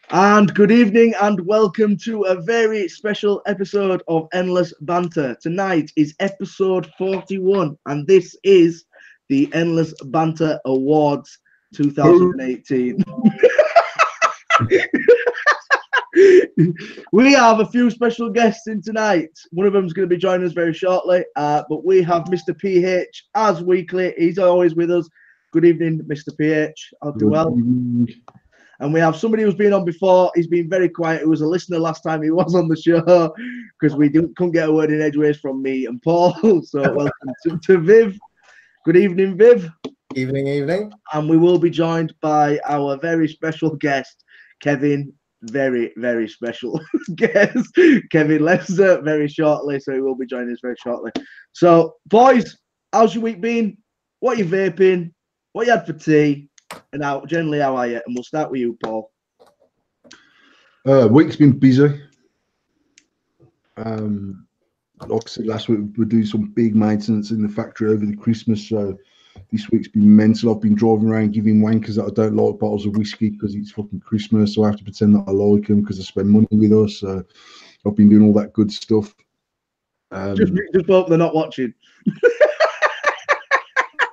And good evening and welcome to a very special episode of Endless Banter. Tonight is episode 41 and this is the Endless Banter Awards 2018. We have a few special guests in tonight. One of them is going to be joining us very shortly, but we have Mr. PH as weekly. He's always with us. Good evening, Mr. PH. I'll do well. And we have somebody who's been on before. He's been very quiet. He was a listener last time he was on the show because we couldn't get a word in edgeways from me and Paul. So welcome to Viv. Good evening, Viv. Evening. And we will be joined by our very special guest, Kevin. Very, very special guest. Kevin left very shortly, so he will be joining us very shortly. So, boys, how's your week been? What are you vaping? What you had for tea? And how are you? And we'll start with you, Paul. Week's been busy. Like I said last week, we're doing some big maintenance in the factory over the Christmas. So this week's been mental. I've been driving around giving wankers that I don't like bottles of whiskey because it's fucking Christmas. So I have to pretend that I like them because I spend money with us. So I've been doing all that good stuff. Just hope they're not watching.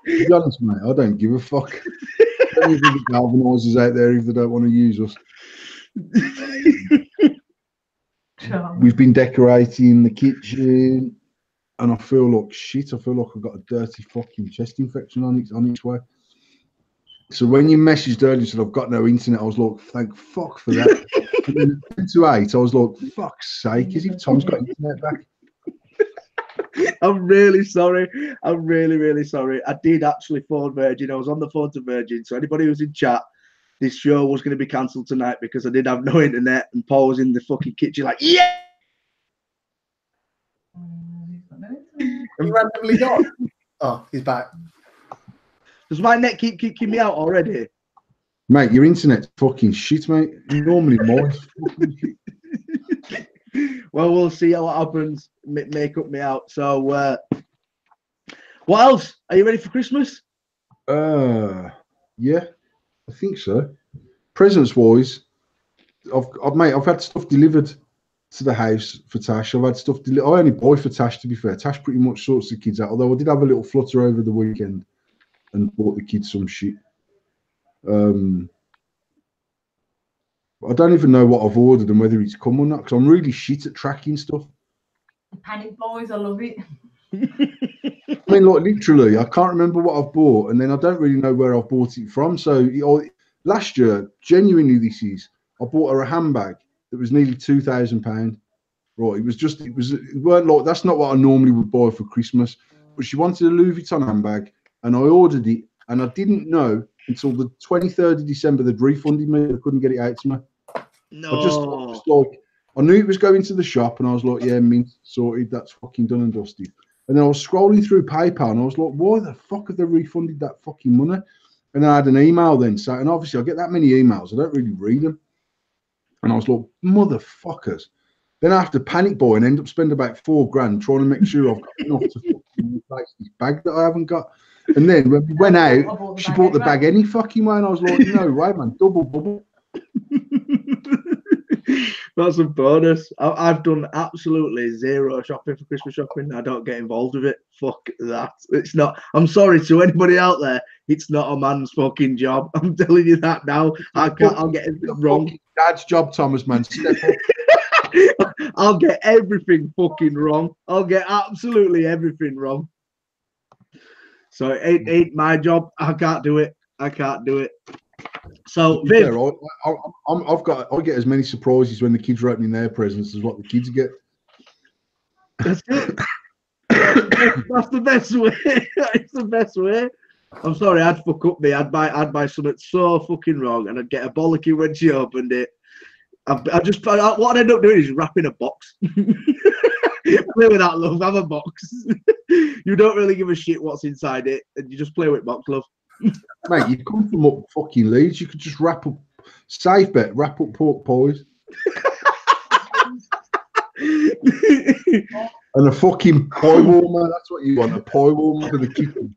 To be honest, mate, I don't give a fuck. Any of the galvanisers out there if they don't want to use us. We've been decorating the kitchen, and I feel like shit. I feel like I've got a dirty fucking chest infection on its way. So when you messaged earlier and said I've got no internet, I was like, thank fuck for that. And then 10 to 8, I was like, fuck's sake, as if Tom's got internet back. I'm really sorry. I'm really, really sorry. I did actually phone Virgin. I was on the phone to Virgin. So anybody who's in chat, this show was going to be cancelled tonight because I did have no internet and Paul was in the fucking kitchen like, yeah! He randomly got. Oh, he's back. Does my net keep kicking me out already? Mate, your internet's fucking shit, mate. Normally mine's fucking shit. Well, we'll see what happens. Make up me out. So, what else? Are you ready for Christmas? Yeah, I think so. Presents wise, I've had stuff delivered to the house for Tash. I've had stuff delivered. I only buy for Tash, to be fair. Tash pretty much sorts the kids out. Although I did have a little flutter over the weekend and bought the kids some shit. I don't even know what I've ordered and whether it's come or not because I'm really shit at tracking stuff. Panic boys, I love it. I mean, like literally, I can't remember what I've bought, and then I don't really know where I've bought it from. So last year, genuinely, I bought her a handbag that was nearly £2,000. Right, it weren't like that's not what I normally would buy for Christmas. But she wanted a Louis Vuitton handbag, and I ordered it, and I didn't know until the 23rd of December they'd refunded me. They couldn't get it out to me. No. I just like I knew it was going to the shop, and I was like, "Yeah, mint sorted. That's fucking done and dusted." And then I was scrolling through PayPal, and I was like, "Why the fuck have they refunded that fucking money?" And I had an email then, so and obviously I get that many emails, I don't really read them. And I was like, "Motherfuckers!" Then I have to panic buy and end up spending about £4,000 trying to make sure I've got enough to fucking replace this bag that I haven't got. And then when we went out, she bought the bag any fucking way, and I was like, "No way, man, double bubble." That's a bonus. I've done absolutely zero shopping for Christmas shopping. I don't get involved with it. Fuck that. It's not. I'm sorry to anybody out there. It's not a man's fucking job. I'm telling you that now. I'll get it wrong. Dad's job, Thomas, man. Step up. I'll get everything fucking wrong. I'll get absolutely everything wrong. So it ain't my job. I can't do it. So, Viv, I get as many surprises when the kids are opening their presents as what the kids get. That's it. That's the best way. It's the best way. I'm sorry, I'd fuck up me. I'd buy something so fucking wrong, and I'd get a bollocky when she opened it. What I'd end up doing is wrapping a box. Play with that, love. Have a box. You don't really give a shit what's inside it, and you just play with box, love. Mate, you come from up fucking Leeds. You could just wrap up, safe bet, wrap up pork pies. And a fucking pie warmer. That's what you want, a pie warmer for the kitchen.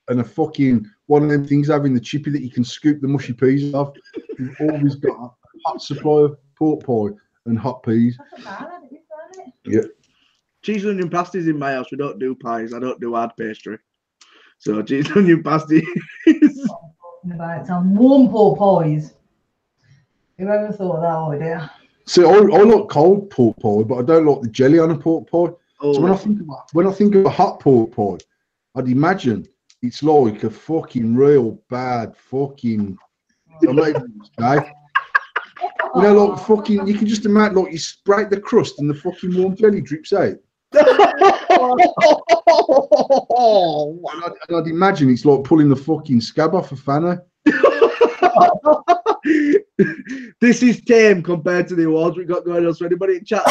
And a fucking one of them things having the chippy that you can scoop the mushy peas off. You've always got hot supply of pork pie and hot peas. That's not bad, isn't it? Yeah. Cheese and onion pasties in my house. We don't do pies. I don't do hard pastry. So cheese and onion pasties. About some warm pork pies. Who ever thought of that idea? See, I like cold pork pie, but I don't like the jelly on a pork pie. Oh. So when I think of a hot pork pie, I'd imagine it's like a fucking real bad fucking. I'm not even gonna say. You know, like fucking. You can just imagine, like you break the crust and the fucking warm jelly drips out. And I'd imagine it's like pulling the fucking scab off a fanner. This is tame compared to the awards we got going on. So anybody in chat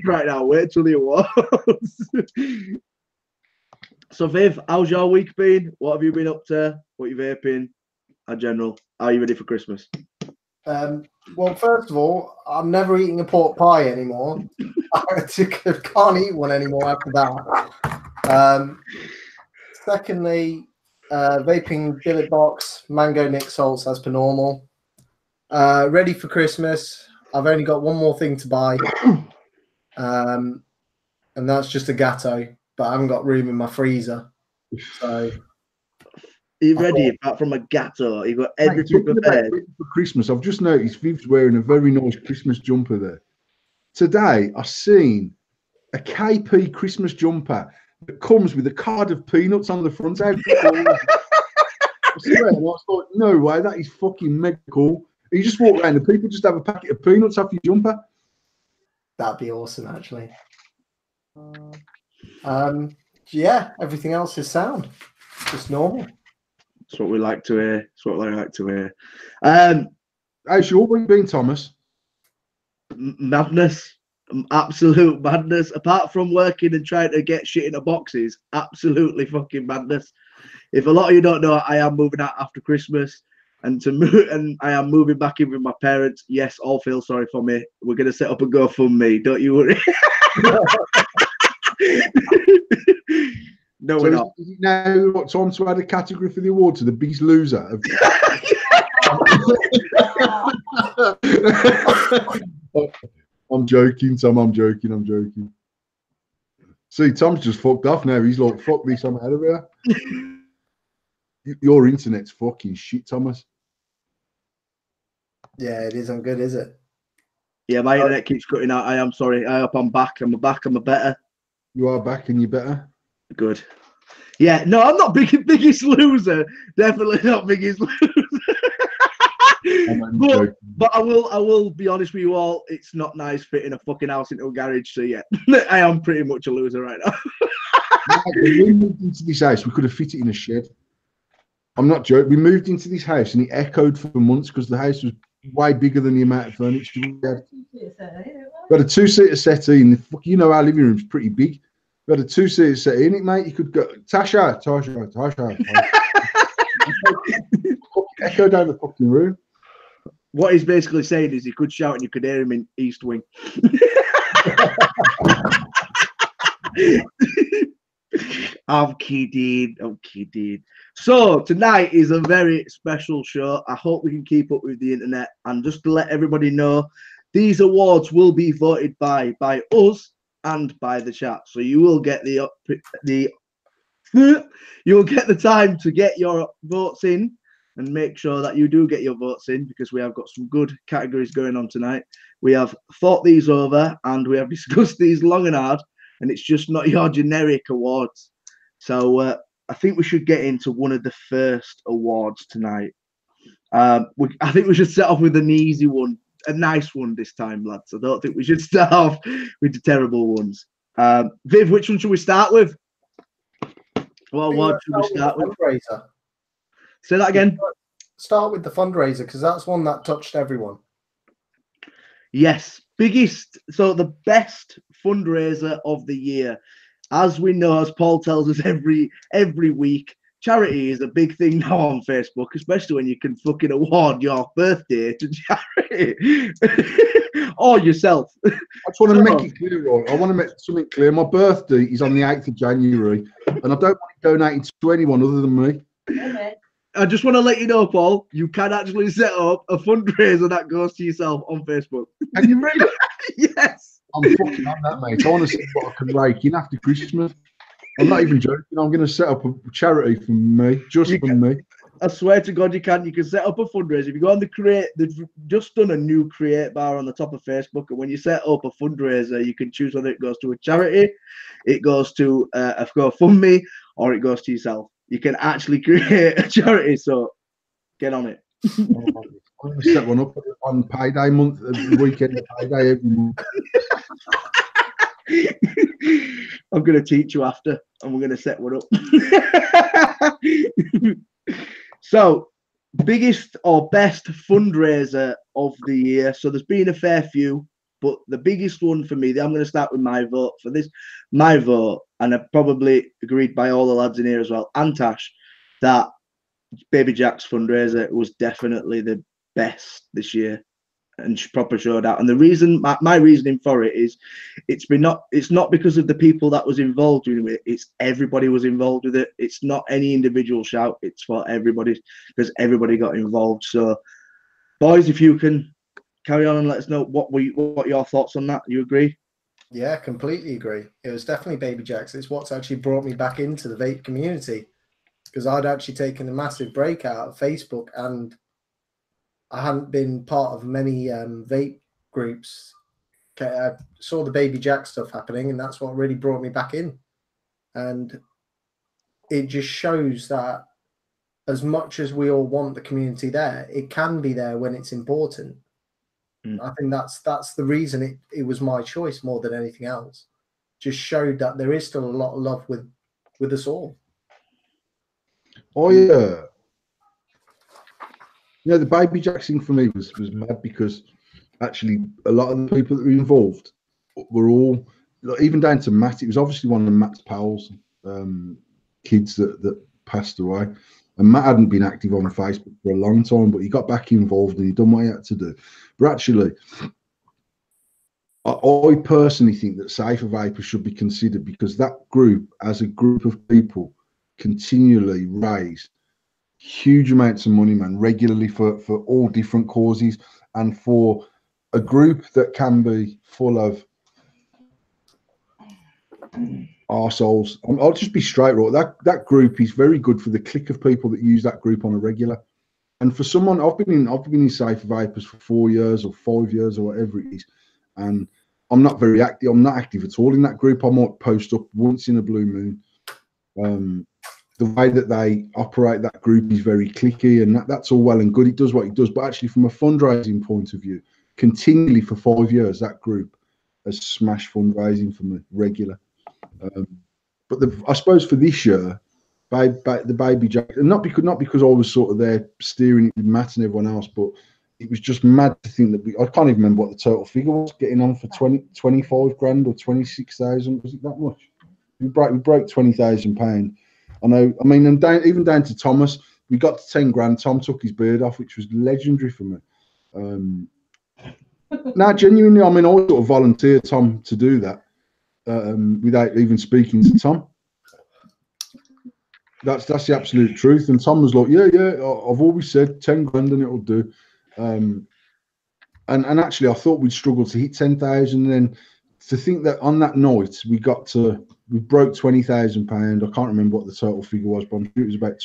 right now, wait till the awards. So Viv, how's your week been? What have you been up to? What you vaping? In general, are you ready for Christmas? Well, first of all, I'm never eating a pork pie anymore. I can't eat one anymore after that. Secondly, vaping billet box, mango Nick salts as per normal. Ready for Christmas. I've only got one more thing to buy, and that's just a gatto. But I haven't got room in my freezer. So, are you ready? Apart from a gatto, you got everything prepared for Christmas. I've just noticed Viv's wearing a very nice Christmas jumper there. Today, I've seen a KP Christmas jumper that comes with a card of peanuts on the front. I swear, I was like, no way, that is fucking mega cool. You just walk around and people just have a packet of peanuts off your jumper. That'd be awesome, actually. Yeah, everything else is sound. Just normal. That's what we like to hear. That's what I like to hear. How's your week been, Thomas? Madness. Absolute madness. Apart from working and trying to get shit into boxes, absolutely fucking madness. If a lot of you don't know, I am moving out after Christmas, and I am moving back in with my parents. Yes, all feel sorry for me. We're gonna set up a GoFundMe. Don't you worry. No, so we're not. Is it now what time to add a category for the award to the biggest loser? I'm joking, Tom. I'm joking. See, Tom's just fucked off now. He's like, fuck this, I'm out of here. Your internet's fucking shit, Thomas. Yeah, it isn't good, is it? Yeah, my internet keeps cutting out. I am sorry. I hope I'm back. I'm a better. You are back and you're better. Good. Yeah, no, I'm not biggest loser. Definitely not biggest loser. But I will be honest with you all. It's not nice fitting a fucking house into a garage. So yeah, I am pretty much a loser right now. When we moved into this house, we could have fit it in a shed. I'm not joking. We moved into this house and it echoed for months because the house was way bigger than the amount of furniture we had. We had a two-seater settee, and you know our living room's pretty big. We had a two-seater settee in it, mate. You could go Tasha. Echo down the fucking room. What he's basically saying is he could shout and you could hear him in East Wing. I'm kidding. So tonight is a very special show. I hope we can keep up with the internet. And just to let everybody know, these awards will be voted by us and by the chat. So you will get you'll get the time to get your votes in and make sure that you do get your votes in, because we have got some good categories going on tonight. We have thought these over and we have discussed these long and hard, and it's just not your generic awards. So I think we should get into one of the first awards tonight. I think we should start off with an easy one, a nice one this time, lads. I don't think we should start off with the terrible ones. Viv, which one should we start with? What award should we start with? Fundraiser. Say that again. Start with the fundraiser, because that's one that touched everyone. Yes, so the best fundraiser of the year. As we know, as Paul tells us every week, charity is a big thing now on Facebook, especially when you can fucking award your birthday to charity or yourself. I just want to make it clear, right? I want to make something clear. My birthday is on the 8th of January, and I don't want it donating to anyone other than me. Amen. I just want to let you know, Paul, you can actually set up a fundraiser that goes to yourself on Facebook. Can you read it? Yes. I'm fucking on that, mate. I want to see what I can rake in after Christmas. I'm not even joking. I'm going to set up a charity for me, just for me. I swear to God, you can. You can set up a fundraiser. If you go on the Create, they've just done a new Create bar on the top of Facebook. And when you set up a fundraiser, you can choose whether it goes to a charity, it goes to a GoFundMe, or it goes to yourself. You can actually create a charity. So get on it. I'm going to set one up on payday month, the weekend of payday every month. I'm going to teach you after, and we're going to set one up. So, biggest or best fundraiser of the year. So there's been a fair few, but the biggest one for me, I'm going to start with my vote for this. My vote, and I probably agreed by all the lads in here as well, Antash, that Baby Jack's fundraiser was definitely the best this year, and proper showed out. And the reason, my reasoning for it is, it's not because of the people that was involved with it. It's everybody was involved with it. It's not any individual shout. It's for everybody, because everybody got involved. So, boys, if you can carry on and let us know what your thoughts on that. You agree? Yeah, completely agree. It was definitely Baby Jack's. It's what's actually brought me back into the vape community, because I'd actually taken a massive break out of Facebook, and I hadn't been part of many vape groups. I saw the Baby Jack stuff happening, and that's what really brought me back in. And it just shows that as much as we all want the community there, it can be there when it's important. I think that's the reason it was my choice more than anything else. Just showed that there is still a lot of love with us all. Oh yeah. You know, the Baby Jack thing for me was mad, because actually a lot of the people that were involved were all, even down to Matt. It was obviously one of Matt's pals, kids that passed away. And Matt hadn't been active on Facebook for a long time, but he got back involved and he done what he had to do. But actually, I personally think that Safer Vapor should be considered, because that group, as a group of people, continually raise huge amounts of money, man, regularly for all different causes, and for a group that can be full of arseholes. I'll just be straight, right? That group is very good for the clique of people that use that group on a regular. And for someone, I've been in Safer Vapors for 4 years or 5 years or whatever it is, and I'm not very active. I'm not active at all in that group. I might post up once in a blue moon. The way that they operate that group is very cliquey, and that's all well and good. It does what it does, but actually, from a fundraising point of view, continually for 5 years, that group has smashed fundraising for me regular. But I suppose for this year, the Baby Jack, and not because I was sort of there steering it with Matt and everyone else, but it was just mad to think that I can't even remember what the total figure was, getting on for 25 grand or 26,000. Was it that much? We broke £20,000. I know. I mean, and even down to Thomas, we got to 10 grand. Tom took his beard off, which was legendary for me. Now, genuinely, I mean, I sort of volunteered Tom to do that without even speaking to Tom. That's the absolute truth. And Tom was like, yeah, I've always said 10 grand and it'll do. And actually, I thought we'd struggle to hit 10,000. And then to think that on that night we broke £20,000. I can't remember what the total figure was, but I'm sure it was about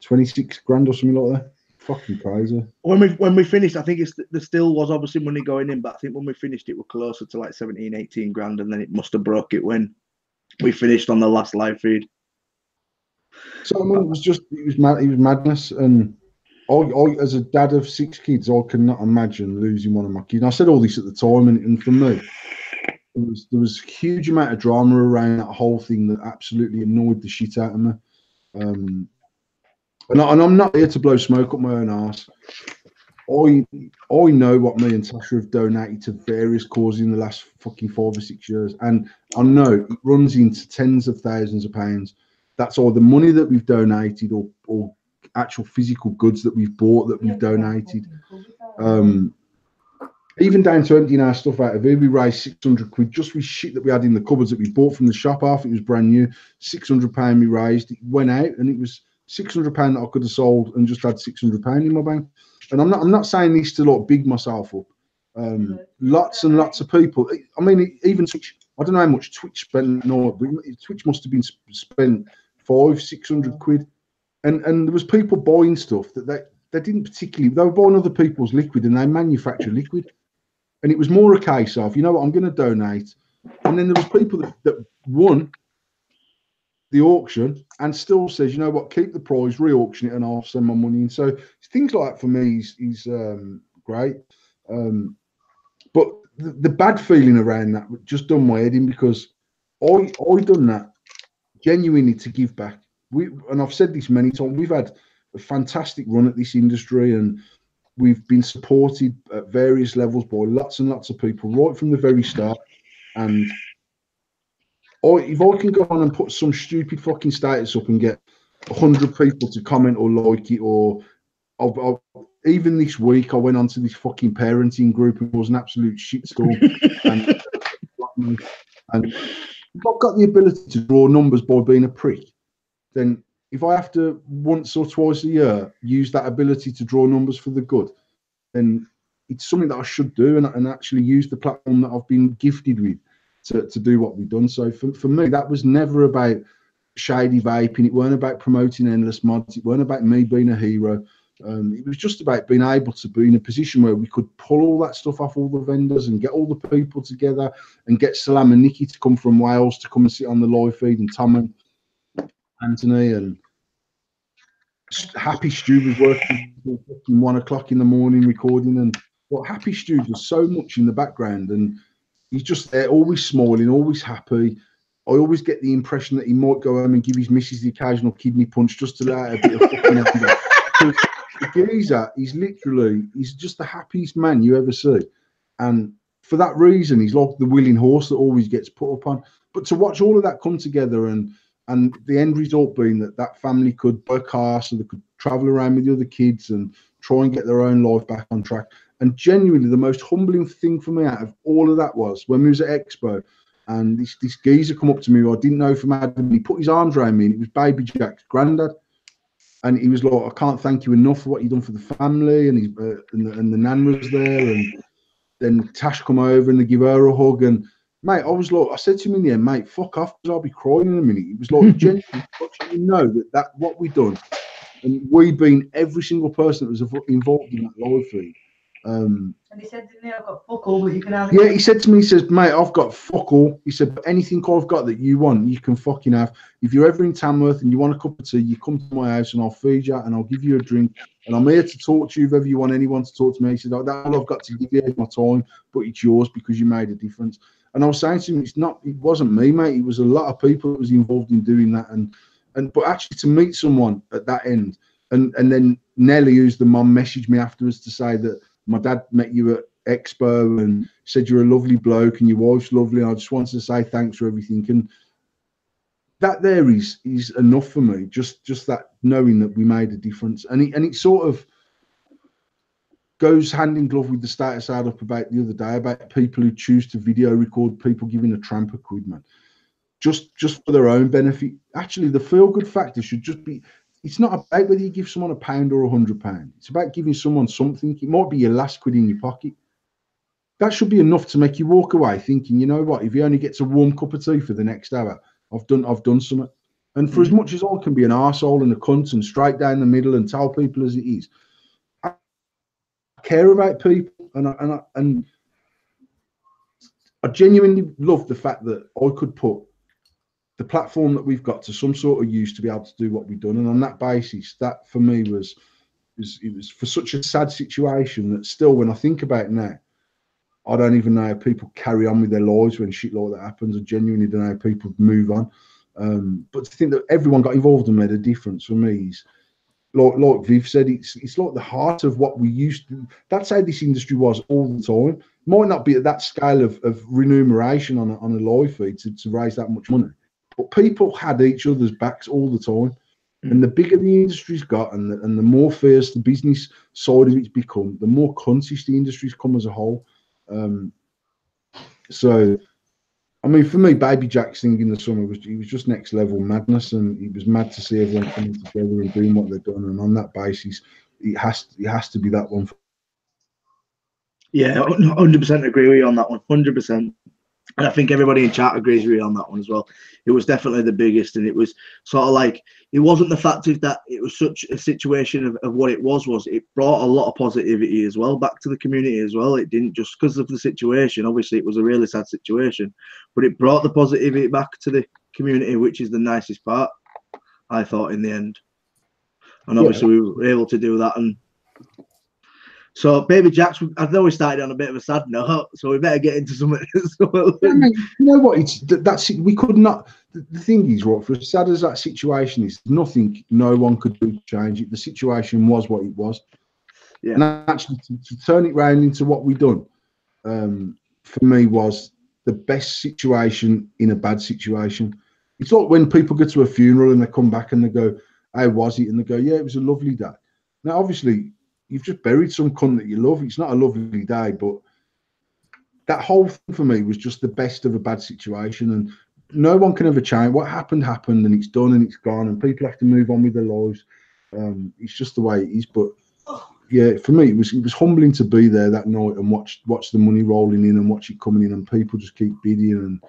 26 grand or something like that. Fucking crazy. When we finished, I think there still was obviously money going in, but I think when we finished, it was closer to like 17, 18 grand, and then it must have broke it when we finished on the last live feed. So I mean, it was madness, and I as a dad of 6 kids, I cannot imagine losing one of my kids. And I said all this at the time, and for me, there was a huge amount of drama around that whole thing that absolutely annoyed the shit out of me. And I'm not here to blow smoke up my own arse. I know what me and Tasha have donated to various causes in the last fucking 5 or 6 years, and I know it runs into tens of thousands of pounds. That's all the money that we've donated, or actual physical goods that we've bought that we've donated. Even down to emptying our stuff out of here, we raised 600 quid just with shit that we had in the cupboards that we bought from the shop. Half it was brand new. £600 we raised. It went out, and it was £600 that I could have sold and just had £600 in my bank. And I'm not saying this to like big myself up. Lots and lots of people. I mean, even Twitch. I don't know how much Twitch spent. No, Twitch must have been spent £500-600. And there was people buying stuff that they didn't particularly. They were buying other people's liquid, and they manufacture liquid. And it was more a case of, you know what, I'm going to donate. And then there was people that won the auction and still says, you know what, keep the prize, re-auction it, and I'll send my money in. So things like that for me is great. But the bad feeling around that just done my head in, because I done that genuinely to give back. And I've said this many times, we've had a fantastic run at this industry, and we've been supported at various levels by lots and lots of people right from the very start. And if I can go on and put some stupid fucking status up and get 100 people to comment or like it, or even this week I went onto this fucking parenting group and it was an absolute shitstorm. and if I've got the ability to draw numbers by being a prick, then if I have to once or twice a year use that ability to draw numbers for the good, then it's something that I should do, and actually use the platform that I've been gifted with to do what we've done. So for me, that was never about shady vaping. It weren't about promoting endless mods. It weren't about me being a hero. It was just about being able to be in a position where we could pull all that stuff off all the vendors and get all the people together, and get Salam and Nikki to come from Wales to come and sit on the live feed, and Tom and Anthony and Happy Stu was working until 1 o'clock in the morning recording. And what Happy Stu does so much in the background, and he's just there, always smiling, always happy. I always get the impression that he might go home and give his missus the occasional kidney punch just to let out a bit of fucking anger. The geezer, he's just the happiest man you ever see. And for that reason, he's like the willing horse that always gets put up on. But to watch all of that come together, and the end result being that family could buy a car so they could travel around with the other kids and try and get their own life back on track. And genuinely, the most humbling thing for me out of all of that was when we was at Expo, and this geezer come up to me who I didn't know from Adam. He put his arms around me, and it was Baby Jack's granddad. And he was like, I can't thank you enough for what you've done for the family. And the nan was there. And then Tash come over and they give her a hug. And mate, I said to him in the end, mate, fuck off, because I'll be crying in a minute. It was like, genuinely, you know that what we've done, and we being every single person that was involved in that live feed. And he said, didn't he, I've got fuck all, but you can have it. Yeah, he said to me, he says, mate, I've got fuck all. He said, but anything I've got that you want, you can fucking have. If you're ever in Tamworth and you want a cup of tea, you come to my house and I'll feed you and I'll give you a drink. And I'm here to talk to you if ever you want anyone to talk to me. He said, that's all I've got to give you is my time, but it's yours because you made a difference. And I was saying to him, it wasn't me, mate. It was a lot of people that was involved in doing that. But actually to meet someone at that end, and then Nelly, who's the mum, messaged me afterwards to say that my dad met you at Expo and said you're a lovely bloke and your wife's lovely. And I just wanted to say thanks for everything. And that there is enough for me. Just that knowing that we made a difference. And it sort of goes hand in glove with the status I had up about the other day about people who choose to video record people giving a tramp a quid, man. Just for their own benefit. Actually, the feel good factor should just be. It's not about whether you give someone £1 or £100. It's about giving someone something. It might be your last quid in your pocket. That should be enough to make you walk away thinking, you know what? If he only gets a warm cup of tea for the next hour, I've done something. And for as much as I can be an arsehole and a cunt and straight down the middle and tell people as it is, I care about people, and I genuinely love the fact that I could put the platform that we've got to some sort of use to be able to do what we've done. And on that basis, that for me was for such a sad situation that still, when I think about it now, I don't even know how people carry on with their lives when shit like that happens. I genuinely don't know how people move on. But to think that everyone got involved and made a difference for me is, like Viv said, it's like the heart of what we used to. That's how this industry was all the time. Might not be at that scale of remuneration on a live feed to raise that much money. But people had each other's backs all the time. And the bigger the industry's got and the more fierce the business side of it's become, the more cuntish the industry's come as a whole. So I mean, for me, Baby Jack's thing in the summer was just next level madness, and it was mad to see everyone coming together and doing what they're doing. And on that basis, it has to be that one. Yeah, 100% agree with you on that one. 100%. And I think everybody in chat agrees with you on that one as well. It was definitely the biggest, and it was sort of like, it wasn't the fact that it was such a situation of what it was it brought a lot of positivity as well back to the community as well. It didn't just because of the situation. Obviously, it was a really sad situation, but it brought the positivity back to the community, which is the nicest part, I thought, in the end. And obviously, we were able to do that. And so, Baby Jack's, I know we started on a bit of a sad note, so we better get into something. You know what? That's we could not. The thing is, right, for as sad as that situation is, nothing, no one could do to change it. The situation was what it was. Yeah. And actually, to turn it round into what we done, for me, was the best situation in a bad situation. It's like when people go to a funeral and they come back and they go, "How was it?" And they go, "Yeah, it was a lovely day." Now, obviously, you've just buried some cunt that you love. It's not a lovely day, but that whole thing for me was just the best of a bad situation, and no one can ever change. What happened, and it's done and it's gone, and people have to move on with their lives. It's just the way it is. But yeah, for me, it was humbling to be there that night and watch the money rolling in and watch it coming in, and people just keep bidding,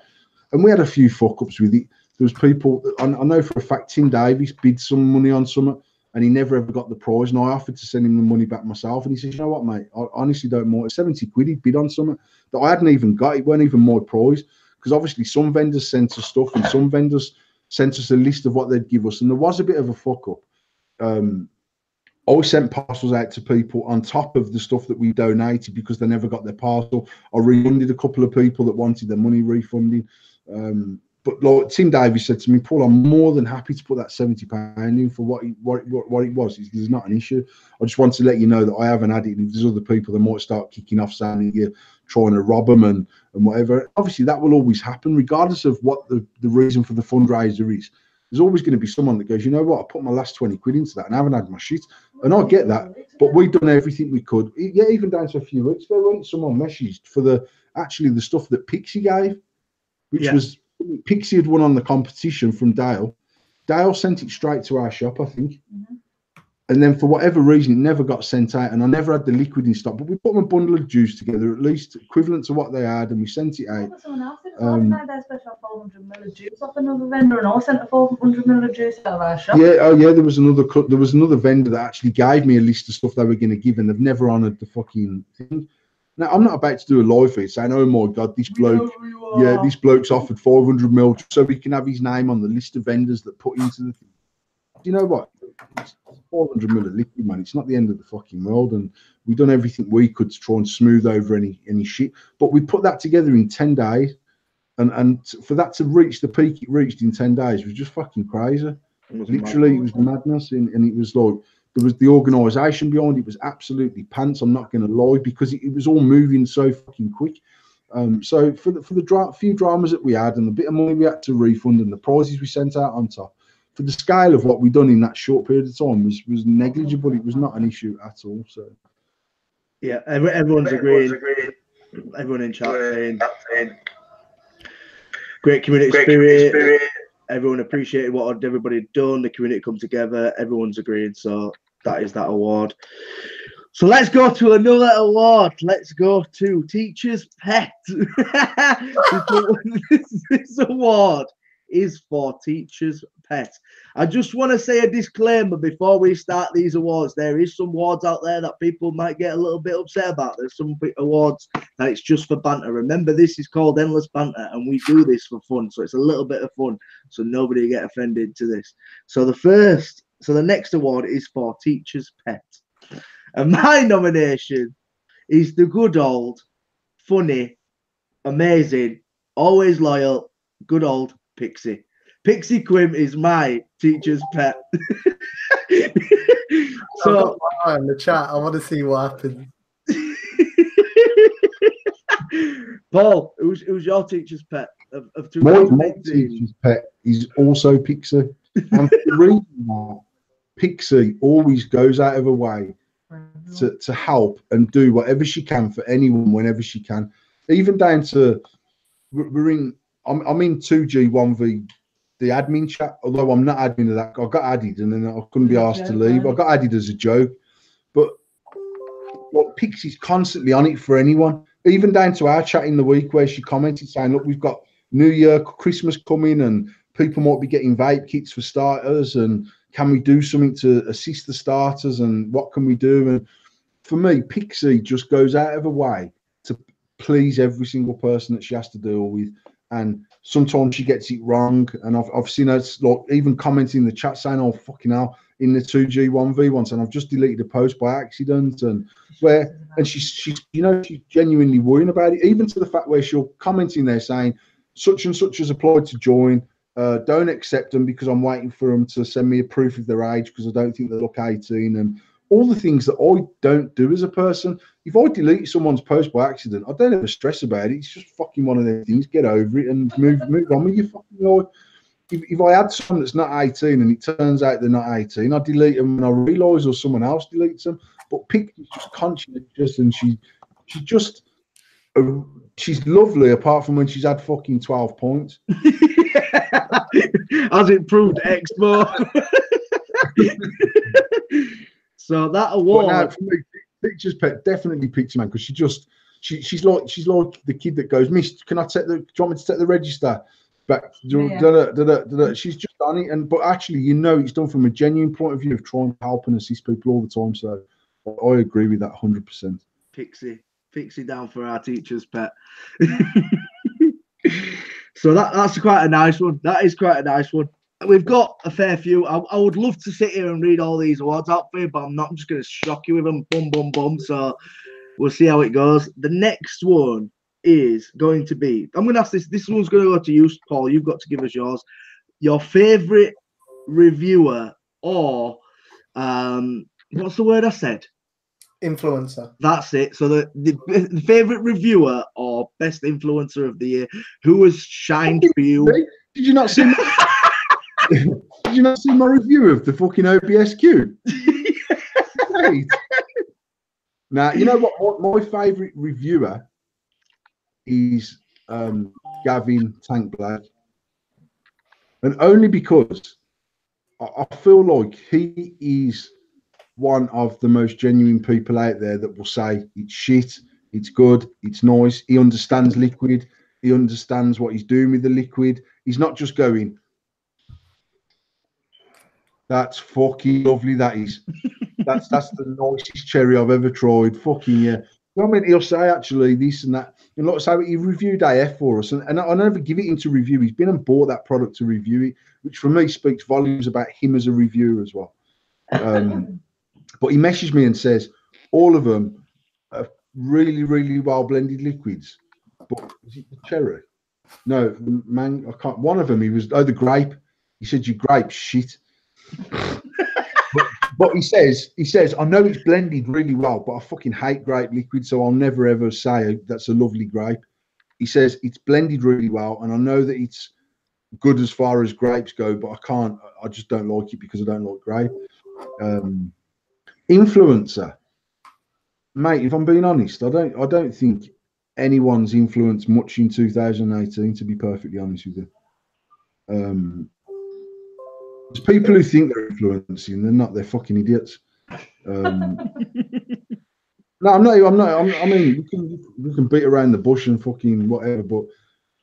and we had a few fuck ups with it. There was people, I know for a fact, Tim Davies bid some money on something, and he never ever got the prize. And I offered to send him the money back myself. And he says, "You know what, mate? I honestly don't mind. 70 quid he bid on something that I hadn't even got. It weren't even my prize." Because obviously some vendors sent us stuff and some vendors sent us a list of what they'd give us. And there was a bit of a fuck up. I sent parcels out to people on top of the stuff that we donated because they never got their parcel. I refunded a couple of people that wanted their money refunding. But like Tim Davies said to me, "Paul, I'm more than happy to put that £70 in for what it was. There's not an issue. I just want to let you know that I haven't had it. And if there's other people that might start kicking off saying you're trying to rob them and whatever, obviously that will always happen, regardless of what the reason for the fundraiser is. There's always going to be someone that goes, you know what, I put my last 20 quid into that and I haven't had my shit." And I get that, but we've done everything we could. Yeah, even down to a few weeks ago, when someone messaged for the stuff that Pixie gave, which was. Pixie had won on the competition from Dale. Dale sent it straight to our shop, I think. And then for whatever reason, it never got sent out, and I never had the liquid in stock. But we put a bundle of juice together, at least equivalent to what they had, and we sent it out. Someone else did their special 400 ml of juice off another vendor, and I sent a 400 ml of juice out of our shop. Yeah, there was another vendor that actually gave me a list of stuff they were going to give, and they've never honoured the fucking thing. Now, I'm not about to do a live feed saying, "Oh my God, this bloke's offered 400 mil so we can have his name on the list of vendors that put into the thing." Do you know what? It's 400 mil of liquid, man. It's not the end of the fucking world, and we've done everything we could to try and smooth over any shit. But we put that together in 10 days, and for that to reach the peak it reached in 10 days was just fucking crazy. Literally, it was madness, and it was like, there was the organisation behind it was absolutely pants. I'm not going to lie, because it was all moving so fucking quick. So for the few dramas that we had and the bit of money we had to refund and the prizes we sent out on top, for the scale of what we done in that short period of time was negligible. It was not an issue at all. So yeah, everyone's agreeing. Everyone in chat saying great community spirit. Everyone appreciated what everybody had done. The community come together. Everyone's agreed. So that is that award. So let's go to another award. Let's go to Teacher's Pet. This award is for Teacher's Pet. I just want to say a disclaimer before we start these awards. There is some awards out there that people might get a little bit upset about. There's some awards that it's just for banter. Remember, this is called Endless Banter, and we do this for fun. So it's a little bit of fun. So nobody get offended to this. So the next award is for Teacher's Pet. And my nomination is the good old, funny, amazing, always loyal, good old Pixie. Pixie Quim is my teacher's pet. So in the chat, I want to see what happens. Paul, who's your teacher's pet of 2018? My teacher's pet is also Pixie. And the reason why Pixie always goes out of her way to help and do whatever she can for anyone whenever she can, even down to we're in I'm in 2G1V, the admin chat, although I'm not admin of that. I got added and then I couldn't be asked to leave. I got added as a joke. But what Pixie's constantly on it for anyone, even down to our chat in the week where she commented saying, look, we've got New Year, Christmas coming and people might be getting vape kits for starters and can we do something to assist the starters and what can we do? And for me, Pixie just goes out of her way to please every single person that she has to deal with. And sometimes she gets it wrong. And I've seen her like even commenting in the chat saying, oh, fucking hell, in the 2G1V once. And I've just deleted a post by accident. And she's you know, she's genuinely worrying about it, even to the fact where she'll comment in there saying, such and such has applied to join. Don't accept them because I'm waiting for them to send me a proof of their age because I don't think they look 18. And all the things that I don't do as a person. If I delete someone's post by accident, I don't ever stress about it. It's just fucking one of them things. Get over it and move on with your fucking life. If I had someone that's not 18 and it turns out they're not 18, I delete them and I realise or someone else deletes them. But Pixie's just conscientious and she's lovely apart from when she's had fucking 12 points. As it proved, Expo. So that award. But now, for me, Picture's Pet definitely Picture Man because she's like the kid that goes, Miss, can I take the? Do you want me to take the register back? She's just on it, but actually, you know, it's done from a genuine point of view of trying to help and assist people all the time. So I agree with that 100%. Pixie down for our teacher's pet. So that's quite a nice one. That is quite a nice one. We've got a fair few. I would love to sit here and read all these awards out for you, but I'm not. I'm just going to shock you with them. Boom, boom, boom. So we'll see how it goes. The next one is going to be, I'm going to ask this. This one's going to go to you, Paul. You've got to give us yours. Your favorite reviewer or what's the word I said? Influencer. That's it. So the favorite reviewer or best influencer of the year, who has shined for you? Did you not see? Did you not see my review of the fucking OBSQ? Right. Now, you know what? My favourite reviewer is Gavin Tankblad. And only because I feel like he is one of the most genuine people out there that will say it's shit, it's good, it's nice. He understands liquid. He understands what he's doing with the liquid. He's not just going, that's fucking lovely. That is. That's the nicest cherry I've ever tried. Fucking yeah. You know what I mean? He'll say actually this and that. And like I say, he reviewed AF for us, and I never give it into review. He's been and bought that product to review it, which for me speaks volumes about him as a reviewer as well. But he messaged me and says all of them are really, really well blended liquids. But is it the cherry? No, man, I can't. One of them, he was the grape. He said your grape's shit. But he says, I know it's blended really well, but I fucking hate grape liquid, so I'll never ever say that's a lovely grape. He says it's blended really well, and I know that it's good as far as grapes go, but I just don't like it because I don't like grape. Influencer, mate, if I'm being honest, I don't think anyone's influenced much in 2018, to be perfectly honest with you. There's people who think they're influencing, they're not. They're fucking idiots. No, I'm not. I mean, we can beat around the bush and fucking whatever, but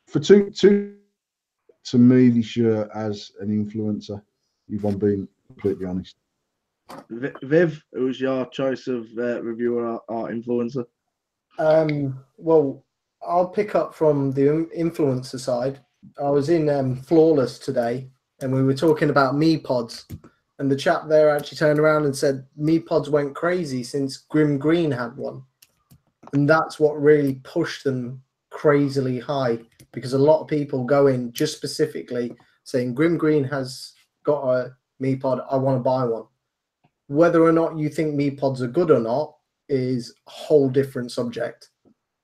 for two to me this year as an influencer, if I'm being completely honest. Viv, who's your choice of reviewer or influencer? Well, I'll pick up from the influencer side. I was in Flawless today, and we were talking about me pods, and the chap there actually turned around and said me pods went crazy since Grim Green had one, and that's what really pushed them crazily high, because a lot of people go in just specifically saying Grim Green has got a me pod, I want to buy one. Whether or not you think me pods are good or not is a whole different subject.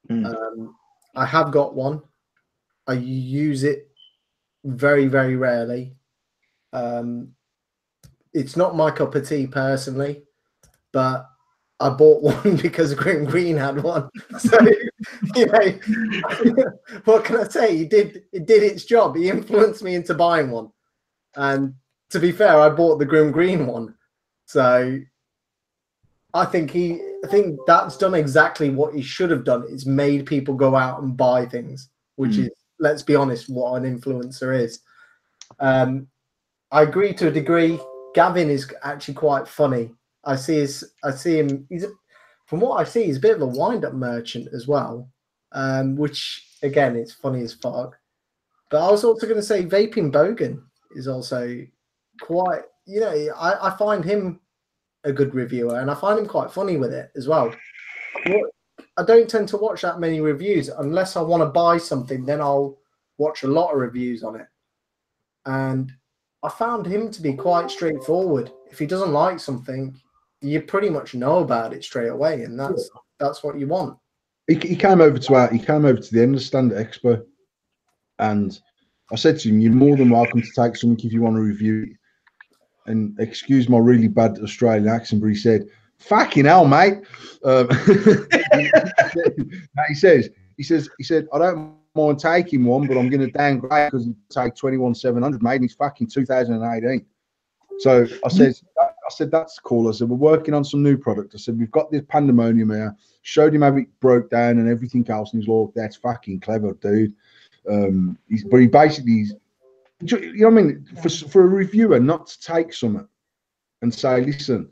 I have got one. I use it very, very rarely. It's not my cup of tea personally, but I bought one because Grim Green had one. So, you know, what can I say? It did its job. He influenced me into buying one. And to be fair, I bought the Grim Green one. So I think that's done exactly what he should have done. It's made people go out and buy things, which is, let's be honest, what an influencer is. I agree to a degree. Gavin is actually quite funny. I see him. From what I see, he's a bit of a wind-up merchant as well, which again, it's funny as fuck. But I was also going to say, Vaping Bogan is also quite. You know, I find him a good reviewer, and I find him quite funny with it as well. I don't tend to watch that many reviews unless I want to buy something. Then I'll watch a lot of reviews on it, and I found him to be quite straightforward. If he doesn't like something, you pretty much know about it straight away, and that's what you want. He came over to the Endless Standard Expo, and I said to him, "You're more than welcome to take something if you want to review it." And excuse my really bad Australian accent, but he said, "Fucking hell, mate." He said, "I don't mind taking one, but I'm going to downgrade because it take 21,700, mate. And it's fucking 2018." So I said, "That's cool." I said, "We're working on some new product." I said, "We've got this pandemonium here." Showed him how it broke down and everything else, and he's like, "That's fucking clever, dude." But he basically, you know what I mean? For a reviewer not to take something and say, "Listen,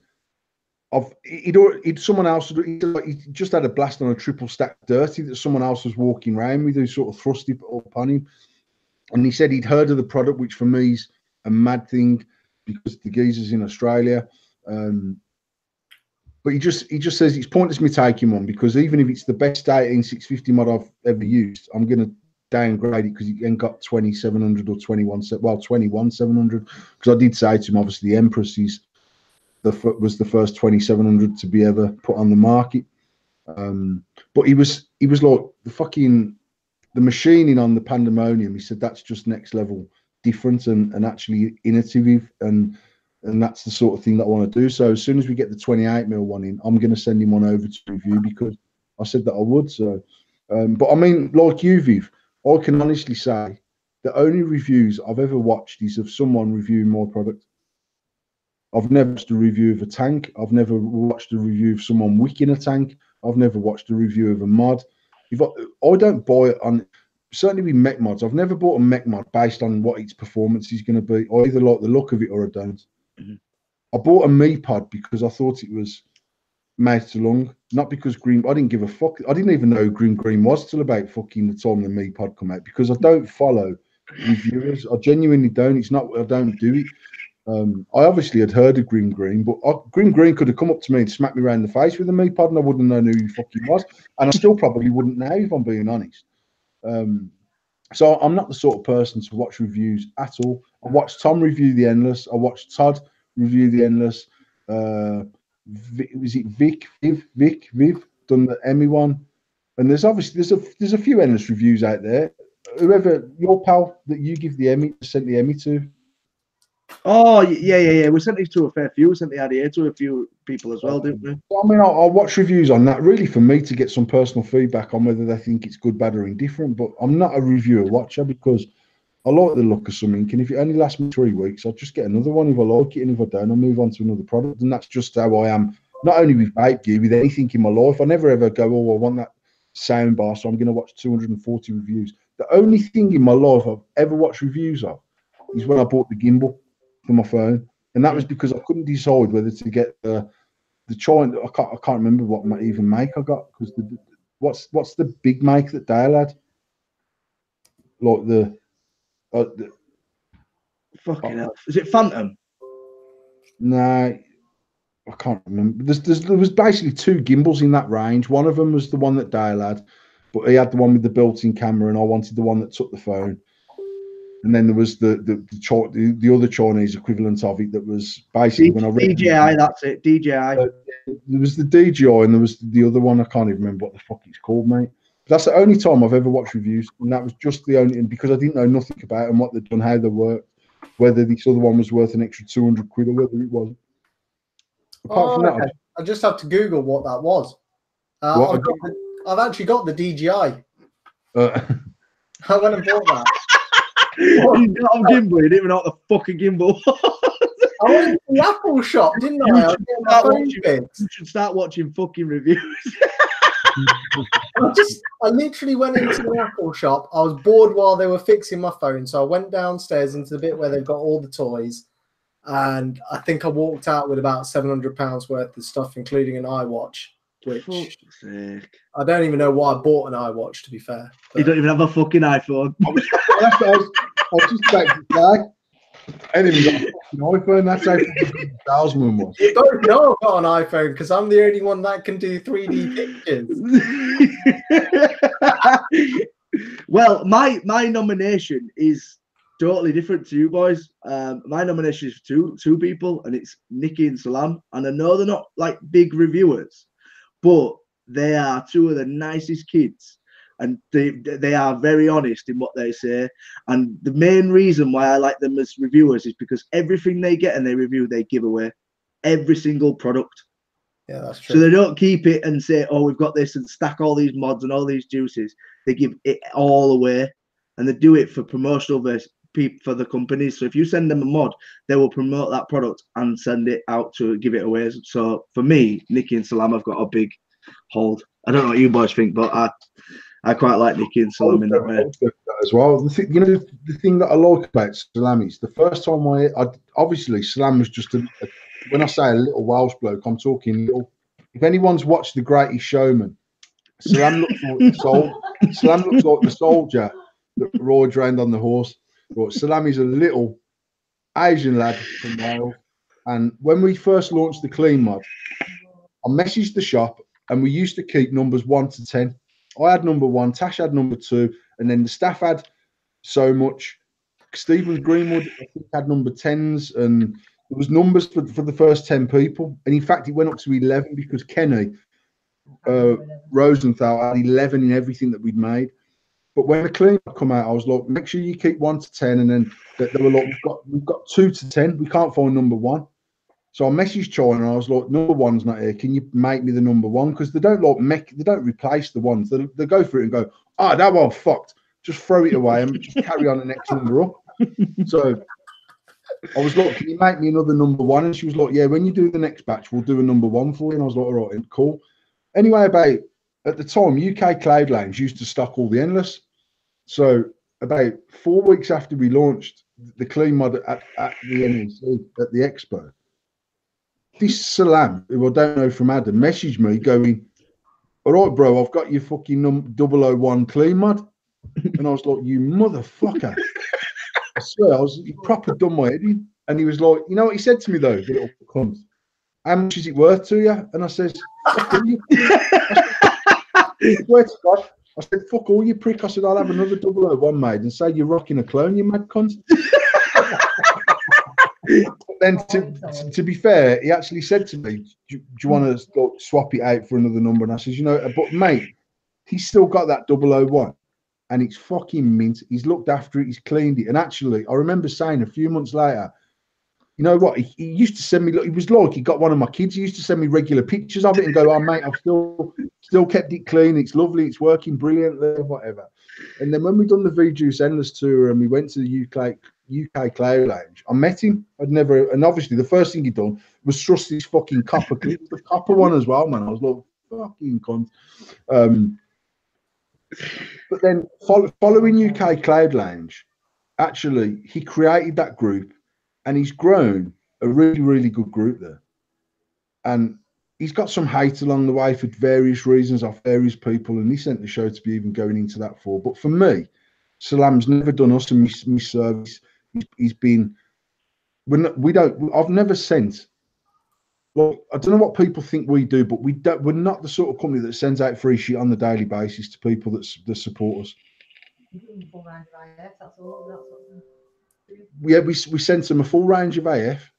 someone else, he just had a blast on a triple stack dirty that someone else was walking around with, who sort of thrust it up on him." And he said he'd heard of the product, which for me is a mad thing because the geezer's in Australia. But he just says it's pointless me taking one because even if it's the best 18650 mod I've ever used, I'm going to downgrade it because it ain't got 2700 or 21700. Because I did say to him, obviously, the Empress was the first 2700 to be ever put on the market. But he was like the machining on the Pandemonium. He said that's just next level different and actually innovative, and that's the sort of thing that I want to do. So as soon as we get the 28mm one in, I'm going to send him one over to review because I said that I would. So, but I mean, like you, Viv, I can honestly say the only reviews I've ever watched is of someone reviewing my product. I've never watched a review of a tank. I've never watched a review of someone wicking a tank. I've never watched a review of a mod. I don't buy it on, certainly with mech mods. I've never bought a mech mod based on what its performance is going to be. I either like the look of it or I don't. I bought a me pod because I thought it was made to long, not because Green. I didn't give a fuck. I didn't even know who Green was till about fucking the time the me pod come out because I don't follow reviewers. I genuinely don't. It's not. I don't do it. I obviously had heard of Green, but Green could have come up to me and smacked me around the face with a me pod, and I wouldn't know who he fucking was, and I still probably wouldn't now if I'm being honest. So I'm not the sort of person to watch reviews at all. I watched Tom review the Endless. I watched Todd review the Endless. Was it Viv done the Emmy one? And there's a few Endless reviews out there. Whoever your pal that you give the Emmy sent the Emmy to. Oh yeah. We sent these to a fair few. We sent the idea to a few people as well, didn't we? I mean, I'll watch reviews on that really for me to get some personal feedback on whether they think it's good, bad, or indifferent. But I'm not a reviewer watcher because I like the look of something. And if it only lasts me 3 weeks, I'll just get another one if I like it, and if I don't, I'll move on to another product. And that's just how I am. Not only with vape gear, with anything in my life. I never ever go, "Oh, I want that sound bar, so I'm going to watch 240 reviews." The only thing in my life I've ever watched reviews of is when I bought the gimbal for my phone, and that was because I couldn't decide whether to get the China. I can't remember what even make I got because what's the big make that Dale had, like the fucking hell. Is it Phantom? No, I can't remember. There was basically 2 gimbals in that range. One of them was the one that Dale had, but he had the one with the built-in camera, and I wanted the one that took the phone. And then there was the other Chinese equivalent of it that was basically when I read DJI. That's it, DJI. There was the DJI, and there was the other one. I can't even remember what the fuck it's called, mate. But that's the only time I've ever watched reviews, and that was just the only, and because I didn't know nothing about them, what they'd done, how they worked, whether this other one was worth an extra 200 quid or whether it wasn't. Apart from that, I just have to Google what that was. I've actually got the DJI. I went and bought that. You got a gimbal. You didn't even know what the fucking gimbal was. I went to the Apple shop, didn't I? I was getting my phone fixed. You should start watching fucking reviews. I literally went into the Apple shop. I was bored while they were fixing my phone, so I went downstairs into the bit where they've got all the toys, and I think I walked out with about £700 worth of stuff, including an iWatch. Which I don't even know why I bought an iWatch, to be fair. You don't even have a fucking iPhone. I was just about to say, I ain't even got a fucking iPhone. That's how the salesman was. You don't know I've got an iPhone because I'm the only one that can do 3D pictures. Well, my nomination is totally different to you boys. My nomination is for two people, and it's Nikki and Salam. And I know they're not like big reviewers, but they are two of the nicest kids, and they are very honest in what they say. And the main reason why I like them as reviewers is because everything they get and they review, they give away every single product. Yeah, that's true. So they don't keep it and say, "Oh, we've got this," and stack all these mods and all these juices. They give it all away, and they do it for promotional for the companies. So if you send them a mod, they will promote that product and send it out to give it away. So for me, Nikki and Salam have got a big hold. I don't know what you boys think, but I quite like Nikki and Salam in that way as well. The thing that I like about Salam is the first time I obviously Salam was just when I say a little Welsh bloke, I'm talking little. If anyone's watched The Greatest Showman, Salam looks like the soldier that rides around on the horse. Right, Salam is a little Asian lad from Wales, and when we first launched the clean mod, I messaged the shop, and we used to keep numbers 1 to 10. I had number 1, Tash had number 2, and then the staff had so much. Stephen Greenwood, I think, had number 10s, and there was numbers for the first 10 people. And in fact, it went up to 11 because Kenny Rosenthal had 11 in everything that we'd made. But when the clean come out, I was like, make sure you keep 1 to 10, and then they were like, we've got 2 to 10. We can't find number 1. So I messaged China, and I was like, number 1's not here. Can you make me the number 1? Because they don't replace the ones. They go for it and go, that one fucked. Just throw it away and just carry on the next number up. So I was like, can you make me another number 1? And she was like, yeah, when you do the next batch, we'll do a number 1 for you. And I was like, all right, cool. Anyway, at the time, UK Cloud Lounge used to stock all the Endless. So about 4 weeks after we launched the clean mod at the NEC, at the expo, this Salam, who I don't know from Adam, messaged me going, all right, bro, I've got your fucking 001 clean mod. And I was like, you motherfucker. I swear, he proper done my head in. And he was like, you know what he said to me, though, the little cunt? How much is it worth to you? And I says, fuck all you. Swear to God. I said, fuck all you prick. I said, I'll have another 001 made and say you're rocking a clone, you mad cunt. Then to be fair, he actually said to me, do you want to swap it out for another number? And I says, but mate, he's still got that 001 and it's fucking mint. He's looked after it, he's cleaned it. And actually, I remember saying a few months later, you know what, he used to send me, he was like, he got one of my kids, he used to send me regular pictures of it and go, oh mate, I've still kept it clean, it's lovely, it's working brilliantly, whatever. And then when we done the V-Juice Endless tour and we went to the UK Cloud Lounge, I met him. And obviously the first thing he'd done was thrust this fucking copper clip, the copper one as well, man. I was like, fucking cunt. But then following UK Cloud Lounge, actually, he created that group and he's grown a really, really good group there. And he's got some hate along the way for various reasons off various people, and he sent the show to be even going into that for. But for me, Salam's never done us and me service. He's been. I've never sent. Well, I don't know what people think we do, but we're not the sort of company that sends out free shit on the daily basis to people that support us. Yeah, we sent him a full range of AF.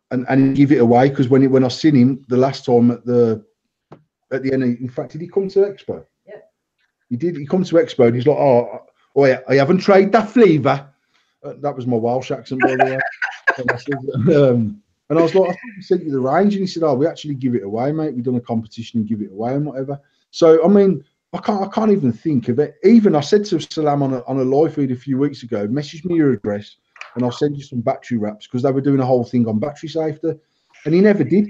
And give it away because when I seen him the last time at the end, in fact, did he come to Expo? Yeah, he did. He come to Expo and he's like, oh yeah, I haven't tried that flavour. That was my Welsh accent, by the way. And I said, And I was like, I thought we sent you the range. And he said, oh, we actually give it away, mate. We've done a competition and give it away and whatever. So, I mean, I can't even think of it. Even I said to Salam on a live feed a few weeks ago, message me your address and I'll send you some battery wraps, because they were doing a whole thing on battery safety. And he never did.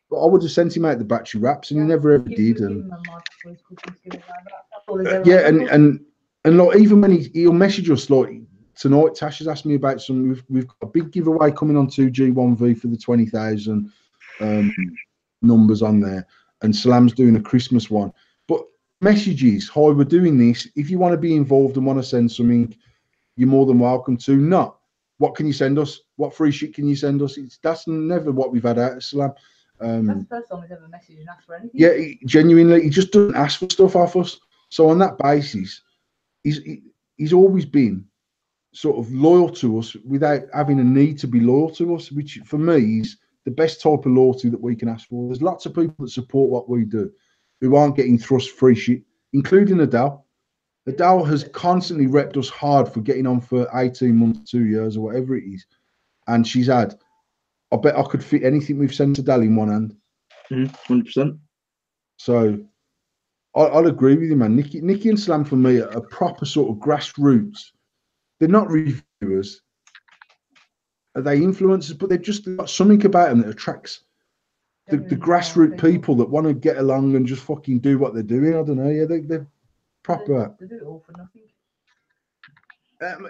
But I would have sent him out the battery wraps and he never ever did. And yeah, and like, even when he'll message us like tonight, Tash has asked me about some. We've got a big giveaway coming on 2G1V for the 20,000 numbers on there, and Salam's doing a Christmas one. But messages, hi, we're doing this. If you want to be involved and want to send something, you're more than welcome to. Not what can you send us? What free shit can you send us? That's never what we've had out of Salam. That's the first time he's ever messaged and asked for anything. Yeah, genuinely, he just doesn't ask for stuff off us. So on that basis, he's always been sort of loyal to us without having a need to be loyal to us, which for me is the best type of loyalty that we can ask for. There's lots of people that support what we do who aren't getting thrust free shit, including Adele. Adele has constantly repped us hard for getting on for 18 months, 2 years, or whatever it is. And she's had, I bet I could fit anything we've sent Adele in one hand. 100%. So I'll agree with you, man. Nikki and Slam for me are proper sort of grassroots. They're not reviewers. Are they influencers? But they've just got something about them that attracts the grassroots people that want to get along and just fucking do what they're doing. I don't know. Yeah, they're proper. They do it all for nothing.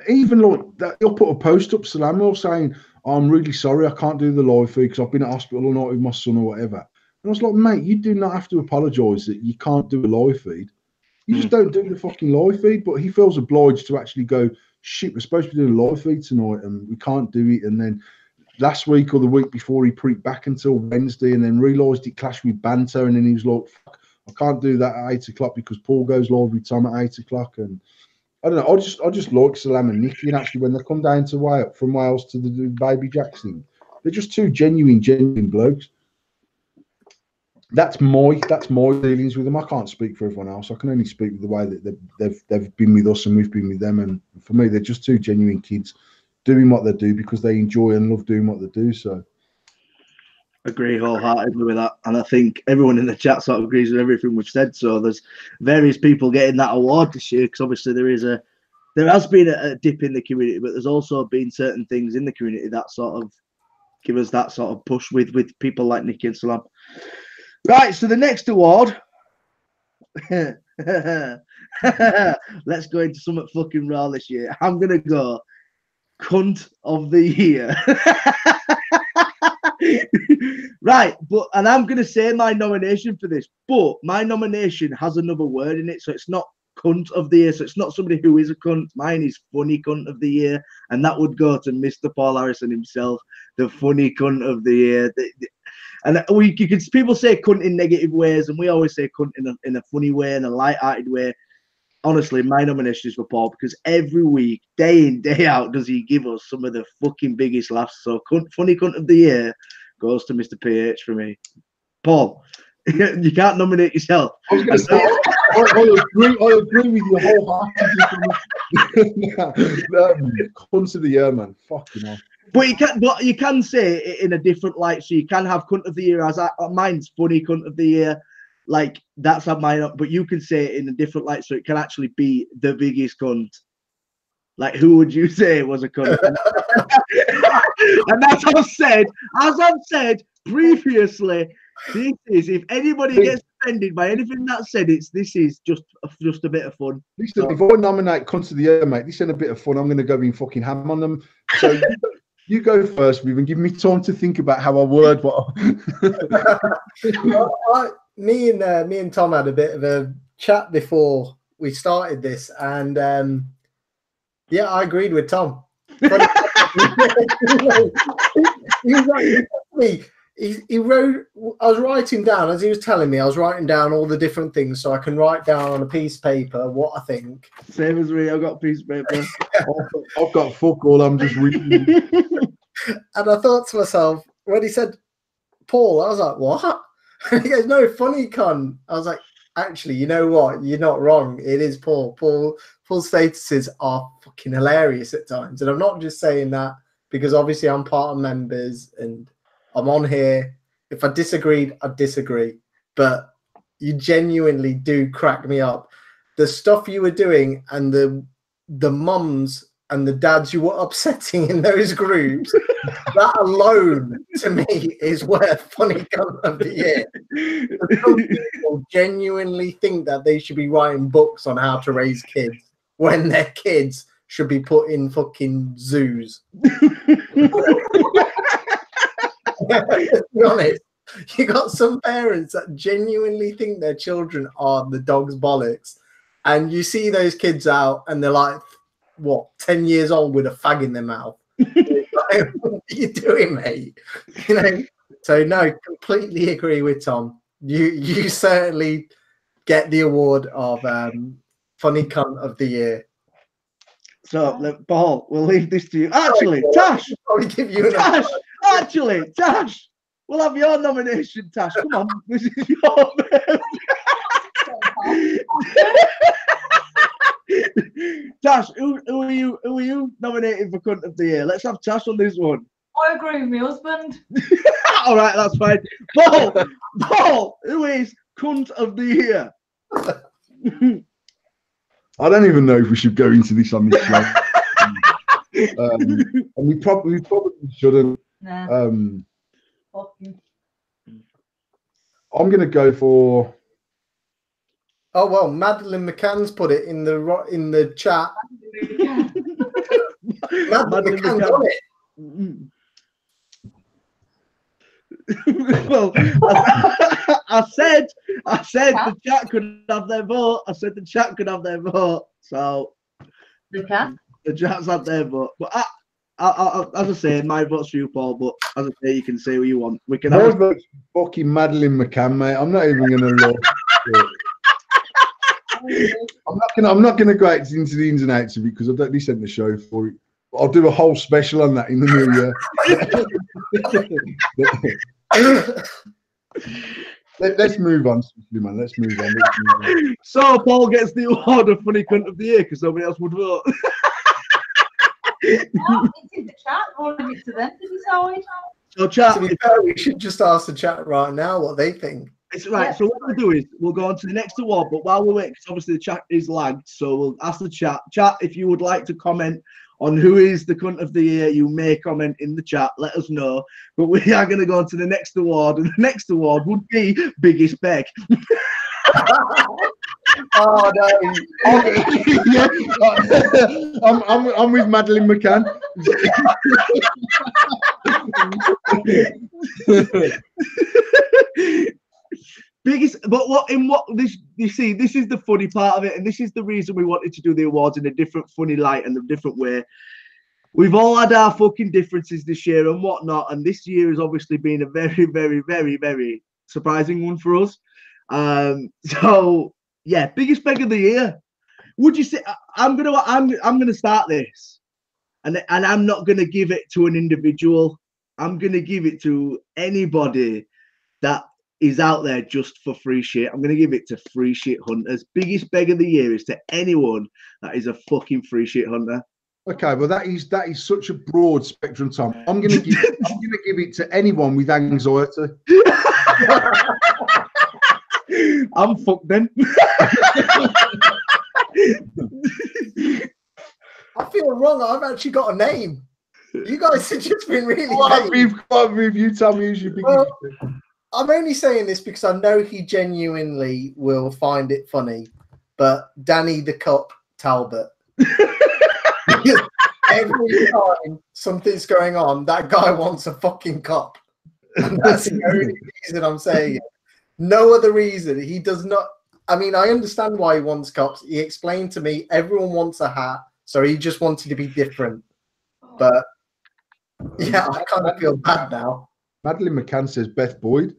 Even like that, they'll put a post up, Salam, saying, oh, I'm really sorry, I can't do the live feed because I've been at hospital all night with my son or whatever. And I was like, mate, you do not have to apologise that you can't do a live feed. You just don't do the fucking live feed. But he feels obliged to actually go, shit, we're supposed to be doing a live feed tonight and we can't do it. And then last week or the week before, he put it back until Wednesday and then realised it clashed with Banter. And then he was like, fuck, I can't do that at 8 o'clock because Paul goes live with Tom at 8 o'clock. And I don't know, I just like Salam and Nikki. And actually, when they come down to Wales, from Wales to the Baby Jacks thing, they're just two genuine blokes. That's my dealings with them. I can't speak for everyone else. I can only speak with the way that they've been with us and we've been with them. And for me, they're just two genuine kids doing what they do because they enjoy and love doing what they do. So, agree wholeheartedly with that, and I think everyone in the chat sort of agrees with everything we've said. So there's various people getting that award this year because obviously there has been a dip in the community, but there's also been certain things in the community that sort of give us that sort of push with people like Nikki and Salam. Right, so the next award, let's go into something fucking raw this year. I'm gonna go cunt of the year. Right, and I'm gonna say my nomination for this, but my nomination has another word in it, so it's not cunt of the year, so it's not somebody who is a cunt. Mine is funny cunt of the year, and that would go to Mr. Paul Harrison himself, the funny cunt of the year. And people say cunt in negative ways, and we always say cunt in a funny way, in a light-hearted way. Honestly, my nomination is for Paul because every week, day in, day out, does he give us some of the fucking biggest laughs. So funny cunt of the year goes to Mr. PH for me. Paul, you can't nominate yourself. I was going to say, I agree with you wholeheartedly. Cunt of the year, man. Fucking hell. But you can say it in a different light. So you can have cunt of the year as mine's funny cunt of the year. Like that's at mine, but you can say it in a different light, so it can actually be the biggest cunt. Like, who would you say was a cunt? And as I've said previously, this is, if anybody gets offended by anything that's said, this is just a bit of fun. Listen, if I nominate cunt of the year, mate, this ain't a bit of fun. I'm going to go in fucking ham on them. So you go first, Ruben. Give me time to think about how I word what. Me and Tom had a bit of a chat before we started this, and yeah, I agreed with Tom. He wrote. I was writing down as he was telling me. I was writing down all the different things so I can write down on a piece of paper what I think. Same as me. I've got a piece of paper. I've got fuck all. I'm just reading. And I thought to myself when he said Paul, I was like, what? He goes, no, funny cunt. I was like, actually, you know what? You're not wrong. It is Paul. Paul's statuses are fucking hilarious at times. And I'm not just saying that because obviously I'm part of members and I'm on here. If I disagreed, I'd disagree. But you genuinely do crack me up. The stuff you were doing and the mums and the dads you were upsetting in those groups, that alone to me is worth funny cunt of the year. Some people genuinely think that they should be writing books on how to raise kids when their kids should be put in fucking zoos. Let's be honest. You got some parents that genuinely think their children are the dog's bollocks, and you see those kids out and they're like, what, 10 years old with a fag in their mouth. Like, what are you doing, mate? You know, so no, completely agree with Tom. You certainly get the award of funny cunt of the year. So, Paul, we'll leave this to you. Actually, Tash, Tash, we'll have your nomination, Tash. Come on, this is your Tash, who are you nominating for cunt of the year? Let's have Tash on this one. I agree with my husband. All right, that's fine. Paul, who is cunt of the year? I don't even know if we should go into this on this show. And we probably shouldn't. Nah. I'm going to go for. Oh well, Madeline McCann's put it in the chat. Madeline McCann's on it. Well, I said the chat could have their vote. I said the chat could have their vote. So The chat's had their vote. But I, as I say, my vote's for you, Paul. But as I say, you can say what you want. We can My have. vote's fucking Madeline McCann, mate. I'm not even going to look. I'm not going to go into the ins and outs of it because I've actually sent the show for it. But I'll do a whole special on that in the new year. Let's move on, man. Let's move on. So Paul gets the award of funny cunt of the year because nobody else would vote. No, it's in the chat. We'll leave it to them to decide. So chat. To be fair, we should just ask the chat right now what they think. It's right. So what we'll do is we'll go on to the next award, but while we're waiting, because obviously the chat is lagged, so we'll ask the chat. Chat, if you would like to comment on who is the cunt of the year, you may comment in the chat. Let us know. But we are going to go on to the next award, and the next award would be biggest beg. Oh no! Yeah, I'm with Madeline McCann. Biggest, but this you see, this is the funny part of it, and this is the reason we wanted to do the awards in a different funny light and a different way. We've all had our fucking differences this year and whatnot, and this year has obviously been a very, very, very, very surprising one for us. So yeah, biggest beg of the year. Would you say I'm gonna start this, and I'm not gonna give it to an individual. I'm gonna give it to anybody that is out there just for free shit. I'm gonna give it to free shit hunters. Biggest beg of the year is to anyone that is a fucking free shit hunter. Okay, well that is such a broad spectrum, Tom. I'm gonna give it to anyone with anxiety. I'm fucked then. I feel wrong. I've actually got a name. You guys have just been really. What with you, Tom? Who's your biggest? Well, I'm only saying this because I know he genuinely will find it funny, but Danny the Cup Talbot. Every time something's going on, that guy wants a fucking cup. And that's the only reason I'm saying it. No other reason. He does not. I mean, I understand why he wants cups. He explained to me everyone wants a hat, so he just wanted to be different. But yeah, I kind of feel bad now. Madeline McCann says Beth Boyd.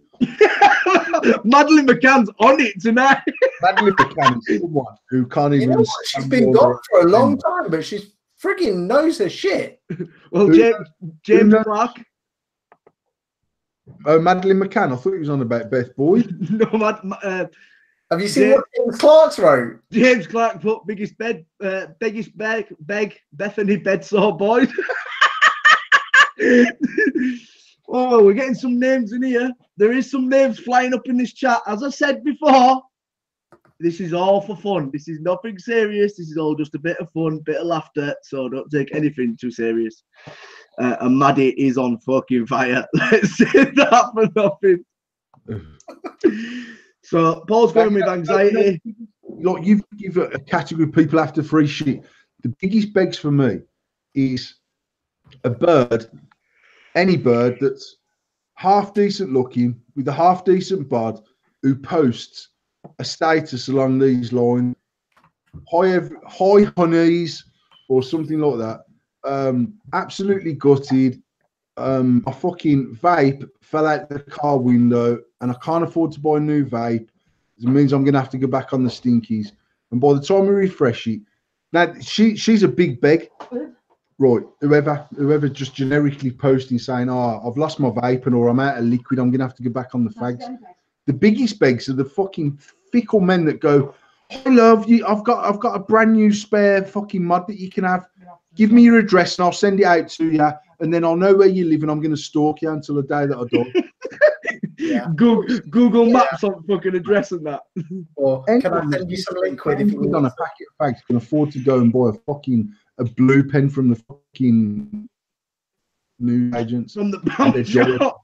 Madeline McCann's on it tonight. Madeline McCann is someone who can't even. You know what? She's been gone for a long time, but she's frigging knows her shit. Well, James Clark. Oh, Madeline McCann. I thought he was on about Beth Boyd. No, have you seen what James Clark's wrote? James Clark put biggest beg, Bethany Bedsore Boyd. Oh, we're getting some names in here. There is some names flying up in this chat. As I said before, this is all for fun. This is nothing serious. This is all just a bit of fun, bit of laughter. So don't take anything too serious. And Maddie is on fucking fire. Let's say that for nothing. So Paul's going with anxiety. Look, you've given a category of people after free shit. The biggest begs for me is a bird, any bird that's half decent looking with a half decent bod who posts a status along these lines, hi honeys or something like that. Absolutely gutted. My fucking vape fell out the car window and I can't afford to buy a new vape. It means I'm gonna have to go back on the stinkies. And by the time we refresh it, now she's a big beg. Right, whoever just generically posting saying, "Oh, I've lost my vape or I'm out of liquid, I'm gonna have to go back on the fags." The biggest begs are the fucking fickle men that go, "I love you. I've got a brand new spare fucking mod that you can have. Give me your address and I'll send it out to you, and then I'll know where you live and I'm gonna stalk you until the day that I die." Yeah. Google Maps on fucking address and that. Or can I send you some liquid if you need on a packet of fags can afford to go and buy a blue pen from the fucking news agents From the pound shop.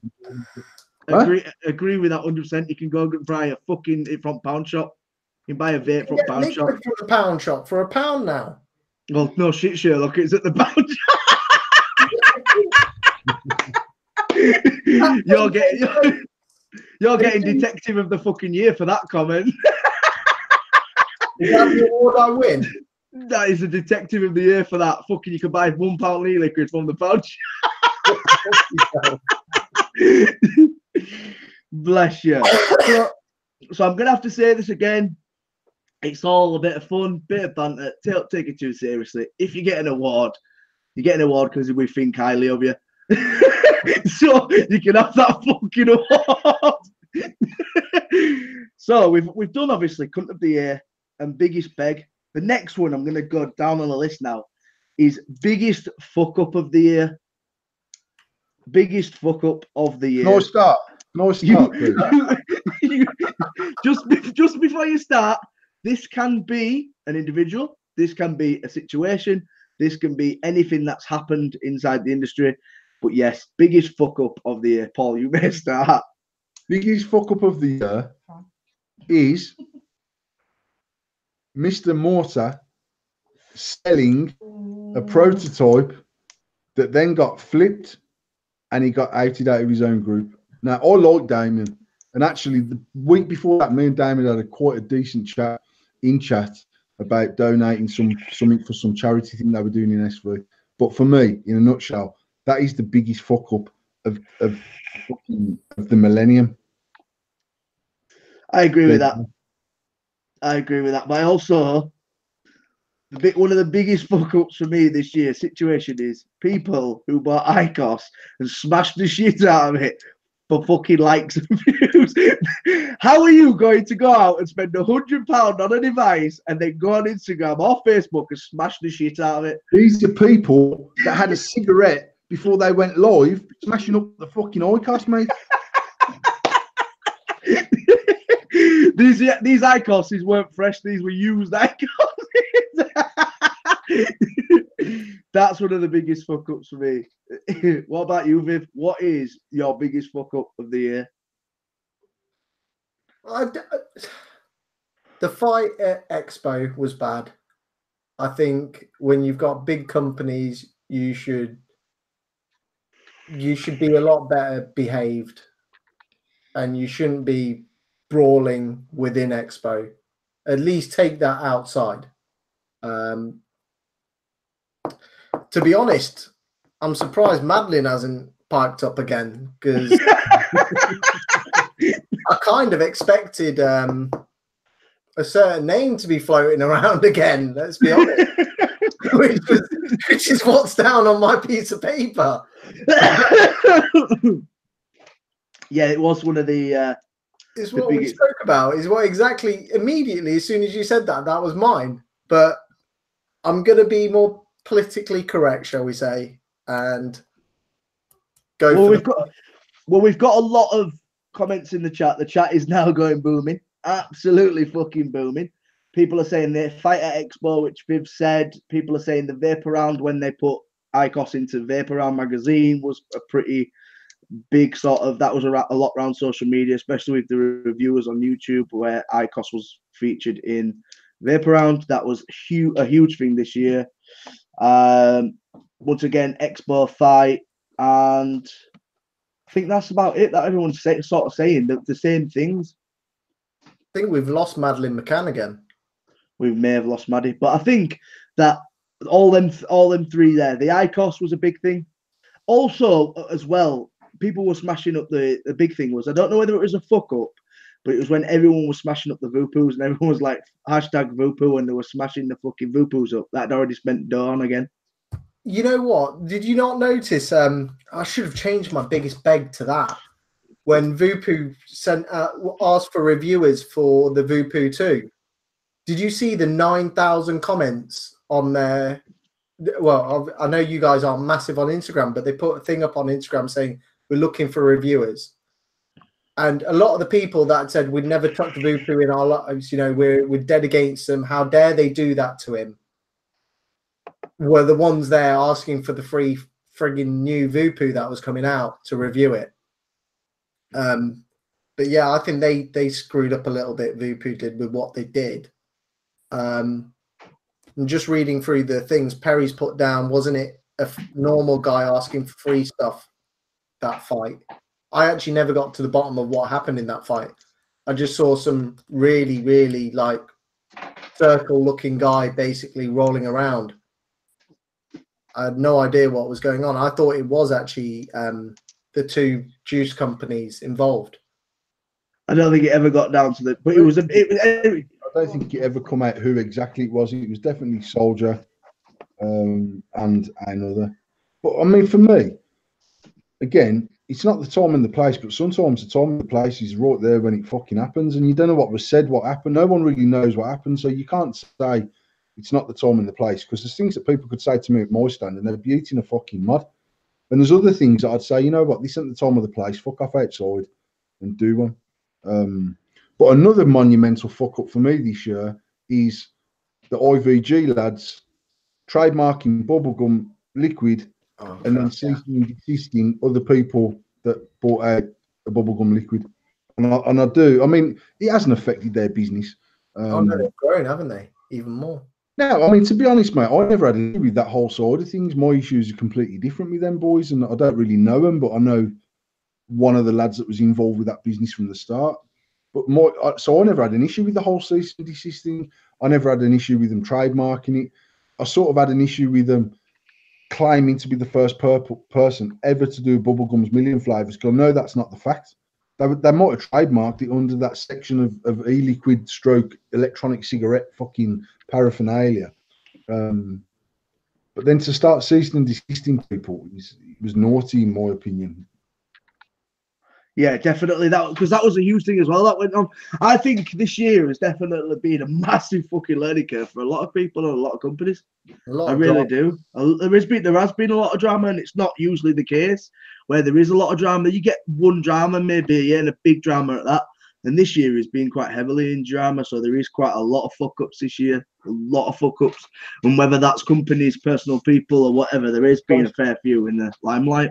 Agree with that 100%. You can go and buy a fucking from pound shop. You can buy a vape from pound shop. From the pound shop for £1 now. Well, no shit, Sherlock. It's at the pound shop. You're getting detective of the fucking year for that comment. Is that the award I win? That is the detective of the year for that. Fucking, you can buy £1 e-liquid from the pound shop. Bless you. So I'm gonna have to say this again. It's all a bit of fun, bit of banter. Don't take it too seriously. If you get an award, you get an award because we think highly of you. So you can have that fucking award. So we've done obviously cunt of the year and biggest beg. The next one I'm gonna go down on the list now is biggest fuck up of the year. Biggest fuck up of the year. No start, please. Just before you start, this can be an individual, this can be a situation, this can be anything that's happened inside the industry. But yes, biggest fuck up of the year. Paul, you may start. Biggest fuck up of the year is Mr. Mortar selling a prototype that then got flipped and he got outed out of his own group. Now, I like Damien. And actually, the week before that, me and Damien had quite a decent chat about donating something for some charity thing they were doing in SV. But for me, in a nutshell, that is the biggest fuck up of the millennium. I agree with that. But I also, one of the biggest fuck ups for me this year situation is people who bought ICOS and smashed the shit out of it for fucking likes and views. How are you going to go out and spend £100 on a device and then go on Instagram or Facebook and smash the shit out of it? These are people that had a cigarette before they went live, smashing up the fucking ICOS, mate. These ICOSs weren't fresh. These were used ICOSs. That's one of the biggest fuck ups for me. What about you, Viv? What is your biggest fuck up of the year? The fight at Expo was bad. I think when you've got big companies, you should be a lot better behaved, and you shouldn't be brawling within Expo. At least take that outside. To be honest, I'm surprised Madeline hasn't piped up again, because I kind of expected a certain name to be floating around again. Let's be honest, which is what's down on my piece of paper. Yeah, it was one of the. It's what we spoke about. Is what exactly immediately as soon as you said that was mine. But I'm going to be more politically correct, shall we say, and go. Well, we've got a lot of comments in the chat. The chat is now going booming. Absolutely fucking booming. People are saying they fight at Expo, which Viv said. People are saying the Vapor Round, when they put ICOS into Vapor Round magazine, was a pretty big sort of, that was a lot around social media, especially with the reviewers on YouTube, where ICOS was featured in Vapor Round. That was a huge thing this year. Once again, Expo fight, and I think that's about it. That everyone's sort of saying the same things. I think we've lost Madeline McCann again. We may have lost Maddie, but I think that all them three there, the ICOS was a big thing. Also, as well, people were smashing up the big thing was, I don't know whether it was a fuck up, but it was when everyone was smashing up the Vupus and everyone was like hashtag Vupu, and they were smashing the fucking Vupus up. That had already spent dawn again. You know what? Did you not notice? I should have changed my biggest beg to that. When Vupu asked for reviewers for the Vupu 2, did you see the 9,000 comments on there? Well, I know you guys aren't massive on Instagram, but they put a thing up on Instagram saying we're looking for reviewers. And a lot of the people that said we'd never touch Vupu in our lives, you know, we're dead against them. How dare they do that to him? Were the ones there asking for the free friggin' new Vupu that was coming out to review it. But yeah, I think they screwed up a little bit, Vupu did, with what they did. I'm just reading through the things Perry's put down. Wasn't it a normal guy asking for free stuff, that fight? I actually never got to the bottom of what happened in that fight. I just saw some really, really like circle-looking guy basically rolling around. I had no idea what was going on. I thought it was actually the two juice companies involved. I don't think it ever got down to that, but it was. I don't think it ever come out who exactly it was. It was definitely Soldier and another. But I mean, for me, again, it's not the time and the place, but sometimes the time and the place is right there when it fucking happens, and you don't know what was said, what happened. No one really knows what happened, so you can't say it's not the time and the place, because there's things that people could say to me at my stand and they'd be eating a fucking mud. And there's other things that I'd say, you know what, this isn't the time or the place, fuck off outside and do one. But another monumental fuck up for me this year is the IVG lads trademarking bubblegum liquid and then ceasing and desisting other people that bought out a bubblegum liquid. And I do. I mean, it hasn't affected their business. No, they've grown, haven't they? Even more. No, I mean, to be honest, mate, I never had an issue with that whole side of things. My issues are completely different with them boys, and I don't really know them, but I know one of the lads that was involved with that business from the start. But so I never had an issue with the whole cease and desist thing. I never had an issue with them trademarking it. I sort of had an issue with them claiming to be the first person ever to do Bubblegum's million flavours, because I know that's not the fact. They might have trademarked it under that section of e-liquid stroke electronic cigarette fucking paraphernalia. But then to start ceasing and desisting people, it was naughty in my opinion. Yeah, definitely because that was a huge thing as well that went on. I think this year has definitely been a massive fucking learning curve for a lot of people and a lot of companies. I really do. There has been a lot of drama, and it's not usually the case where there is a lot of drama. You get one drama maybe, and a big drama at that. And this year has been quite heavily in drama, so there is quite a lot of fuck ups this year. A lot of fuck ups, and whether that's companies, personal people, or whatever, there has been a fair few in the limelight.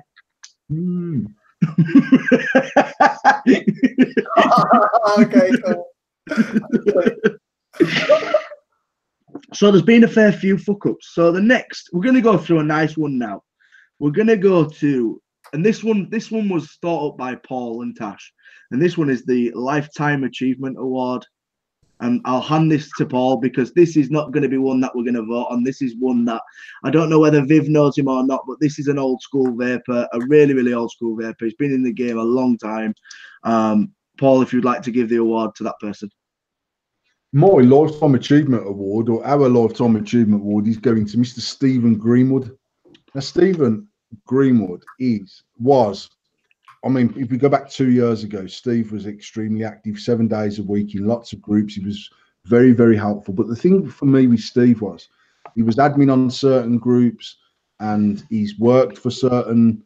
Okay. So there's been a fair few fuck ups. So the next, we're going to go through a nice one now. We're going to go to, and this one was thought up by Paul and Tash, and this one is the Lifetime Achievement Award. And I'll hand this to Paul because this is not going to be one that we're going to vote on. This is one that I don't know whether Viv knows him or not, but this is an old school vapor, a really, really old school vapor. He's been in the game a long time. Paul, if you'd like to give the award to that person. My Lifetime Achievement Award, or our Lifetime Achievement Award, is going to Mr. Stephen Greenwood. Now, Stephen Greenwood was, I mean, if we go back 2 years ago, Steve was extremely active, 7 days a week in lots of groups. He was very, very helpful. But the thing for me with Steve was he was admin on certain groups and he's worked for certain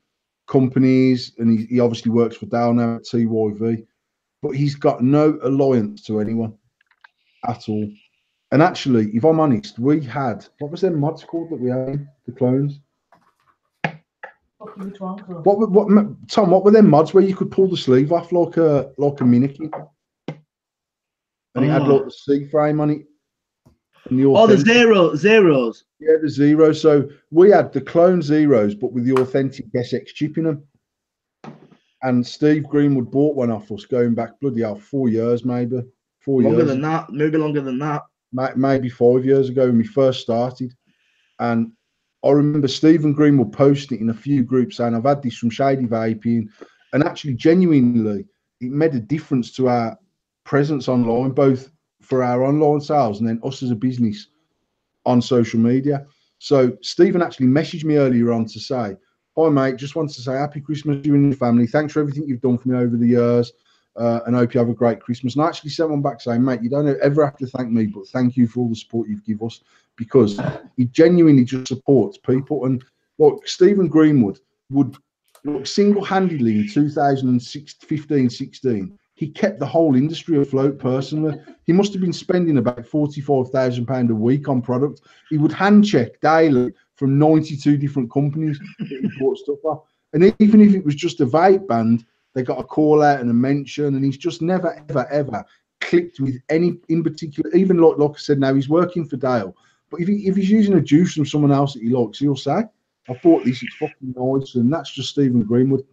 companies, and he obviously works for Dale now at TYV, but he's got no alliance to anyone at all. And actually, if I'm honest, we had, what was their mods called that we had, the clones? Which one? Tom, what were their mods where you could pull the sleeve off like a minikin? And it had like the C frame on it. And the zeros. Yeah, the zeros. So we had the clone zeros, but with the authentic SX chip in them. And Steve Greenwood bought one off us going back bloody hell 4 years, maybe. 4 years. Longer than that, maybe longer than that. Maybe 5 years ago when we first started. And I remember Stephen Greenwood posting it in a few groups saying, I've had this from Shady Vaping. And actually, genuinely, it made a difference to our presence online, both for our online sales and then us as a business on social media. So Stephen actually messaged me earlier on to say, hi mate, just wanted to say happy Christmas to you and your family. Thanks for everything you've done for me over the years, and I hope you have a great Christmas. And I actually sent one back saying, mate, you don't ever have to thank me, but thank you for all the support you've given us, because he genuinely just supports people. And like Stephen Greenwood would, like, single-handedly in 2015-16, he kept the whole industry afloat personally. He must have been spending about £45,000 a week on product. He would hand check daily from 92 different companies that he bought stuff off. And even if it was just a vape band, they got a call out and a mention, and he's just never, ever, ever clicked with any in particular. Even like I said, now he's working for Dale. But if he's using a juice from someone else that he likes, he'll say, I bought this, it's fucking nice. And that's just Stephen Greenwood.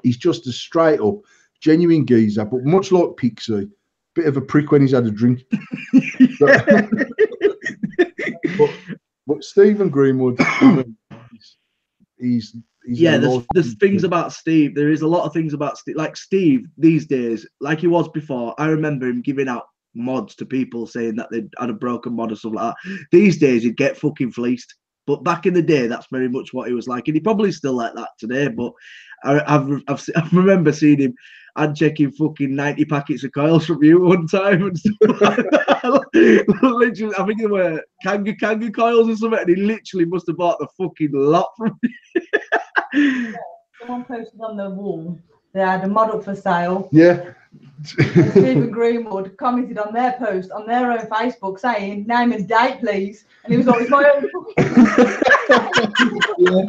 He's just a straight up, genuine geezer, but much like Pixie, bit of a prick when he's had a drink. but Stephen Greenwood, he's yeah, there's things about Steve. There is a lot of things about Steve. Like Steve these days, like he was before, I remember him giving out mods to people saying that they'd had a broken mod or something like that. These days, he'd get fucking fleeced. But back in the day, that's very much what he was like. And he probably still like that today. But I remember seeing him and checking fucking 90 packets of coils from you one time and stuff like that. Literally, I think they were Kanga coils or something, and he literally must have bought the fucking lot from you. Someone posted on the wall, they had a model for sale. Yeah. And Stephen Greenwood commented on their post on their own Facebook saying, name and date, please. And he was like, it's my own. Yeah.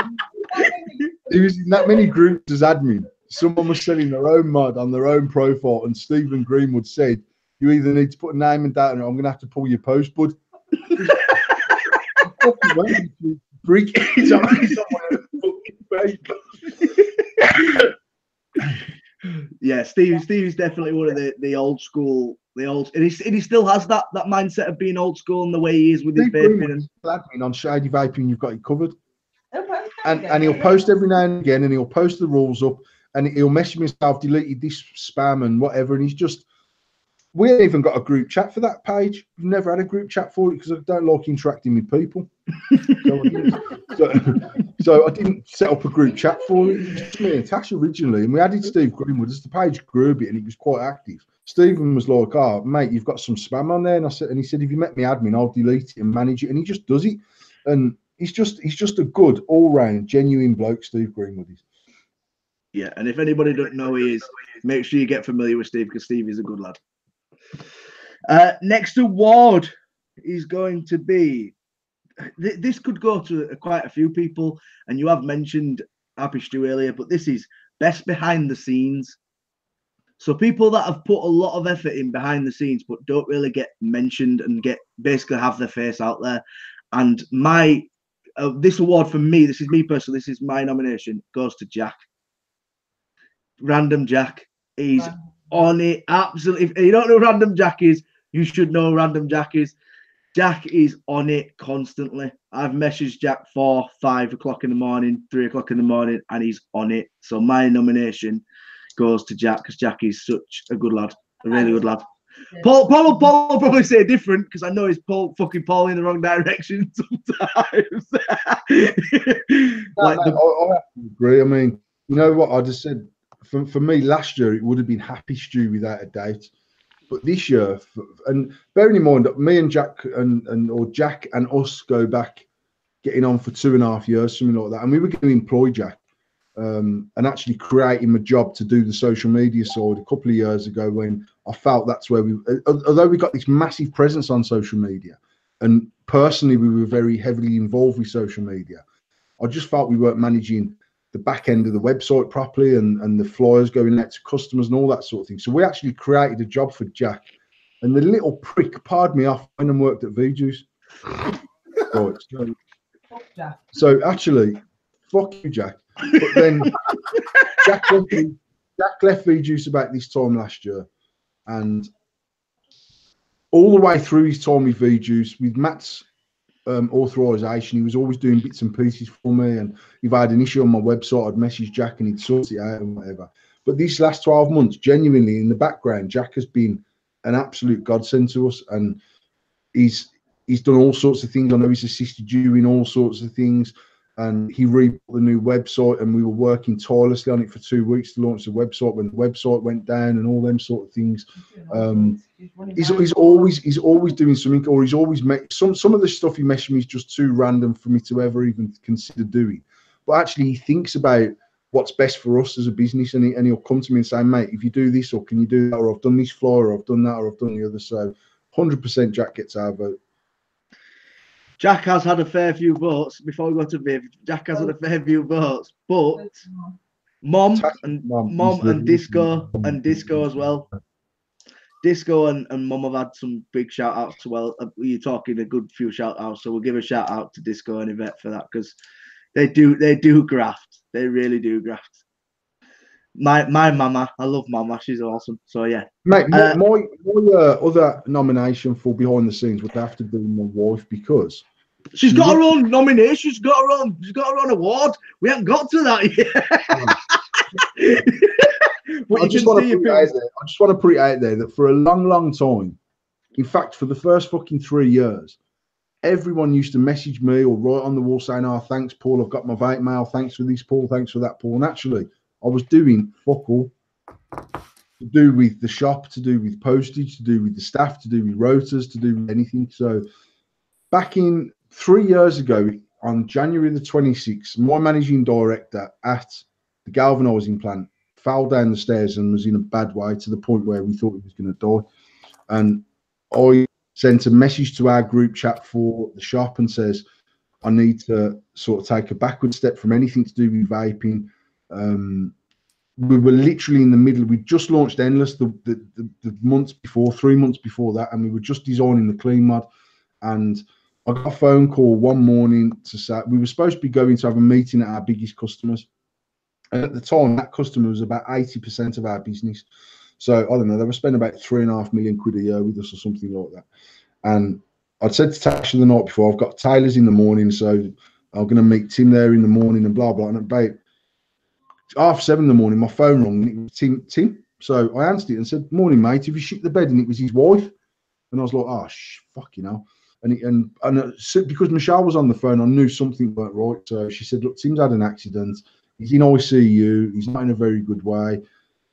He was in that many groups as admin. Someone was selling their own mod on their own profile, and Stephen Greenwood said, you either need to put a name and date on it, or I'm going to have to pull your post, bud. Brick. He's on yeah, Steve's definitely one of the old school, and he still has that mindset of being old school and the way he is with his vaping. And admin on Shady Vaping, you've got it covered. And he'll post every now and again, and he'll post the rules up, and he'll message himself, deleted this spam and whatever, and he's just. We ain't even got a group chat for that page. We've never had a group chat for it because I don't like interacting with people. So I didn't set up a group chat for it. It was just me and Tash originally, and we added Steve Greenwood as the page grew a bit, and it was quite active. Stephen was like, "Oh, mate, you've got some spam on there," and he said, "If you met me admin, I'll delete it and manage it." And he just does it, and he's just a good all-round, genuine bloke. Steve Greenwood is. Yeah, and if anybody don't know who he is, make sure you get familiar with Steve, because Steve is a good lad. Next award is going to be, this could go to quite a few people, and you have mentioned Happy Stew earlier, but this is best behind the scenes. So people that have put a lot of effort in behind the scenes but don't really get mentioned and basically have their face out there. And my this award for me, this is me personally, this is my nomination, goes to Jack. Random Jack. He's on it, absolutely. If you don't know who Random Jack is, you should know who Random Jack is. Jack is on it constantly. I've messaged Jack 4, 5 o'clock in the morning, 3 o'clock in the morning, and he's on it. So my nomination goes to Jack, because Jack is such a good lad, a really good lad. Yeah. Paul will probably say different, because I know he's Paul in the wrong direction sometimes. I have to agree. I mean, you know what I just said? For me, last year, it would have been Happy Stew without a doubt. But this year, and bearing in mind that me and Jack or Jack and us go back getting on for 2.5 years, something like that. And we were going to employ Jack and actually creating a job to do the social media side a couple of years ago, when I felt that's where we, although we got this massive presence on social media, and personally we were very heavily involved with social media, I just felt we weren't managing the back end of the website properly, and the flyers going out to customers and all that sort of thing. So we actually created a job for Jack, and the little prick parred me off and worked at VJuice. Right. So actually, fuck you, Jack. But then Jack left VJuice about this time last year, and all the way through his time with VJuice, with Matt's authorization, he was always doing bits and pieces for me. And if I had an issue on my website, I'd message Jack and he'd sort it out and whatever. But these last 12 months, genuinely in the background, Jack has been an absolute godsend to us, and he's done all sorts of things. I know he's assisted you in all sorts of things, and he rebuilt the new website, and we were working tirelessly on it for 2 weeks to launch the website when the website went down and all them sort of things. He's always doing something, or he's always some of the stuff he messaged me is just too random for me to ever even consider doing. But actually, he thinks about what's best for us as a business, and he'll come to me and say, mate, if you do this, or can you do that, or I've done this flyer, or I've done that, or I've done the other. So 100% Jack gets our vote. Jack has had a fair few votes. Before we go to Viv, Jack has had a fair few votes, but Mom and Disco as well. Disco and Mum have had some big shout outs. Well, you're talking a good few shout outs, so we'll give a shout out to Disco and Yvette for that, because they do graft. They really do graft. My mama, I love Mama. She's awesome. So yeah, mate. My other nomination for behind the scenes would have to be my wife, because she's got her own nomination. She's got her own award. We haven't got to that yet. I just want to put it out there that for a long time, in fact, for the first fucking 3 years, everyone used to message me or write on the wall saying, "Oh, thanks, Paul. I've got my vape mail. Thanks for this, Paul. Thanks for that, Paul." And actually, I was doing fuck all to do with the shop, to do with postage, to do with the staff, to do with rotors, to do with anything. So back in 3 years ago, on January the 26th, my managing director at the galvanizing plant fell down the stairs and was in a bad way, to the point where we thought he was going to die. And I sent a message to our group chat for the shop and says, I need to sort of take a backward step from anything to do with vaping. We were literally in the middle. We just launched Endless the months before, 3 months before that, and we were just designing the clean mod. And I got a phone call one morning to say we were supposed to be going to have a meeting at our biggest customers. And at the time, that customer was about 80% of our business. So I don't know, they were spending about £3.5 million a year with us or something like that. And I'd said to Tasha the night before, I've got Taylor's in the morning, so I'm going to meet Tim there in the morning and blah, blah. And about 7:30 in the morning, my phone rang, and it was Tim. So I answered it and said, "Morning, mate. Have you shit the bed?" And it was his wife. And I was like, "Oh, fuck, you know." And because Michelle was on the phone, I knew something weren't right. So she said, "Look, Tim's had an accident. He's in ICU. He's not in a very good way.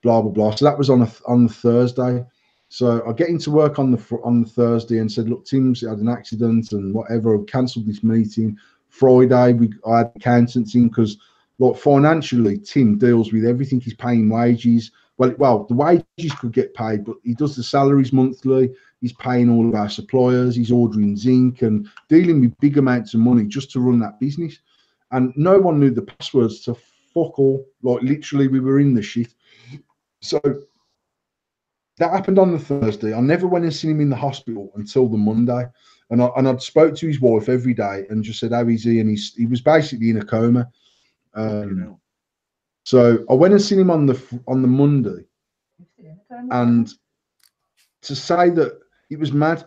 Blah blah blah." So that was on the Thursday. So I get into work on the Thursday and said, "Look, Tim's had an accident and whatever. I've cancelled this meeting." Friday, I had accountants in, because like financially, Tim deals with everything. He's paying wages. Well, the wages could get paid, but he does the salaries monthly. He's paying all of our suppliers. He's ordering zinc and dealing with big amounts of money just to run that business. And no one knew the passwords to fuck all. Like literally, we were in the shit. So that happened on the Thursday. I never went and seen him in the hospital until the Monday. And I'd spoke to his wife every day and just said, "How is he?" And he was basically in a coma. So I went and seen him on the Monday, and to say that it was mad.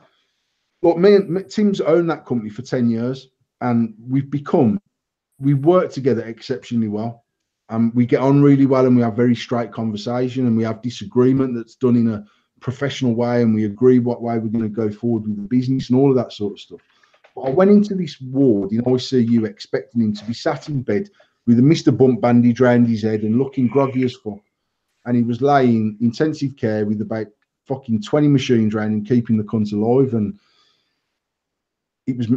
Look, me and Tim's owned that company for 10 years, and we work together exceptionally well, and we get on really well, and we have very straight conversation, and we have disagreement that's done in a professional way, and we agree what way we're going to go forward with the business and all of that sort of stuff. But I went into this ward in ICU expecting him to be sat in bed with a Mr. Bump bandage around his head and looking groggy as fuck. And he was laying intensive care with about fucking 20 machines around him, keeping the cunt alive. And it was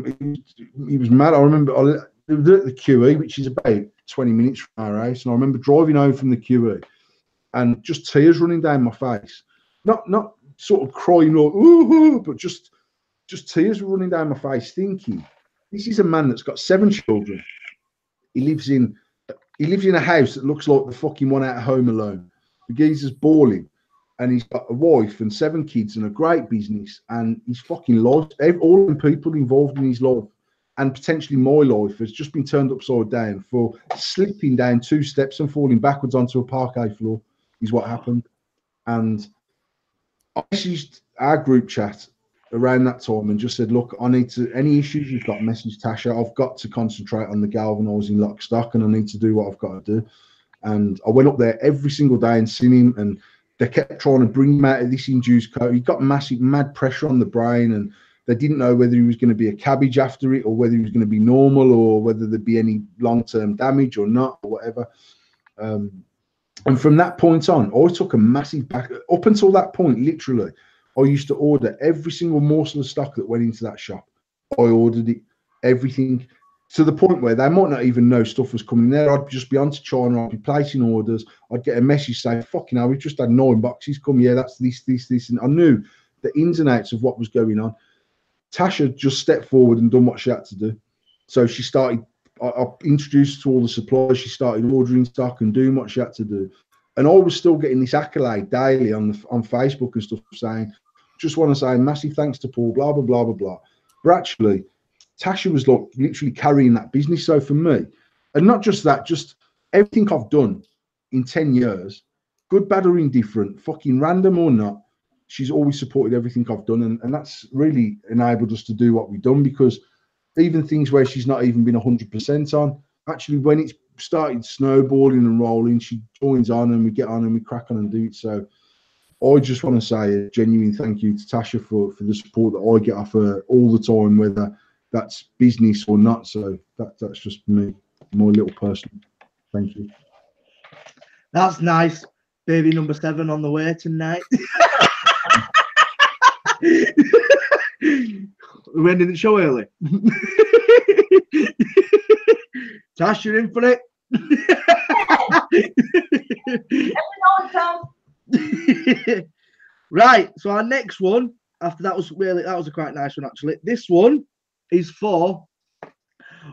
mad. I remember They were at the QE, which is about 20 minutes from our house. And I remember driving home from the QE and just tears running down my face. Not sort of crying or ooh, but just tears were running down my face, thinking, this is a man that's got 7 children. He lives in a house that looks like the fucking one out of Home Alone. The geezer's balling, and he's got a wife and 7 kids and a great business, and his fucking life, all the people involved in his life, and potentially my life, has just been turned upside down for slipping down 2 steps and falling backwards onto a parquet floor, is what happened. And I messaged our group chat around that time and just said, look, I need to, any issues you've got, message Tasha. I've got to concentrate on the galvanising lock stock, and I need to do what I've got to do. And I went up there every single day and seen him, and they kept trying to bring him out of this induced coma. He got massive, mad pressure on the brain, and they didn't know whether he was going to be a cabbage after it, or whether he was going to be normal, or whether there'd be any long-term damage or not, or whatever. And from that point on, I took a massive back. Up until that point, literally, I used to order every single morsel of stock that went into that shop. I ordered it, everything, to the point where they might not even know stuff was coming there. I'd just be on to China, I'd be placing orders. I'd get a message saying, fucking hell, we've just had 9 boxes come. Yeah, that's this. And I knew the ins and outs of what was going on. Tasha just stepped forward and done what she had to do. So she started, I introduced to all the suppliers. She started ordering stock and doing what she had to do. And I was still getting this accolade daily on Facebook and stuff, saying, just want to say massive thanks to Paul, blah, blah, blah, blah, blah. But actually, Tasha was like literally carrying that business. So for me, and not just that, just everything I've done in 10 years, good, bad, or indifferent, fucking random or not, she's always supported everything I've done. And that's really enabled us to do what we've done, because even things where she's not even been 100% on, actually when it's started snowballing and rolling, she joins on and we get on and we crack on and do it. So I just want to say a genuine thank you to Tasha for the support that I get off her all the time, whether that's business or not. So that's just me, my little person. Thank you. That's nice. Baby number 7 on the way tonight. We're ending the show early. Tash, you're in for it. Right, so our next one after that was a quite nice one actually. This one is for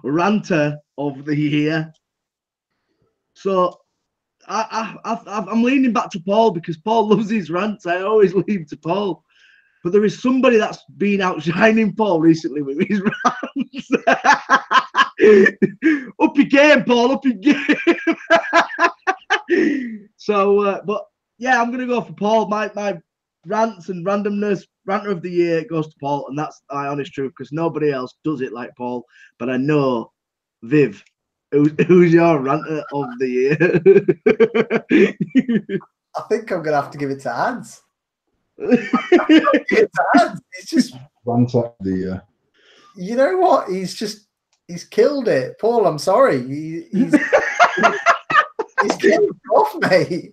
Ranter of the Year. So I'm leaning back to Paul because Paul loves his rants. I always lean to Paul. But there is somebody that's been outshining Paul recently with his rants. Up your game, Paul, up your game. So, but yeah, I'm going to go for Paul. My rants and randomness, ranter of the year goes to Paul. And that's my honest truth because nobody else does it like Paul. But I know, Viv, who's your ranter of the year? I think I'm going to have to give it to Ads. It's just ranter of the year. You know what? He's killed it. Paul, I'm sorry. He's killed it off, mate.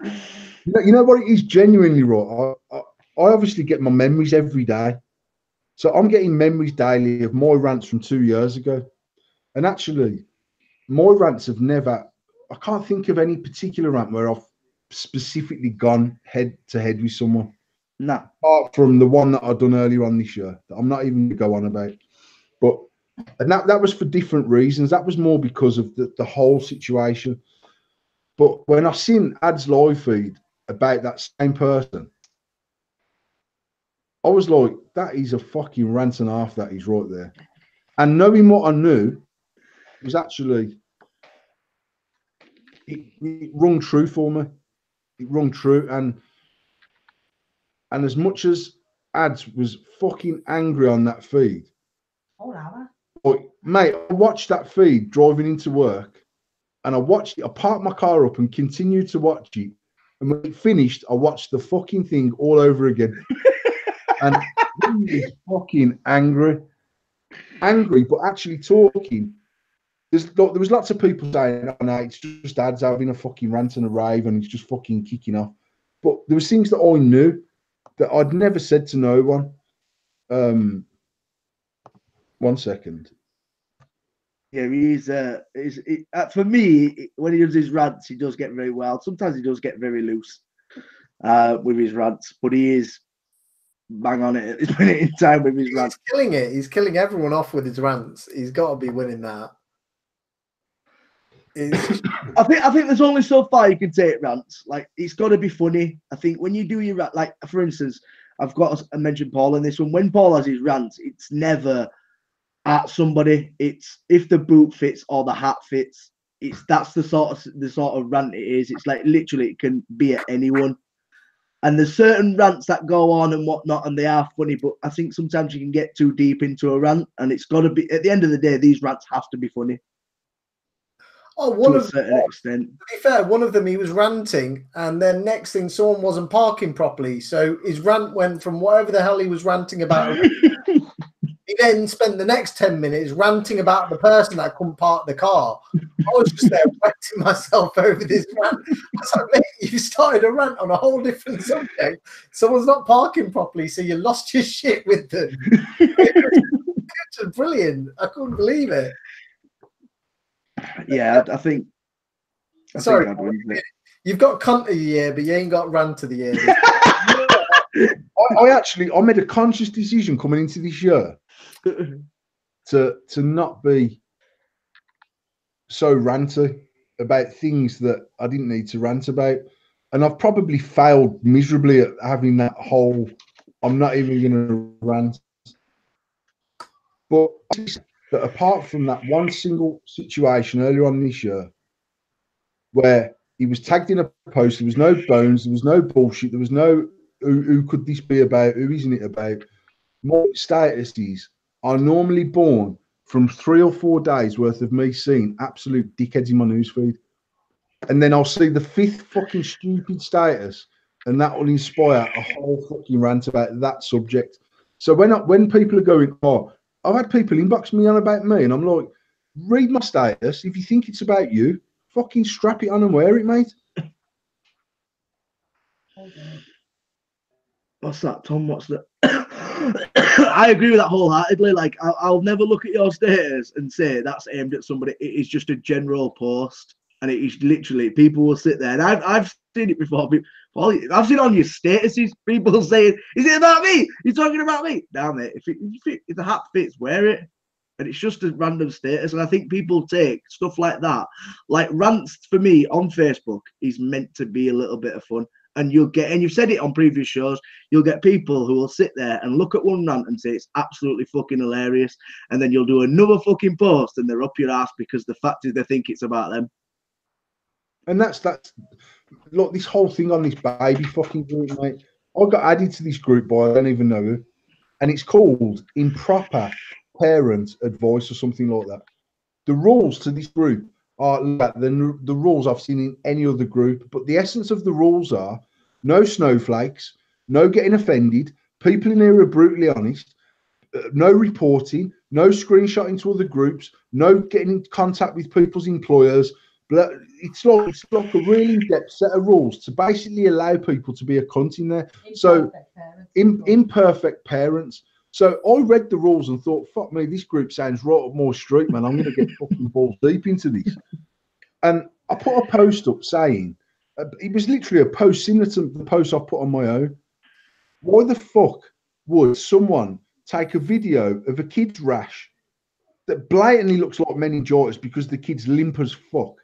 You know what? It is genuinely right. I obviously get my memories every day. So I'm getting memories daily of my rants from 2 years ago. And actually, my rants have never, I can't think of any particular rant where I've specifically gone head to head with someone. No. Apart from the one that I've done earlier on this year that I'm not even going to go on about. But and that was for different reasons. That was more because of the whole situation. But when I seen Ad's live feed about that same person, I was like, that is a fucking rant and a half that is right there. And knowing what I knew was actually, it rung true for me. It rung true. And as much as Ads was fucking angry on that feed, but mate, I watched that feed driving into work, and I watched it. I parked my car up and continued to watch it. And when it finished, I watched the fucking thing all over again. And he was fucking angry, but actually talking. There was lots of people saying, "Oh no, it's just Ads having a fucking rant and a rave, and he's just fucking kicking off." But there was things that I knew that I'd never said to no one. 1 second. Yeah, for me, when he does his rants, he does get very wild. Sometimes he does get very loose with his rants, but he is bang on it at this minute in time with his rants. He's killing it. He's killing everyone off with his rants. He's got to be winning that. I think there's only so far you can take rants. Like, it's got to be funny. I think when you do your rant, like for instance, I've got to mention Paul in this one. When Paul has his rants, it's never at somebody. It's if the boot fits or the hat fits. That's the sort of rant it is. It's like literally it can be at anyone. And there's certain rants that go on and whatnot, and they are funny. But I think sometimes you can get too deep into a rant, and it's got to be at the end of the day. These rants have to be funny. Oh, to a certain extent. To be fair, one of them he was ranting, and then next thing someone wasn't parking properly, so his rant went from whatever the hell he was ranting about. He then spent the next 10 minutes ranting about the person that couldn't park the car. I was just there wetting myself over this rant. I was like, mate, you started a rant on a whole different subject. Someone's not parking properly, so you lost your shit with them. It was brilliant. I couldn't believe it. Yeah, I think. Sorry, you've got cunt of the year, but you ain't got rant of the year. I made a conscious decision coming into this year to not be so ranty about things that I didn't need to rant about, and I've probably failed miserably at having that whole I'm not even going to rant. But apart from that one single situation earlier on this year where he was tagged in a post, there was no bones, there was no bullshit, there was no who could this be about, who isn't it about. My statuses are normally born from 3 or 4 days worth of me seeing absolute dickheads in my newsfeed, and then I'll see the 5th fucking stupid status, and that will inspire a whole fucking rant about that subject. So when people are going, oh, I've had people inbox me on about me, and I'm like, read my status. If you think it's about you, fucking strap it on and wear it, mate. What's that, Tom? What's that? I agree with that wholeheartedly. Like, I'll never look at your status and say that's aimed at somebody. It is just a general post, and it is literally people will sit there, and I've seen it before. I've seen on your statuses people saying, "Is it about me? You're talking about me?" Damn it! If the hat fits, wear it. And it's just a random status. And I think people take stuff like that, like rants for me on Facebook is meant to be a little bit of fun. And you've said it on previous shows, you'll get people who will sit there and look at one rant and say it's absolutely fucking hilarious. And then you'll do another fucking post and they're up your ass because the fact is they think it's about them. And that's look, this whole thing on this baby fucking group, mate. I got added to this group by I don't even know who. And it's called Improper Parent Advice or something like that. The rules to this group are like the rules I've seen in any other group, but the essence of the rules are no snowflakes, no getting offended, people in here are brutally honest, no reporting, no screenshotting to other groups, no getting in contact with people's employers. But it's like a really in-depth set of rules to basically allow people to be a cunt in there. Imperfect parents. So I read the rules and thought, fuck me, this group sounds right up more street, man. I'm going to get fucking balls deep into this. And I put a post up saying, it was literally a post similar to the post I put on my own. Why the fuck would someone take a video of a kid's rash that blatantly looks like meningitis because the kid's limp as fuck,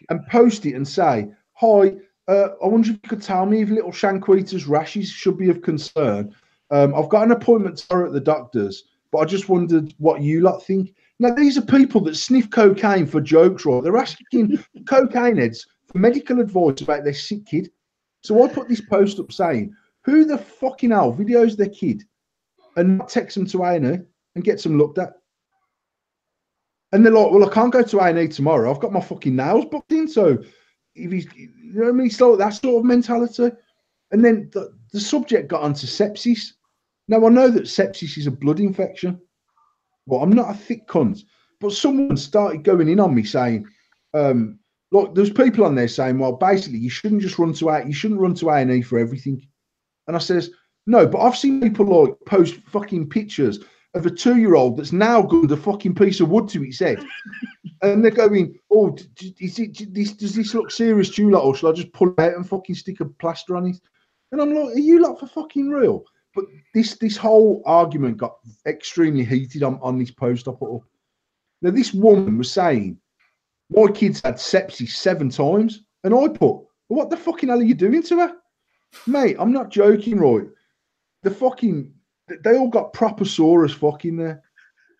and post it and say, hi, I wonder if you could tell me if little Shanquita's rashes should be of concern. I've got an appointment tomorrow at the doctor's, but I just wondered what you lot think. Now, these are people that sniff cocaine for jokes, right? They're asking cocaine heads for medical advice about their sick kid. So I put this post up saying, who the fucking hell videos their kid and not text them to A&E and gets them looked at? And they're like, well, I can't go to A&E tomorrow. I've got my fucking nails booked in. So if he's, you know what I mean? So that sort of mentality. And then the subject got onto sepsis. Now, I know that sepsis is a blood infection. Well, I'm not a thick cunt, but someone started going in on me saying, look, there's people on there saying, well, basically, you shouldn't run to A&E for everything. And I says, no, but I've seen people like post fucking pictures of a 2-year-old that's now gunned a fucking piece of wood to its head. And they're going, oh, does this look serious to you lot, or shall I just pull it out and fucking stick a plaster on it? And I'm like, are you lot for fucking real? But this whole argument got extremely heated on this post I put up. Now, this woman was saying, my kid's had sepsis 7 times. And I put, well, what the fucking hell are you doing to her? Mate, I'm not joking, right? They all got proper sore as fucking there.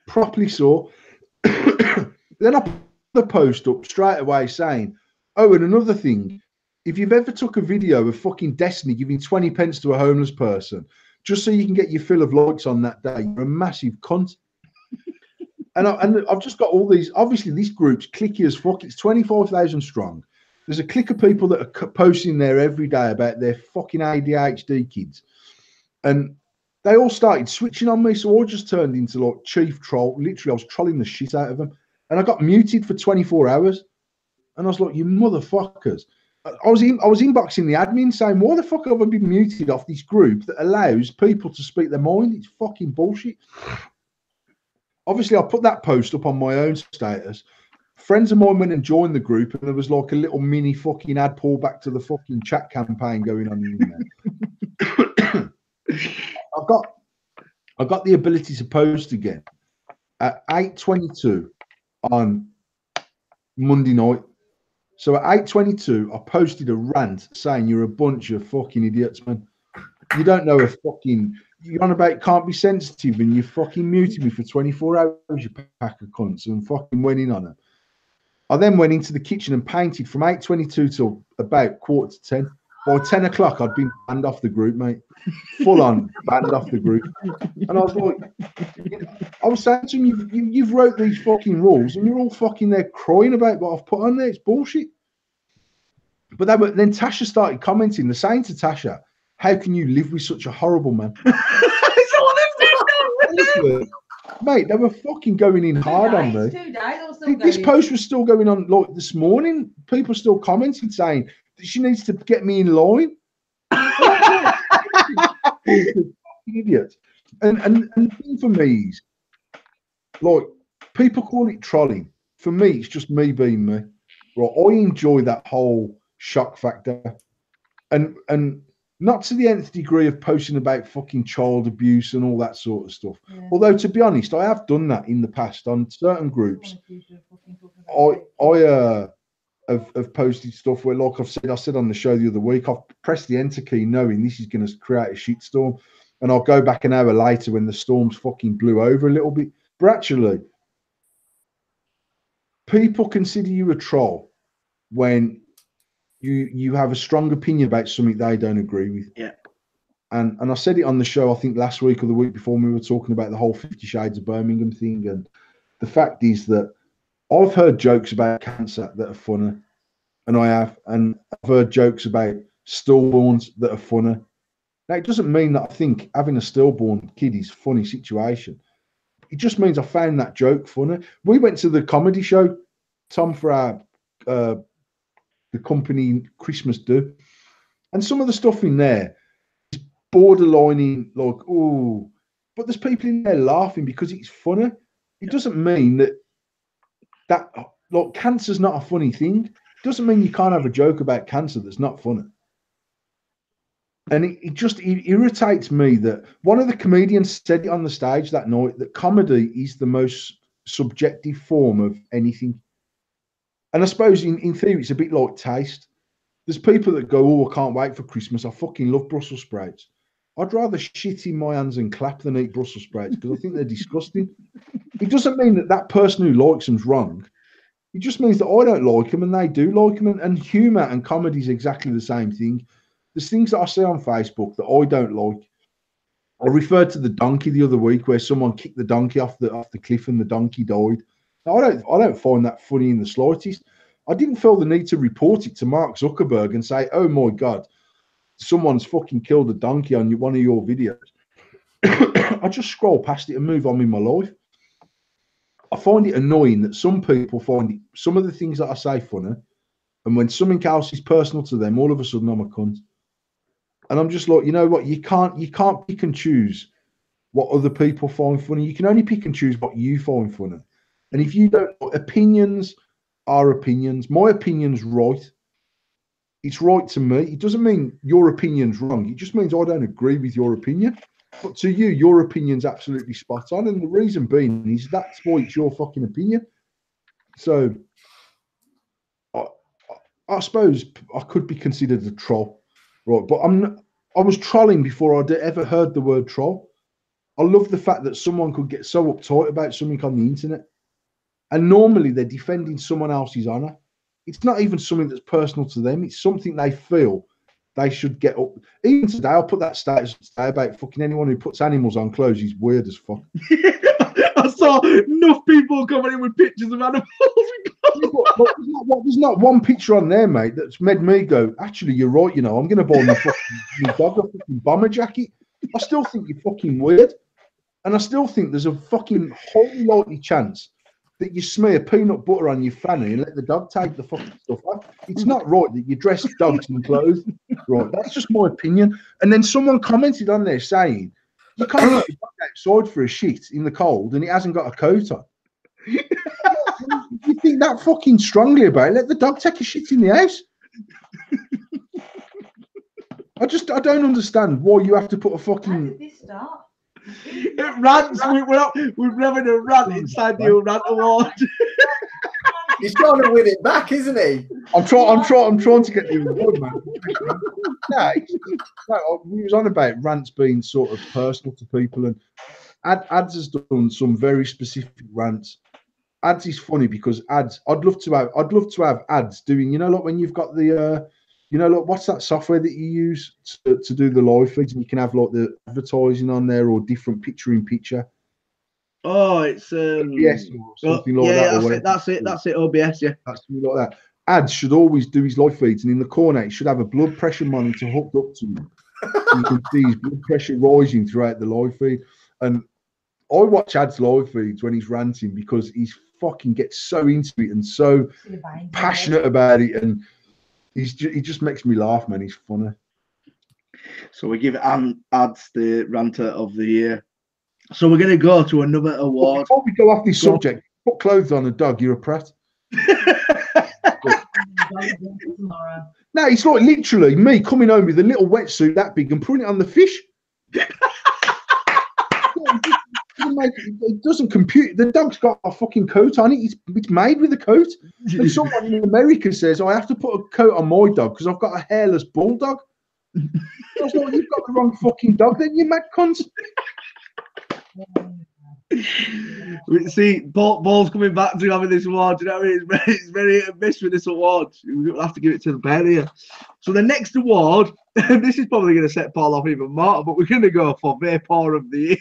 Properly sore. Then I put the post up straight away saying, oh, and another thing, if you've ever took a video of fucking Destiny giving 20 pence to a homeless person just so you can get your fill of likes on that day, you're a massive cunt. And I've just got all these, obviously this group's clicky as fuck. It's 25,000 strong. There's a clique of people that are posting there every day about their fucking ADHD kids. And they all started switching on me, so I just turned into like chief troll. Literally, I was trolling the shit out of them. And I got muted for 24 hours. And I was like, you motherfuckers. I was inboxing the admin saying, why the fuck have I been muted off this group that allows people to speak their mind? It's fucking bullshit. Obviously, I put that post up on my own status. Friends of mine went and joined the group, and there was like a little mini fucking ad pull back to the fucking chat campaign going on in there. I've got the ability to post again at 8:22 on Monday night. So at 8:22, I posted a rant saying you're a bunch of fucking idiots, man. You don't know you're on about can't be sensitive, and you fucking muted me for 24 hours, you pack of cunts, and fucking went in on it. I then went into the kitchen and painted from 8:22 till about 9:45. By 10 o'clock, I'd been banned off the group, mate. Full on banned off the group. And I was like, I was saying to him, you've wrote these fucking rules and you're all fucking there crying about what I've put on there. It's bullshit. But then Tasha started commenting, the saying to Tasha, how can you live with such a horrible man? Mate, they were fucking going in hard on me. 2 days, This post was still going on like this morning. People still commenting saying that she needs to get me in line. Idiot. And the thing for me is, like, people call it trolling. For me, it's just me being me. Right? I enjoy that whole shock factor. And not to the nth degree of posting about fucking child abuse and all that sort of stuff. Yeah. Although, to be honest, I have done that in the past on certain groups. I have posted stuff where, like I said on the show the other week, I've pressed the enter key knowing this is going to create a shitstorm. And I'll go back an hour later when the storm's fucking blew over a little bit. But actually, people consider you a troll when you have a strong opinion about something they don't agree with. Yeah. And I said it on the show, I think last week or the week before, when we were talking about the whole 50 Shades of Birmingham thing. And the fact is that I've heard jokes about cancer that are funny. And I have. And I've heard jokes about stillborns that are funny. Now, it doesn't mean that I think having a stillborn kid is a funny situation. It just means I found that joke funny. We went to the comedy show, Tom, for our the company Christmas do, and some of the stuff in there is borderlining like, oh, but there's people in there laughing because it's funny. It doesn't mean that like cancer's not a funny thing. It doesn't mean you can't have a joke about cancer that's not funny. And it just irritates me that one of the comedians said it on the stage that night, that comedy is the most subjective form of anything. And I suppose in theory, it's a bit like taste. There's people that go, oh, I can't wait for Christmas. I fucking love Brussels sprouts. I'd rather shit in my hands and clap than eat Brussels sprouts because I think they're disgusting. It doesn't mean that that person who likes them's wrong. It just means that I don't like them and they do like them. And humour and comedy is exactly the same thing. There's things that I see on Facebook that I don't like. I referred to the donkey the other week where someone kicked the donkey off the cliff and the donkey died. Now, I don't find that funny in the slightest. I didn't feel the need to report it to Mark Zuckerberg and say, oh my God, someone's fucking killed a donkey on one of your videos. I just scroll past it and move on with my life. I find it annoying that some people find some of the things that I say funny, and when something else is personal to them, all of a sudden I'm a cunt. And I'm just like, you know what? You can't pick and choose what other people find funny. You can only pick and choose what you find funny. And if you don't, opinions are opinions. My opinion's right. It's right to me. It doesn't mean your opinion's wrong. It just means I don't agree with your opinion. But to you, your opinion's absolutely spot on. And the reason being is that's why it's your fucking opinion. So I suppose I could be considered a troll, right? But I was trolling before I'd ever heard the word troll. I love the fact that someone could get so uptight about something on the internet. And normally they're defending someone else's honor. It's not even something that's personal to them. It's something they feel they should get up. Even today, I'll put that status today about fucking anyone who puts animals on clothes is weird as fuck. I saw enough people coming in with pictures of animals. There's not one picture on there, mate, that's made me go, actually, you're right, I'm going to buy my fucking dog a fucking bomber jacket. I still think you're fucking weird. And I still think there's a fucking highly likely chance that you smear peanut butter on your fanny and let the dog take the fucking stuff off. It's not right that you dress dogs in clothes. Right, that's just my opinion. And then someone commented on there saying, you can't let your dog outside for a shit in the cold and it hasn't got a coat on. You think that fucking strongly about it, let the dog take a shit in the house. I don't understand why you have to put a fucking... How did this start? It rants. We're having a rant inside the rant award. He's trying to win it back, isn't he? I'm trying to get the award, man. We was on about rants being sort of personal to people, and Ads has done some very specific rants. Ads is funny because Ads, I'd love to have Ads doing, like when you've got the what's that software that you use to do the live feeds, and you can have like the advertising on there or different picture in picture. Oh, it's OBS or something like that. Yeah, that's it. OBS, yeah. That's something like that. Ads should always do his live feeds, and in the corner, he should have a blood pressure monitor hooked up to him. You can see his blood pressure rising throughout the live feed. And I watch Ads live feeds when he's ranting because he's fucking gets so into it and so passionate about it, and he just makes me laugh, man. He's funny. So we give Ads the ranter of the year. So we're going to go to another award. Before we go off this subject, put clothes on a dog, you're a prat. No, it's like literally me coming home with a little wetsuit that big and putting it on the fish. It doesn't compute. The dog's got a fucking coat on it. It's made with a coat. And someone in America says, I have to put a coat on my dog because I've got a hairless bulldog. I was like, you've got the wrong fucking dog then, you mad cunt. See, Paul's coming back to having this award. You know what I mean? It's very miss with this award. We'll have to give it to the pair here. So the next award, this is probably going to set Paul off even more, but we're going to go for Vapor of the Year.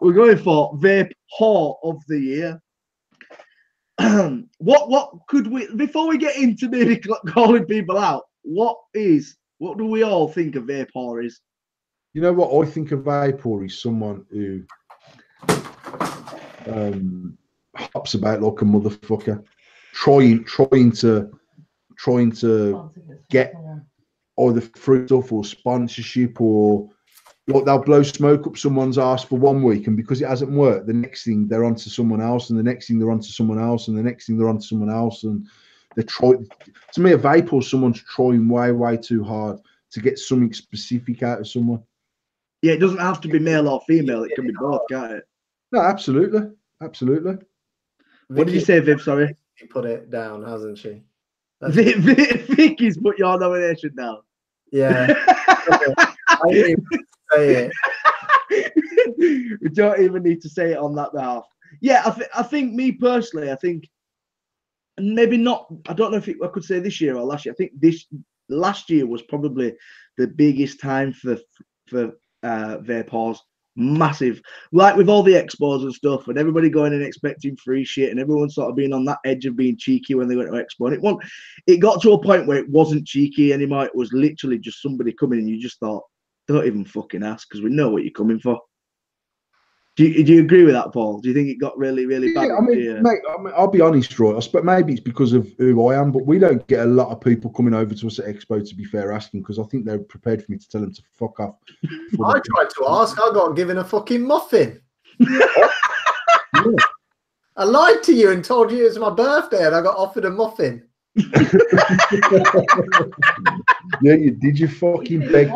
We're going for Vapor of the Year. What could we, before we get into maybe calling people out, what do we all think of Vapor is? You know what I think of Vapor is someone who hops about like a motherfucker, trying to get either free stuff or sponsorship, or like they'll blow smoke up someone's ass for 1 week, and because it hasn't worked, the next thing they're onto someone else, and the next thing they're onto someone else, and the next thing they're onto someone else, and they're trying. To me, a Vapor is someone's trying way too hard to get something specific out of someone. Yeah, it doesn't have to be male or female. It can be both, can't it? No, absolutely. What did you say, Viv? Sorry. She put it down, hasn't she? Vicky's put your nomination down. Yeah. I didn't even say it. We don't even need to say it on that behalf. Yeah, I think me personally, I think maybe not. I don't know if I could say this year or last year. I think last year was probably the biggest time for Vapors. Massive, like with all the expos and stuff, and everybody going and expecting free shit, and everyone sort of being on that edge of being cheeky when they went to expo. And it got to a point where it wasn't cheeky anymore. It was literally just somebody coming, and you just thought, don't even fucking ask, because we know what you're coming for. Do you agree with that, Paul? Do you think it got really, really bad? Yeah, I mean, mate, I'll be honest, Roy. But maybe it's because of who I am. But we don't get a lot of people coming over to us at Expo, to be fair, asking, because I think they're prepared for me to tell them to fuck off. I tried to ask. I got given a fucking muffin. Yeah. I lied to you and told you it was my birthday, and I got offered a muffin. Yeah, you did. You fucking beg.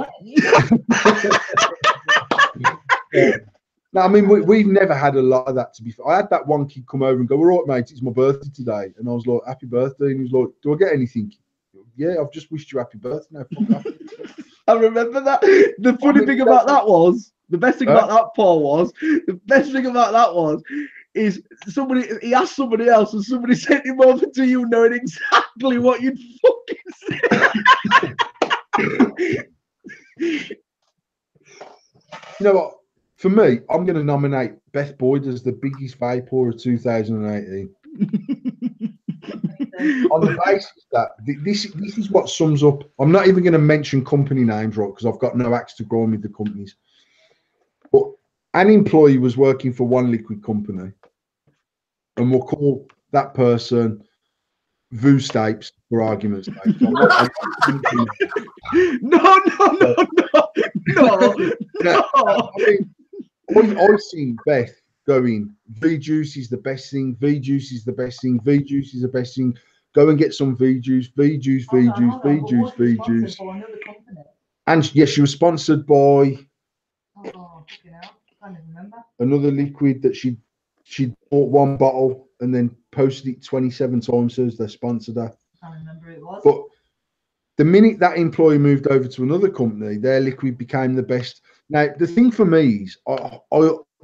No, I mean, we've never had a lot of that, to be fair. I had that one kid come over and go, all right, mate, it's my birthday today. And I was like, happy birthday. And he was like, do I get anything? Yeah, I've just wished you happy birthday. No, fuck off. I remember that. The funny thing about that was, the best thing about that, Paul, was, the best thing about that was, is he asked somebody else and somebody sent him over to you knowing exactly what you'd fucking say. You know what? For me, I'm going to nominate Beth Boyd as the biggest vapor of 2018. On the basis that this is what sums up. I'm not even going to mention company names, right? Because I've got no axe to grind with the companies. But an employee was working for one liquid company, and we'll call that person Vu Stapes for argument's sake. No. I mean, I've seen Beth going, V juice is the best thing, V juice is the best thing, V juice is the best thing. Go and get some V juice, V juice, V juice, V juice, V juice. And yes, she was sponsored by another liquid that she bought one bottle and then posted it 27 times as they sponsored her. I can't remember who it was. But the minute that employee moved over to another company, their liquid became the best. Now, the thing for me is, I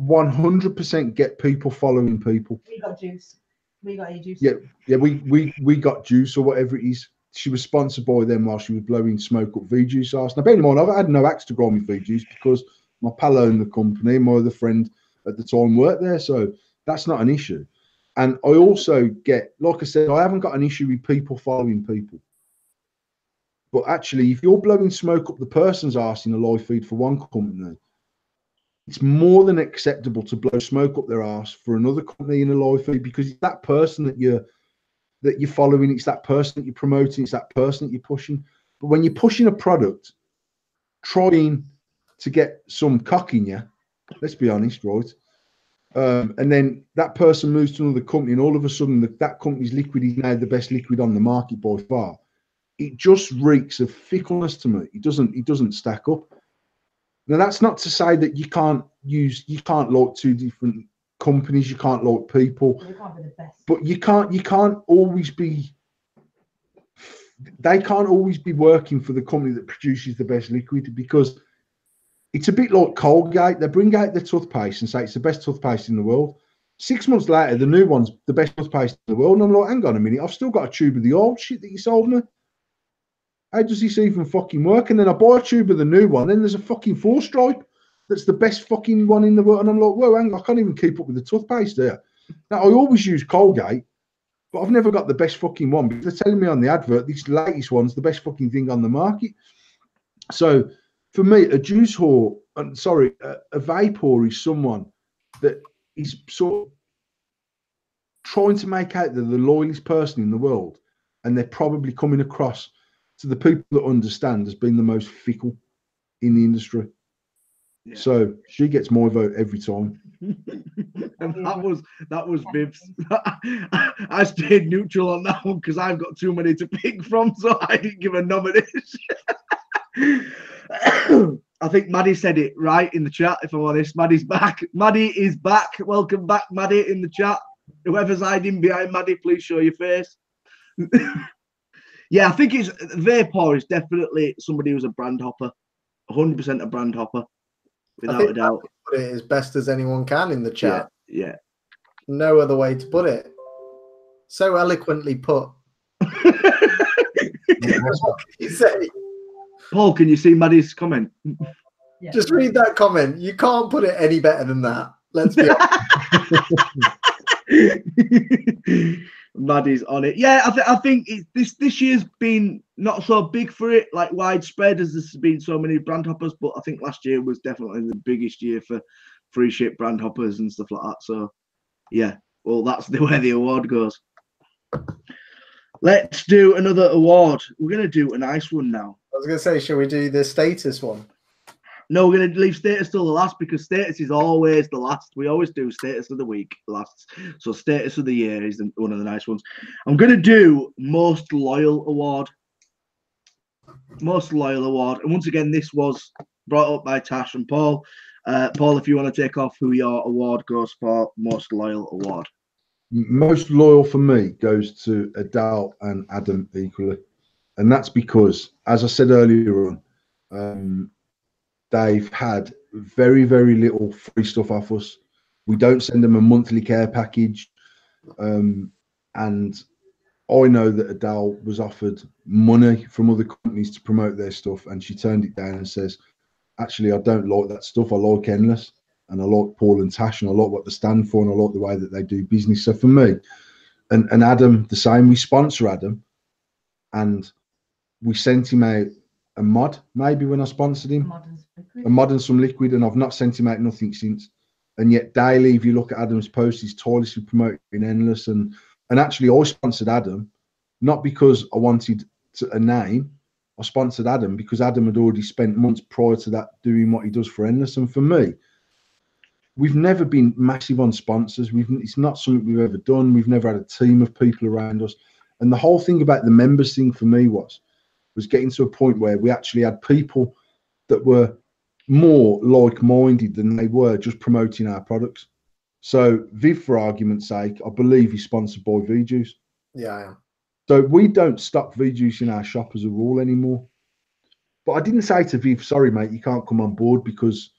100% get people following people. We got juice. We got e-juice. Yeah, we got juice or whatever it is. She was sponsored by them while she was blowing smoke up V-Juice arse. Now, bear in mind, I've had no axe to grind with V-Juice because my pal owned the company. My other friend at the time worked there, so that's not an issue. And I also get, like I said, I haven't got an issue with people following people. But actually, if you're blowing smoke up the person's arse in a live feed for one company, it's more than acceptable to blow smoke up their arse for another company in a live feed, because it's that person that you're following, it's that person that you're promoting, it's that person that you're pushing. But when you're pushing a product, trying to get some cock in you, let's be honest, right? And then that person moves to another company, and all of a sudden that company's liquid is now the best liquid on the market by far. It just reeks of fickleness to me. It doesn't stack up. Now, that's not to say that you can't like two different companies, you can't like people, They can't be the best. but you can't always be. They can't always be working for the company that produces the best liquid, because it's a bit like Colgate. They bring out the toothpaste and say it's the best toothpaste in the world. 6 months later, the new one's the best toothpaste in the world. And I'm like, hang on a minute, I've still got a tube of the old shit that you sold me. How does this even fucking work? And then I buy a tube of the new one, then there's a fucking 4-stripe that's the best fucking one in the world. And I'm like, whoa, hang on, I can't even keep up with the toothpaste there. Now, I always use Colgate, but I've never got the best fucking one, because they're telling me on the advert, this latest one's the best fucking thing on the market. So for me, a juice whore, a vapor is someone that is sort of trying to make out they're the loyalist person in the world, and they're probably coming across to the people that understand as being the most fickle in the industry. Yeah. So she gets my vote every time. And that was Bibs. I stayed neutral on that one because I've got too many to pick from, so I didn't give a nomination. I think Maddie said it right in the chat, if I'm honest. Maddie's back. Maddie is back. Welcome back, Maddie, in the chat. Whoever's hiding behind Maddie, please show your face. Yeah, I think it's Vapor is definitely somebody who's a brand hopper. 100% a brand hopper, without a doubt. Put it as best as anyone can in the chat. Yeah. No other way to put it. So eloquently put. What can you say? Paul, can you see Maddie's comment? Yeah. Just read that comment. You can't put it any better than that. Let's be honest. Maddie's on it. Yeah, I think this year's been not so big for it, like widespread, as there's been so many brand hoppers. But I think last year was definitely the biggest year for free ship brand hoppers and stuff like that. So yeah, well, that's the way the award goes. Let's do another award. We're gonna do a nice one now. I was gonna say, shall we do the status one? No, we're going to leave status till the last because status is always the last. We always do status of the week last. So status of the year is one of the nice ones. I'm going to do most loyal award. Most loyal award. And once again, this was brought up by Tash and Paul. Paul, if you want to take off who your award goes for, most loyal award. Most loyal for me goes to Adele and Adam equally. And that's because, as I said earlier on, they've had very, very little free stuff off us. We don't send them a monthly care package. And I know that Adele was offered money from other companies to promote their stuff, and she turned it down and says, actually, I don't like that stuff. I like Endless, and I like Paul and Tash, and I like what they stand for, and I like the way that they do business. So for me, and Adam, the same, we sponsor Adam, and we sent him out a mod, maybe when I sponsored him, a mod and some liquid, and I've not sent him out nothing since. And yet daily, if you look at Adam's post, he's tirelessly promoting Endless. And actually, I sponsored Adam, not because I wanted a name. I sponsored Adam because Adam had already spent months prior to that doing what he does for Endless. And for me, we've never been massive on sponsors. It's not something we've ever done. We've never had a team of people around us. And the whole thing about the members thing for me was getting to a point where we actually had people that were more like-minded than they were just promoting our products. So Viv, for argument's sake, I believe he's sponsored by V-Juice. Yeah, I am. So we don't stock V-Juice in our shop as a rule anymore. But I didn't say to Viv, sorry, mate, you can't come on board because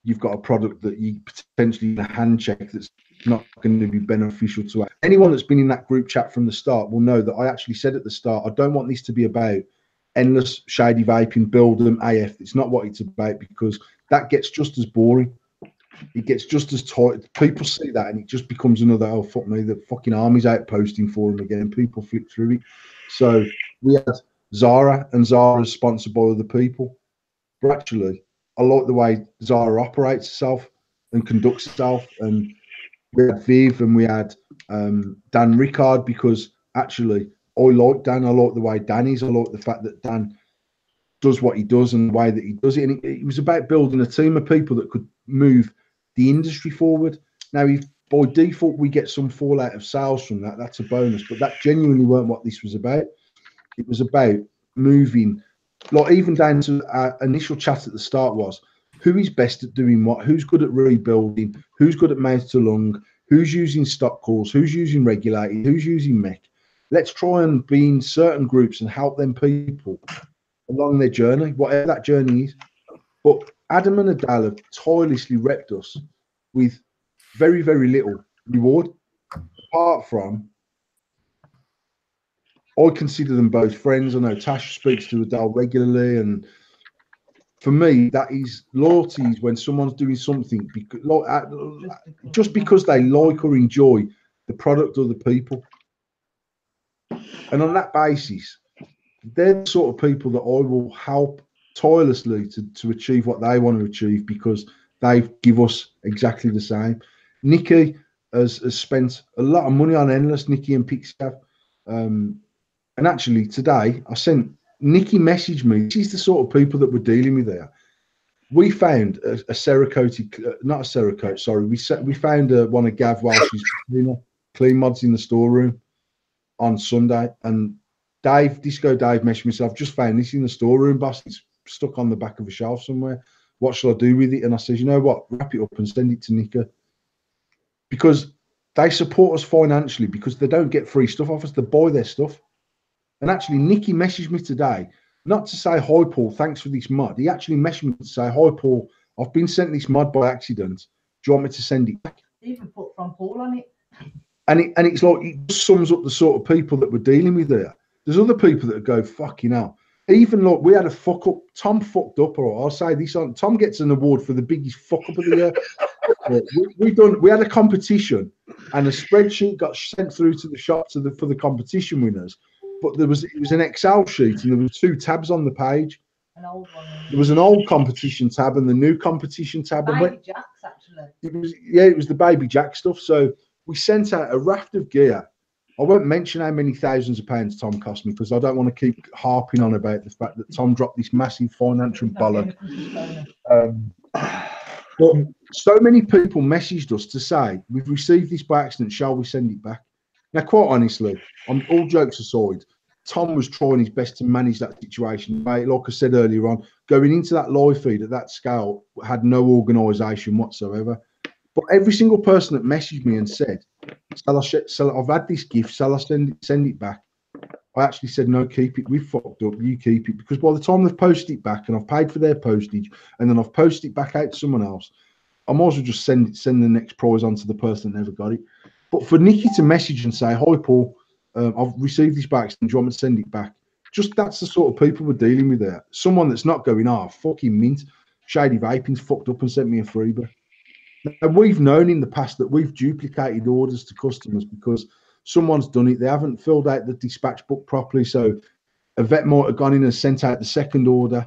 you've got a product that you potentially a hand check that's not going to be beneficial to us. Anyone that's been in that group chat from the start will know that I actually said at the start, I don't want this to be about Endless, shady vaping, build them, AF. It's not what it's about, because that gets just as boring. It gets just as tight. People see that and it just becomes another, oh, fuck me, the fucking army's out posting for them again. People flip through it. So we had Zara, and Zara's sponsored by other people. But actually, I like the way Zara operates itself and conducts itself. And we had Viv and we had Dan Rickard, because actually, I like Dan. I like the way Dan is. I like the fact that Dan does what he does and the way that he does it. And it was about building a team of people that could move the industry forward. Now, if by default we get some fallout of sales from that, that's a bonus. But that genuinely weren't what this was about. It was about moving, like even down to our initial chat at the start was, who is best at doing what? Who's good at rebuilding? Who's good at mouth to lung? Who's using stock calls? Who's using regulated? Who's using mech? Let's try and be in certain groups and help them people along their journey, whatever that journey is. But Adam and Adele have tirelessly repped us with very, very little reward, apart from, I consider them both friends. I know Tash speaks to Adele regularly, and for me, that is loyalty is when someone's doing something just because they like or enjoy the product or the people. And on that basis, they're the sort of people that I will help tirelessly to achieve what they want to achieve, because they give us exactly the same. Nikki has spent a lot of money on Endless, Nikki and Pixie have. And actually today, Nikki messaged me. She's the sort of people that we're dealing with there. We found a Cerakote, not a Cerakote, sorry. We found one of Gav while she's clean mods in the storeroom on Sunday, and Disco Dave messaged me, so I've just found this in the storeroom, boss. It's stuck on the back of a shelf somewhere. What shall I do with it? And I said, you know what? Wrap it up and send it to Nika, because they support us financially, because they don't get free stuff off us. They buy their stuff. And actually, Nikki messaged me today, not to say, hi, Paul, thanks for this mod. He actually messaged me to say, hi, Paul, I've been sent this mod by accident. Do you want me to send it back? Even put from Paul on it. And it's like, it just sums up the sort of people that we're dealing with there. There's other people that go, fucking hell. Even like, we had a fuck up. Tom fucked up, or I'll say this on. Tom gets an award for the biggest fuck up of the year. We had a competition, and a spreadsheet got sent through to the shop for the competition winners. But it was an Excel sheet, and there were 2 tabs on the page. An old one. There was an old competition tab and the new competition tab. Jacks, actually. it was the Baby Jack stuff. So we sent out a raft of gear. I won't mention how many thousands of pounds Tom cost me because I don't want to keep harping on about the fact that Tom dropped this massive financial bollock. But so many people messaged us to say, we've received this by accident, shall we send it back? Now, quite honestly, on all jokes aside, Tom was trying his best to manage that situation. Like I said earlier on, going into that live feed at that scale had no organisation whatsoever. But every single person that messaged me and said, I've had this gift, shall I send it back? I actually said, no, keep it. We've fucked up. You keep it. Because by the time they've posted it back and I've paid for their postage and then I've posted it back out to someone else, I might as well just send the next prize on to the person that never got it. But for Nikki to message and say, hi, Paul, I've received this back. Do you want me to send it back? Just that's the sort of people we're dealing with there. Someone that's not going, fucking mint. Shady Vaping's fucked up and sent me a freebie. And we've known in the past that we've duplicated orders to customers because someone's done it. They haven't filled out the dispatch book properly. So a vet might have gone in and sent out the second order.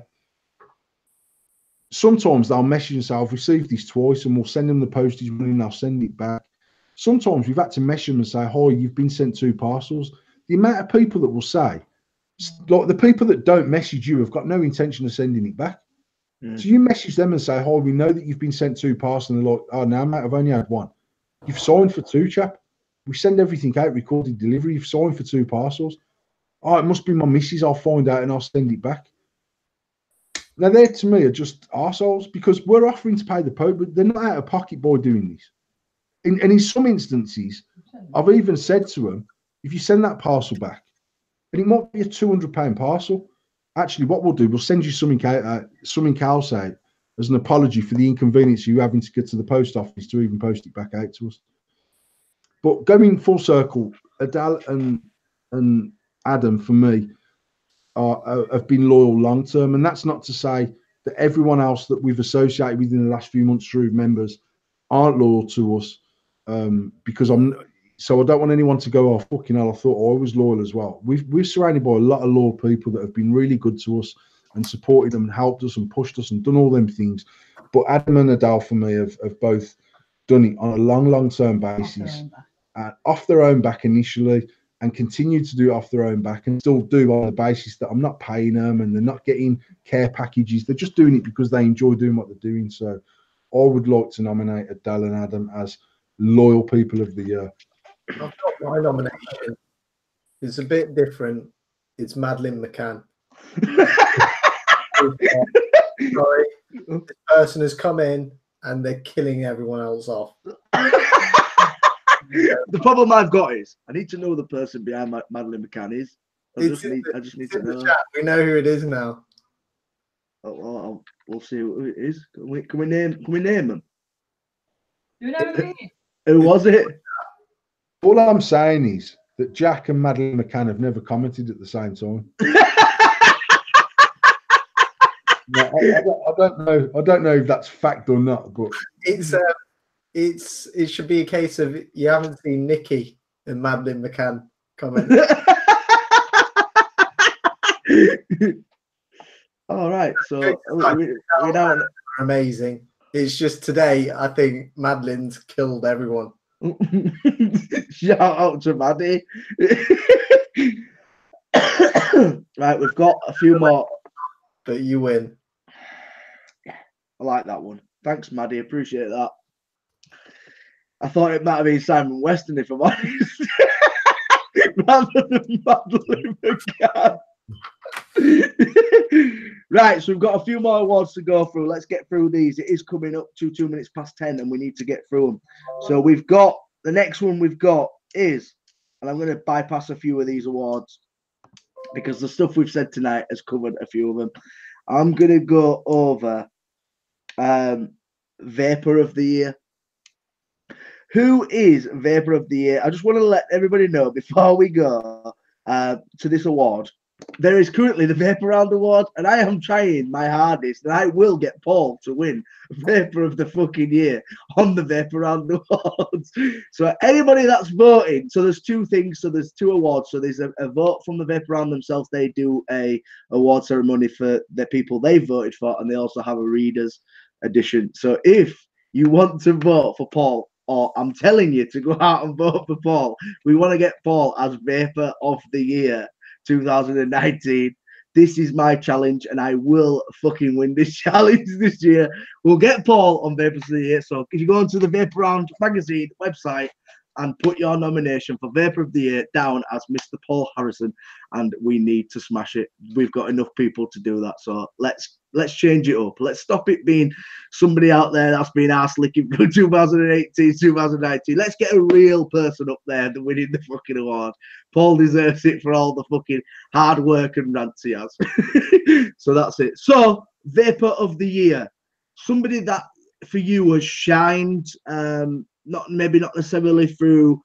Sometimes they'll message and say, I've received this twice, and we'll send them the postage money and they'll send it back. Sometimes we've had to message them and say, hi, you've been sent 2 parcels. The amount of people that will say, like the people that don't message you have got no intention of sending it back. So you message them and say, we know that you've been sent 2 parcels. And they're like, oh, no, mate, I've only had 1. You've signed for 2, chap. We send everything out, recorded delivery. You've signed for 2 parcels. Oh, it must be my missus. I'll find out and I'll send it back. Now, they to me are just arseholes because we're offering to pay the post, but they're not out of pocket by doing this. And in some instances, I've even said to them, if you send that parcel back, and it might be a £200 parcel, actually, what we'll do, we'll send you something else out as an apology for the inconvenience of you having to get to the post office to even post it back out to us. But going full circle, Adele and Adam, for me, have been loyal long term. And that's not to say that everyone else that we've associated with in the last few months through members aren't loyal to us. Because so I don't want anyone to go, oh, fucking hell, I thought I was loyal as well. We're surrounded by a lot of loyal people that have been really good to us and supported them and helped us and pushed us and done all them things. But Adam and Adele, for me, have both done it on a long-term basis, off their own back initially, and continue to do it off their own back and still do on the basis that I'm not paying them and they're not getting care packages. They're just doing it because they enjoy doing what they're doing. So I would like to nominate Adele and Adam as loyal people of the year. I've got my nomination. It's a bit different. It's Madeline McCann. Sorry, this person has come in and they're killing everyone else off. The problem I've got is I need to know the person behind Madeline McCann is. I just need to know. Chat. We know who it is now. We'll see who it is. Can we name them? You know who it is? Who was it? All I'm saying is that Jack and Madeline McCann have never commented at the same time. No, I don't know if that's fact or not, but it should be a case of you haven't seen Nikki and Madeline McCann comment. All right, so we know amazing. It's just today I think Madeline's killed everyone. Shout out to Maddie. Right, we've got a few more. But you win. I like that one. Thanks, Maddie. Appreciate that. I thought it might have been Simon Weston, if I'm honest. Rather than Madeline McCann. Right, so we've got a few more awards to go through. Let's get through these. It is coming up to 2 minutes past 10 and we need to get through them. So we've got, the next one we've got is, and I'm going to bypass a few of these awards because the stuff we've said tonight has covered a few of them. I'm going to go over Vapor of the Year. Who is Vapor of the Year? I just want to let everybody know before we go to this award. There is currently the Vapor Round Award, and I am trying my hardest, and I will get Paul to win Vapor of the fucking Year on the Vapor Round Awards. So anybody that's voting, so there's 2 things, so there's 2 awards. So there's a vote from the Vapor Round themselves. They do a award ceremony for the people they voted for, and they also have a readers edition. So if you want to vote for Paul, or I'm telling you to go out and vote for Paul. We want to get Paul as Vapor of the Year 2019. This is my challenge, and I will fucking win this challenge this year. We'll get Paul on Vapor of the Year. So if you go onto the Vapor Round magazine website and put your nomination for Vapor of the Year down as Mr. Paul Harrison, and we need to smash it. We've got enough people to do that. So let's change it up. Let's stop it being somebody out there that's been ass licking for 2018, 2019. Let's get a real person up there to winning the fucking award. Paul deserves it for all the fucking hard work and rants he has. So that's it. So Vapor of the Year, somebody that for you has shined, not necessarily through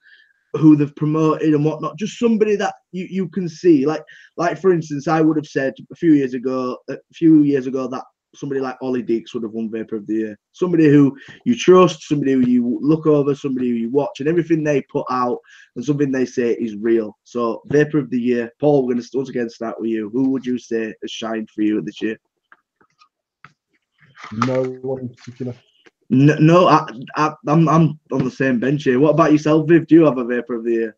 who they've promoted and whatnot, just somebody that you can see. Like for instance, I would have said a few years ago that somebody like Ollie Deeks would have won Vapor of the Year. Somebody who you trust, somebody who you look over, somebody who you watch, and everything they put out and something they say is real. So Vapor of the Year, Paul, we're going to once again start with you. Who would you say has shined for you this year? No one in particular. No, I'm on the same bench here. What about yourself, Viv? Do you have a Vapor of the Year?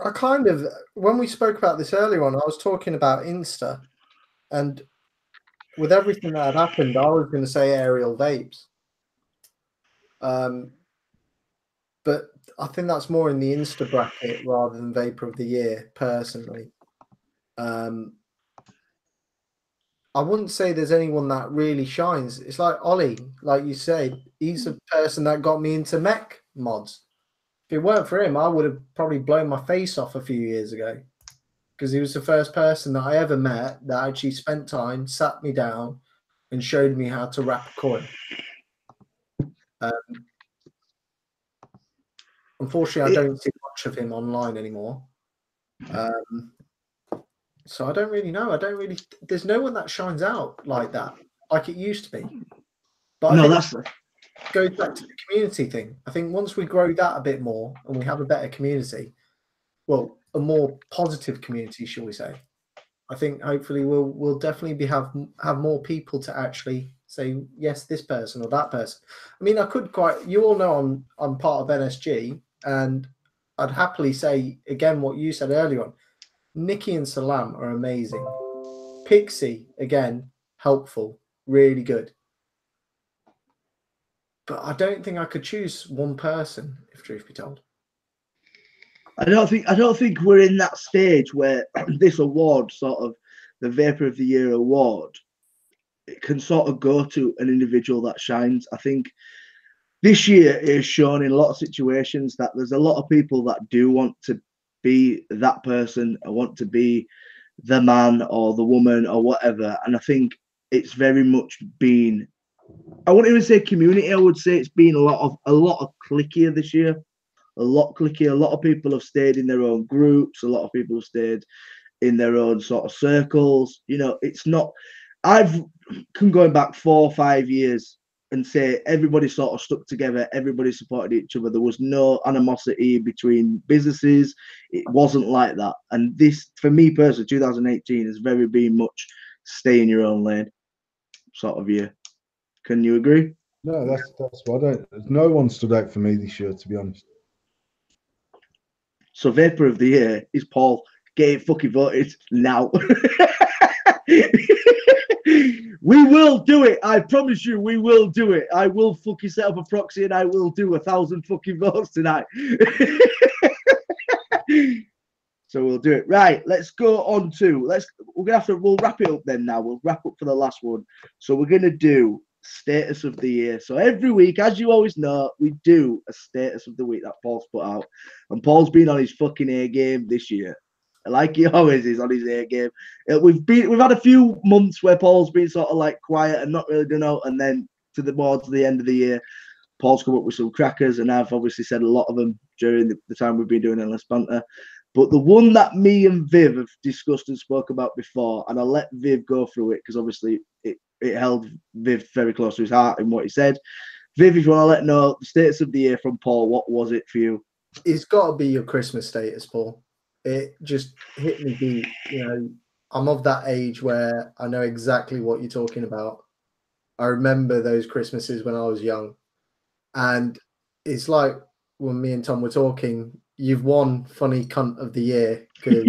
I kind of, when we spoke about this earlier on, I was talking about Insta, and with everything that had happened, I was going to say Aerial Vapes. But I think that's more in the Insta bracket rather than Vapor of the Year, personally. I wouldn't say there's anyone that really shines. It's like Ollie, like you said, he's a person that got me into mech mods. If it weren't for him, I would have probably blown my face off a few years ago, because he was the first person that I ever met that actually spent time, sat me down, and showed me how to wrap a coil. Unfortunately, I don't see much of him online anymore. So I don't really know. There's no one that shines out like that, like it used to be. But no, that goes back to the community thing. I think once we grow that a bit more and we have a better community, well, a more positive community, shall we say, I think hopefully we'll definitely have more people to actually say, yes, this person or that person. I mean, you all know I'm part of NSG, and I'd happily say again what you said earlier on. Nikki and Salam are amazing. Pixie, again, helpful, really good. But I don't think I could choose one person, if truth be told. I don't think we're in that stage where this award, sort of the Vapor of the Year award, it can sort of go to an individual that shines. I think this year it has shown in a lot of situations that there's a lot of people that do want to be that person, or want to be the man or the woman or whatever. And I think it's very much been, I wouldn't even say community, I would say it's been a lot of clickier this year. A lot cliquier. A lot of people have stayed in their own groups. A lot of people have stayed in their own sort of circles. You know, it's not, I've come going back 4 or 5 years and say everybody sort of stuck together, everybody supported each other. There was no animosity between businesses. It wasn't like that. And this, for me personally, 2018 has very been much stay in your own lane sort of year. Can you agree? No, that's what no one stood out for me this year, to be honest. So Vapor of the Year is Paul. Get it fucking voted now. We will do it. I promise you, we will do it. I will fucking set up a proxy and I will do 1,000 fucking votes tonight. So we'll do it. Right, let's go on to, we'll wrap it up then now. We'll wrap up for the last one. So we're going to do Status of the Year. So every week, as you always know, we do a Status of the Week that Paul's put out. And Paul's been on his fucking A game this year. Like he always is on his A game. We've had a few months where Paul's been sort of like quiet and not really done out, and then towards the end of the year, Paul's come up with some crackers, and I've obviously said a lot of them during the time we've been doing Endless Banter. But the one that me and Viv have discussed and spoke about before, and I'll let Viv go through it because obviously it held Viv very close to his heart in what he said. Viv, if you want to let know the Status of the Year from Paul, what was it for you? It's got to be your Christmas status, Paul. It just hit me deep. You know, I'm of that age where I know exactly what you're talking about. I remember those Christmases when I was young. And it's like when me and Tom were talking, you've won funny cunt of the year because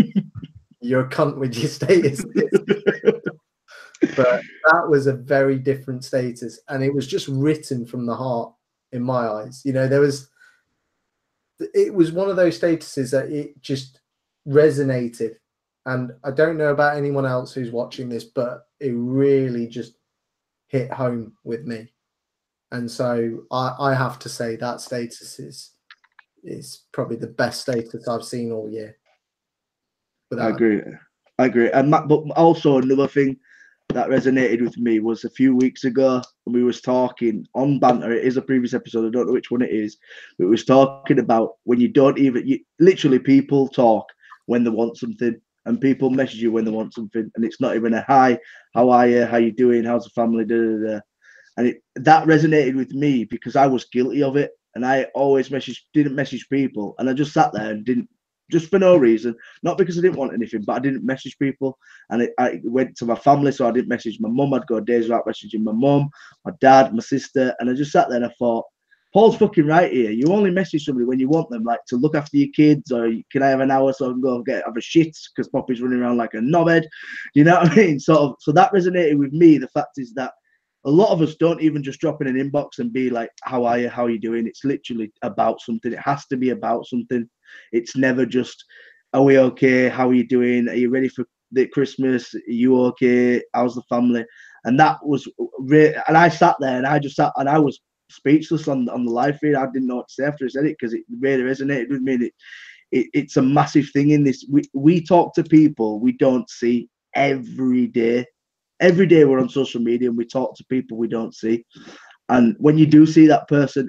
you're a cunt with your status. But that was a very different status, and it was just written from the heart in my eyes. You know, it was one of those statuses that it just resonated. And I don't know about anyone else who's watching this, but it really just hit home with me. And so I have to say that status is probably the best status I've seen all year. I agree. And but also another thing that resonated with me was a few weeks ago when we was talking on Banter. It is a previous episode. I don't know which one it is, but we was talking about when you don't even literally people talk when they want something, and people message you when they want something, and it's not even a hi, how are you, how you doing, how's the family, da, da, da. And that resonated with me because I was guilty of it, and I always didn't message people, and I just sat there and didn't, just for no reason, not because I didn't want anything, but I didn't message people. And I went to my family, so I didn't message my mum. I'd go days without messaging my mum, my dad, my sister, and I just sat there and I thought, Paul's fucking right here. You only message somebody when you want them, like to look after your kids, or can I have an hour so I can go have a shit because Poppy's running around like a knobhead, you know what I mean? So that resonated with me. The fact is that a lot of us don't even just drop in an inbox and be like, how are you? How are you doing? It's literally about something. It has to be about something. It's never just, are we okay? How are you doing? Are you ready for the Christmas? Are you okay? How's the family? And that was really, and I sat there and I just sat and I was speechless on the live feed. I didn't know what to say after I said it because it really resonated with me. It's a massive thing in this. We talk to people we don't see every day. Every day we're on social media and we talk to people we don't see. And when you do see that person,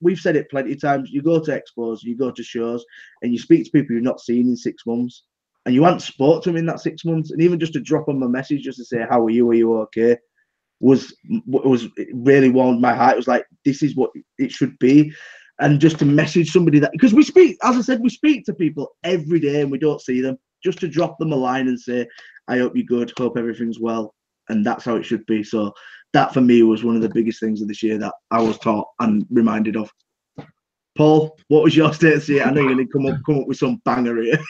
we've said it plenty of times, you go to expos, you go to shows, and you speak to people you've not seen in 6 months, and you haven't spoke to them in that 6 months, and even just to drop them a message just to say, how are you okay, was really warmed my heart. It was like, this is what it should be. And just to message somebody that, because we speak, as I said, we speak to people every day and we don't see them, just to drop them a line and say, I hope you're good, hope everything's well. And that's how it should be. So that for me was one of the biggest things of this year that I was taught and reminded of. Paul, what was your status here? I know you're going to come up with some banger here.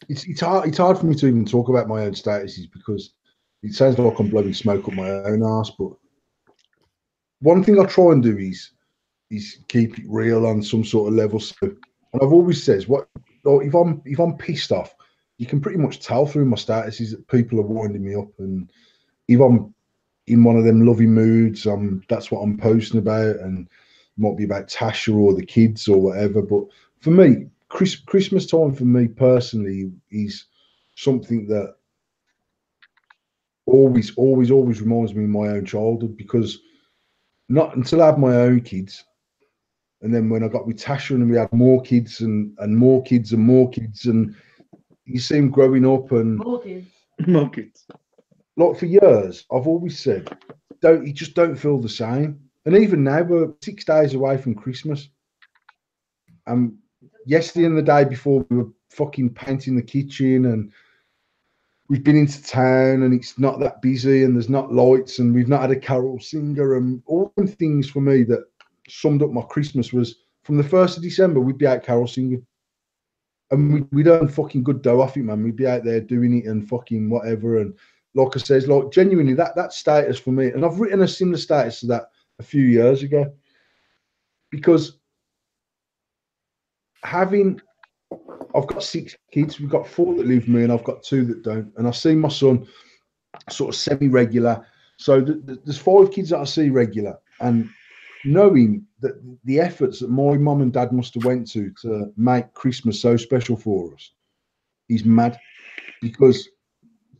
It's hard for me to even talk about my own statuses because it sounds like I'm blowing smoke up my own arse. But one thing I try and do is keep it real on some sort of level. So, and I've always said, if I'm pissed off, you can pretty much tell through my statuses that people are winding me up. And if I'm in one of them loving moods, that's what I'm posting about, and it might be about Tasha or the kids or whatever. But for me, Christmas time for me personally is something that always reminds me of my own childhood, because not until I had my own kids, and then when I got with Tasha and we had more kids and more kids and more kids, and you see them growing up and More kids. More kids. Like for years, I've always said, you just don't feel the same. And even now, we're 6 days away from Christmas. Yesterday and the day before, we were fucking painting the kitchen, and we've been into town, and it's not that busy, and there's not lights, and we've not had a carol singer, and all them things for me that summed up my Christmas was from the 1st of December, we'd be out carol singing. And we'd earn fucking good dough off it, man. We'd be out there doing it and fucking whatever. And like I says, like genuinely, that status for me, and I've written a similar status to that a few years ago, because I've got 6 kids. We've got 4 that live with me, and I've got 2 that don't. And I see my son sort of semi-regular. So there's 5 kids that I see regular, and knowing that the efforts that my mum and dad must have went to make Christmas so special for us is mad, because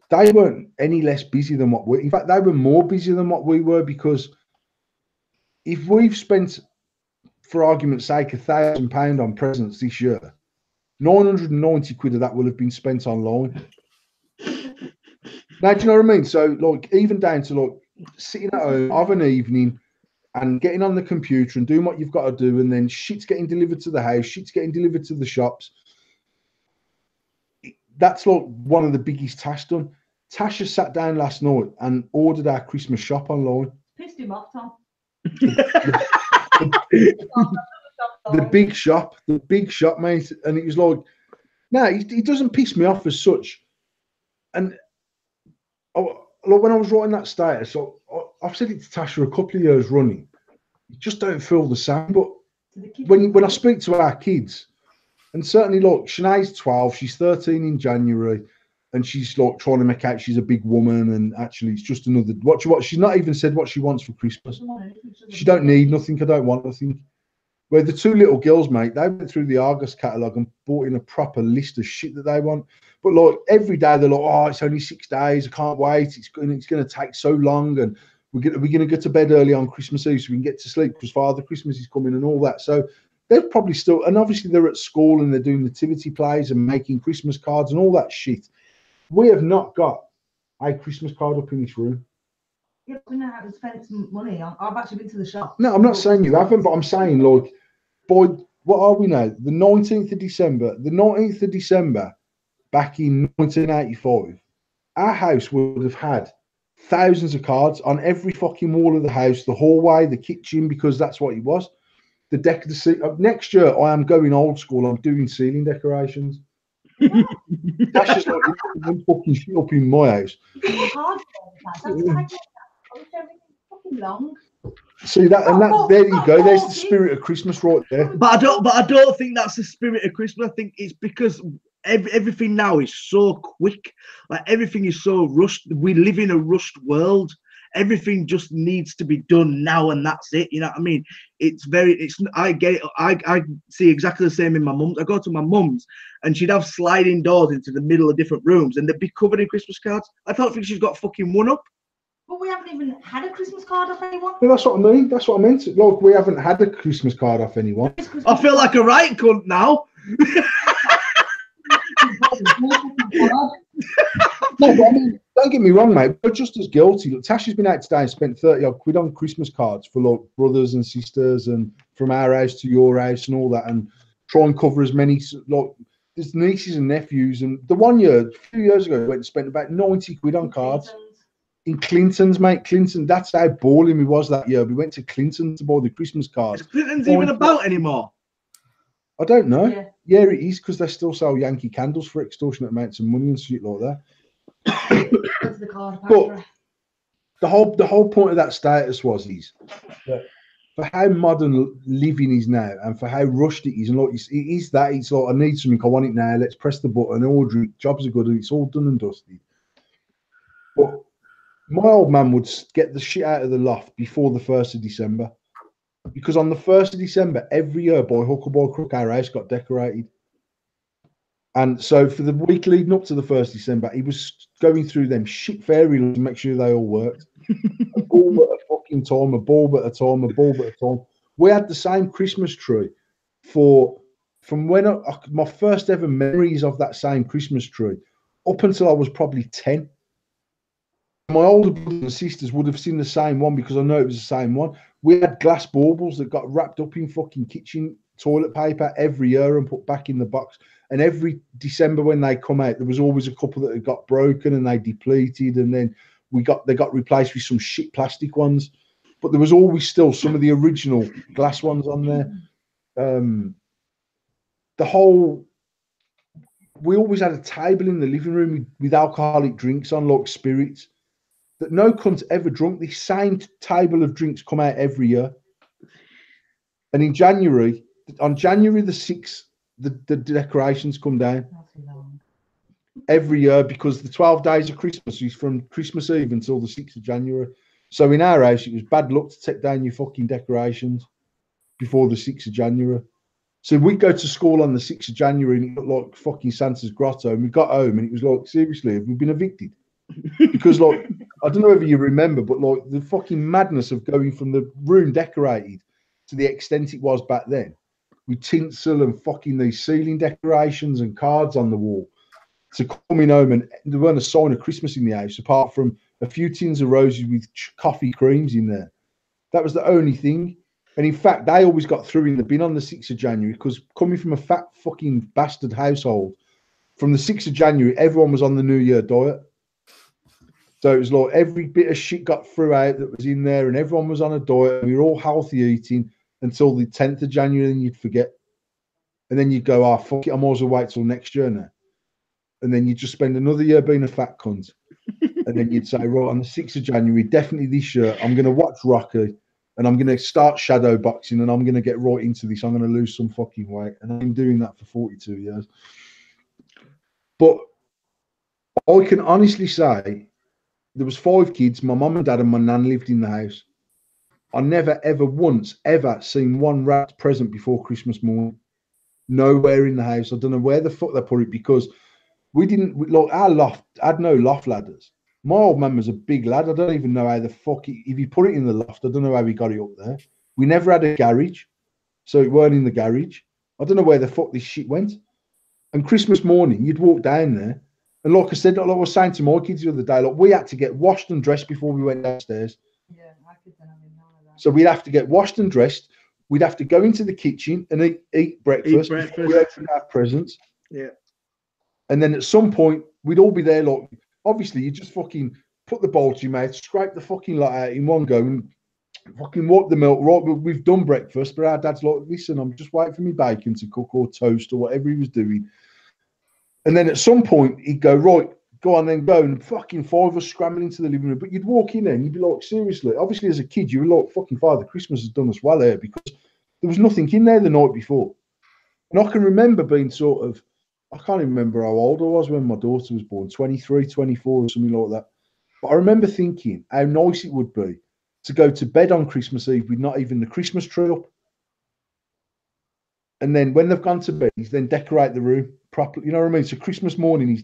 they weren't any less busy than what in fact, they were more busy than what we were, because if we've spent, for argument's sake, £1,000 on presents this year, 990 quid of that will have been spent online. Now, do you know what I mean? So, like, even down to like sitting at home of an evening and getting on the computer and doing what you've got to do, and then shit's getting delivered to the house, shit's getting delivered to the shops. That's like one of the biggest tasks done. Tasha sat down last night and ordered our Christmas shop online. Pissed him off, Tom. The big shop, mate. And it was like, no, he doesn't piss me off as such. And like when I was writing that status, I've said it to Tasha a couple of years running. You just don't feel the same. But when I speak to our kids, and certainly, look, Sinead's 12, she's 13 in January, and she's like trying to make out she's a big woman, and actually it's just another what she's not even said what she wants for Christmas. She don't need nothing. I don't want nothing. Where the two little girls, mate, they went through the Argos catalogue and bought in a proper list of shit that they want. But like every day they're like, oh, it's only 6 days. I can't wait. It's going to take so long, and we're going to go to bed early on Christmas Eve so we can get to sleep because Father Christmas is coming and all that. So they're probably still, and obviously they're at school and they're doing nativity plays and making Christmas cards and all that shit. We have not got a Christmas card up in this room. Yeah, we know how to spend some money. I've actually been to the shop. No, I'm not saying you haven't, but I'm saying, like, boy, what are we now? The 19th of December. The 19th of December, back in 1985, our house would have had thousands of cards on every fucking wall of the house, the hallway, the kitchen, because that's what it was. The deck of the next year, I am going old school. I'm doing ceiling decorations. That's just like fucking shit up in my house. Fucking long. See that, and that there you go. There's the spirit of Christmas right there. But I don't think that's the spirit of Christmas. I think it's because everything now is so quick. Like everything is so rushed. We live in a rushed world. Everything just needs to be done now, and that's it. You know what I mean? I get it. I see exactly the same in my mum's. I go to my mum's, and she'd have sliding doors into the middle of different rooms, and they'd be covered in Christmas cards. I don't think she's got fucking one up. But we haven't even had a Christmas card off anyone. Well, that's what I mean. That's what I meant. Look, we haven't had a Christmas card off anyone. I feel like a right cunt now. No, but I mean, don't get me wrong, mate. We're just as guilty. Look, Tasha's been out today and spent 30 odd quid on Christmas cards for like brothers and sisters, and from our house to your house and all that, and try and cover as many. Like, there's nieces and nephews, and the one year, a few years ago, we went and spent about 90 quid on cards. In Clinton's, mate. Clinton, that's how balling we was that year. We went to Clinton to buy the Christmas cards. Is Clinton's even about anymore? I don't know. Yeah, it is, because they still sell Yankee candles for extortionate amounts of money and shit like that. But the whole point of that status was that for how modern living is now and for how rushed it is, and look, it's like I need something, I want it now, let's press the button, order it, jobs are good, and it's all done and dusted. But my old man would get the shit out of the loft before the 1st of December. Because on the 1st of December, every year, by hook or by crook, our house got decorated. And so for the week leading up to the 1st of December, he was going through them shit fairy lights to make sure they all worked. A bulb at a fucking time, a bulb at a time, a bulb at a time. We had the same Christmas tree from when my first ever memories of that same Christmas tree up until I was probably 10. My older brothers and sisters would have seen the same one because I know it was the same one. We had glass baubles that got wrapped up in fucking kitchen toilet paper every year and put back in the box. And every December when they come out, there was always a couple that had got broken and they depleted, and then they got replaced with some shit plastic ones. But there was always still some of the original glass ones on there. We always had a table in the living room with alcoholic drinks on, like spirits, that no cunt's ever drunk. The same table of drinks come out every year. And on January the 6th, the decorations come down every year, because the 12 days of Christmas is from Christmas Eve until the 6th of January. So in our house, it was bad luck to take down your fucking decorations before the 6th of January. So we'd go to school on the 6th of January and it looked like fucking Santa's grotto. And we got home and it was like, seriously, have we been evicted? Because like, I don't know if you remember, but like the fucking madness of going from the room decorated to the extent it was back then, with tinsel and fucking these ceiling decorations and cards on the wall, to coming home and there weren't a sign of Christmas in the house apart from a few tins of roses with coffee creams in there. That was the only thing. And in fact, they always got through in the bin on the 6th of January, because coming from a fat fucking bastard household, from the 6th of January, everyone was on the New Year diet. So it was like every bit of shit got through out that was in there, and everyone was on a diet. And we were all healthy eating until the 10th of January, and you'd forget. And then you'd go, oh, fuck it, I might as well wait till next year now. And then you'd just spend another year being a fat cunt. And then you'd say, right, on the 6th of January, definitely this year, I'm going to watch Rocky, and I'm going to start shadow boxing, and I'm going to get right into this. I'm going to lose some fucking weight. And I've been doing that for 42 years. But I can honestly say, there was 5 kids. My mum and dad and my nan lived in the house. I never, ever once, ever seen one wrapped present before Christmas morning. Nowhere in the house. I don't know where the fuck they put it, because we didn't, like, our loft had no loft ladders. My old man was a big lad. I don't even know how the fuck, if he put it in the loft, I don't know how he got it up there. We never had a garage, so it weren't in the garage. I don't know where the fuck this shit went. And Christmas morning, you'd walk down there, and like I said, like I was saying to my kids the other day, like, we had to get washed and dressed before we went downstairs. Yeah, I could then have none of that. So we'd have to get washed and dressed. We'd have to go into the kitchen and eat breakfast. Before we opened our presents. Yeah. And then at some point, we'd all be there. Like, obviously, you just fucking put the bowl to your mouth, scrape the fucking lot out in one go, and fucking wipe the milk. Right, we've done breakfast, but our dad's like, listen, I'm just waiting for me bacon to cook or toast or whatever he was doing. And then at some point, he'd go, right, go on then, go. And fucking 5 of us scrambling into the living room. But you'd walk in there and you'd be like, seriously, obviously as a kid, you were like, fucking Father Christmas has done us well here, because there was nothing in there the night before. And I can remember being sort of, I can't even remember how old I was when my daughter was born, 23, 24 or something like that. But I remember thinking how nice it would be to go to bed on Christmas Eve with not even the Christmas tree up. And then when they've gone to bed, he's then decorate the room properly. You know what I mean? So Christmas morning is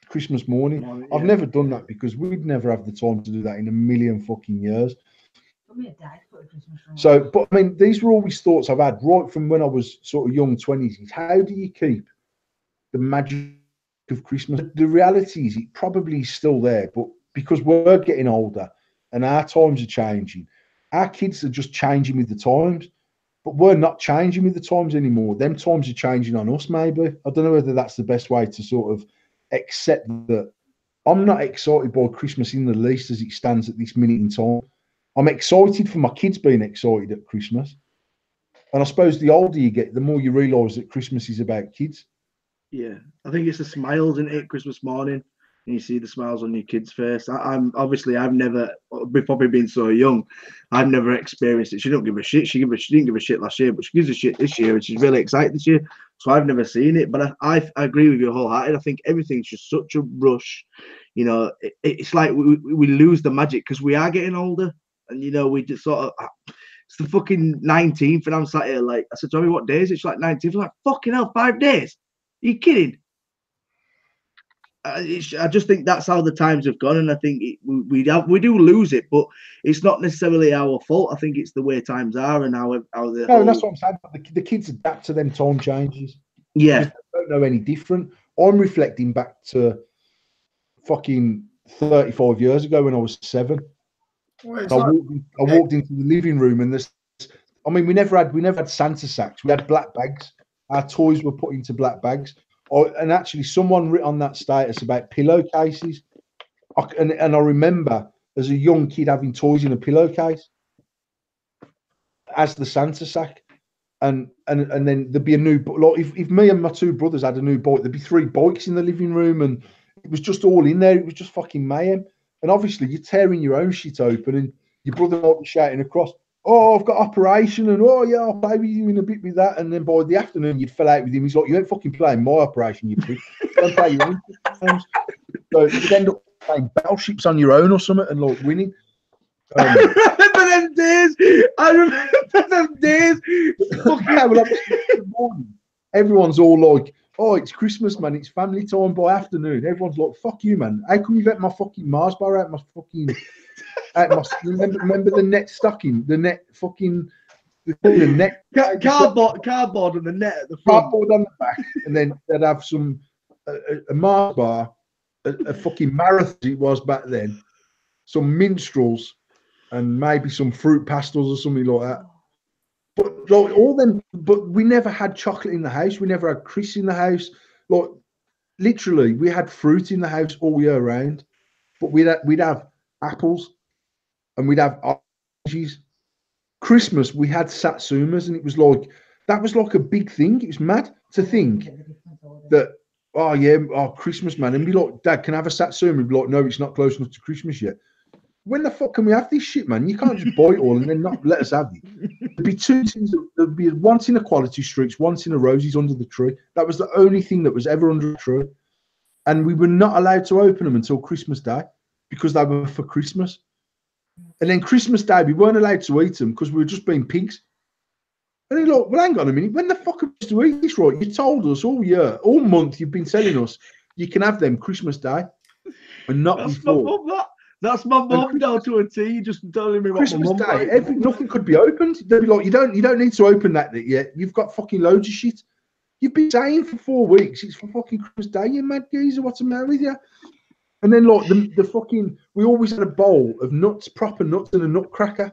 Christmas morning. Yeah. I've never done that because we'd never have the time to do that in a million fucking years. So, but I mean, these were always thoughts I've had right from when I was sort of young 20s. How do you keep the magic of Christmas? The reality is it probably is still there, but because we're getting older and our times are changing, our kids are just changing with the times. But we're not changing with the times anymore. Them times are changing on us, maybe. I don't know whether that's the best way to sort of accept that. I'm not excited by Christmas in the least as it stands at this minute in time. I'm excited for my kids being excited at Christmas. And I suppose the older you get, the more you realise that Christmas is about kids. Yeah, I think it's the smiles, isn't it, Christmas morning? And you see the smiles on your kids' face. I've never, probably being so young, I've never experienced it. She don't give a shit. She didn't give a shit last year, but she gives a shit this year, and she's really excited this year. So I've never seen it, but I agree with you wholeheartedly. I think everything's just such a rush. You know, it's like we lose the magic because we are getting older, and you know, we just sort of. It's the fucking 19th, and I'm sat here like, I said, tell me what day is it? She's like 19th. I'm like, fucking hell, 5 days? Are you kidding? I just think that's how the times have gone, and I think we do lose it, but it's not necessarily our fault. I think it's the way times are and how the no, that's what I'm saying. The kids adapt to them time changes. Yeah, they don't know any different. I'm reflecting back to fucking 35 years ago when I was 7. Well, I walked into the living room, and I mean, we never had Santa sacks. We had black bags. Our toys were put into black bags. And actually, someone wrote on that status about pillowcases. And I remember as a young kid having toys in a pillowcase as the Santa sack. And then there'd be a new, like if me and my 2 brothers had a new bike, there'd be 3 bikes in the living room, and it was just all in there. It was just fucking mayhem. And obviously, you're tearing your own shit open, and your brother might be shouting across, oh, I've got operation, and oh yeah, I'll play with you in a bit with that. And then by the afternoon, you'd fell out with him. He's like, you ain't fucking playing my operation, you prick. Don't play your own games. So you'd end up playing battleships on your own or something and like winning. I remember them days. Everyone's all like, oh, it's Christmas, man. It's family time by afternoon. Everyone's like, fuck you, man. How come you let my fucking Mars bar out my fucking... remember the net stocking, the net fucking the net cardboard and the net at the front, cardboard on the back, and then they'd have some a Mars bar, a fucking marathon it was back then, some minstrels, and maybe some fruit pastels or something like that. But like all them, but we never had chocolate in the house. We never had crisps in the house. Like literally, we had fruit in the house all year round. but we'd have apples and we'd have oranges. Christmas, we had satsumas, and it was like, that was like a big thing. It was mad to think that, oh yeah, oh, Christmas, man. And be like, Dad, can I have a satsuma? And be like, no, it's not close enough to Christmas yet. When the fuck can we have this shit, man? You can't just buy it all and then not let us have it. There'd be two things. There'd be one tin of Quality Streets, one tin of Roses under the tree. That was the only thing that was ever under the tree. And we were not allowed to open them until Christmas Day because they were for Christmas. And then Christmas Day, we weren't allowed to eat them because we were just being pigs. And then like, well, hang on a minute. When the fuck are we supposed to eat this, right? You told us all year, all month, you've been telling us you can have them Christmas Day and not before. That's my mum down to a T. You just telling me what Christmas Day, nothing could be opened. They'd be like, you don't need to open that yet. You've got fucking loads of shit. You've been saying for 4 weeks it's for fucking Christmas Day, you mad geezer. What's the matter with you? And then like the fucking, we always had a bowl of nuts, proper nuts, and a nutcracker.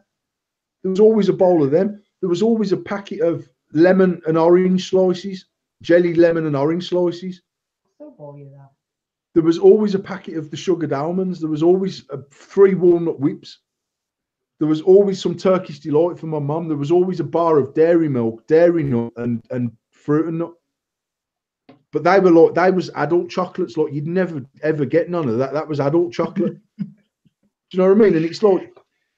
There was always a bowl of them. There was always a packet of lemon and orange slices, jelly lemon and orange slices. So bore you that. There was always a packet of the sugared almonds. There was always 3 walnut whips. There was always some Turkish delight for my mum. There was always a bar of dairy milk, dairy nut, and fruit and nut. But they were like, they was adult chocolates. Like you'd never ever get none of that. That was adult chocolate. Do you know what I mean? And it's like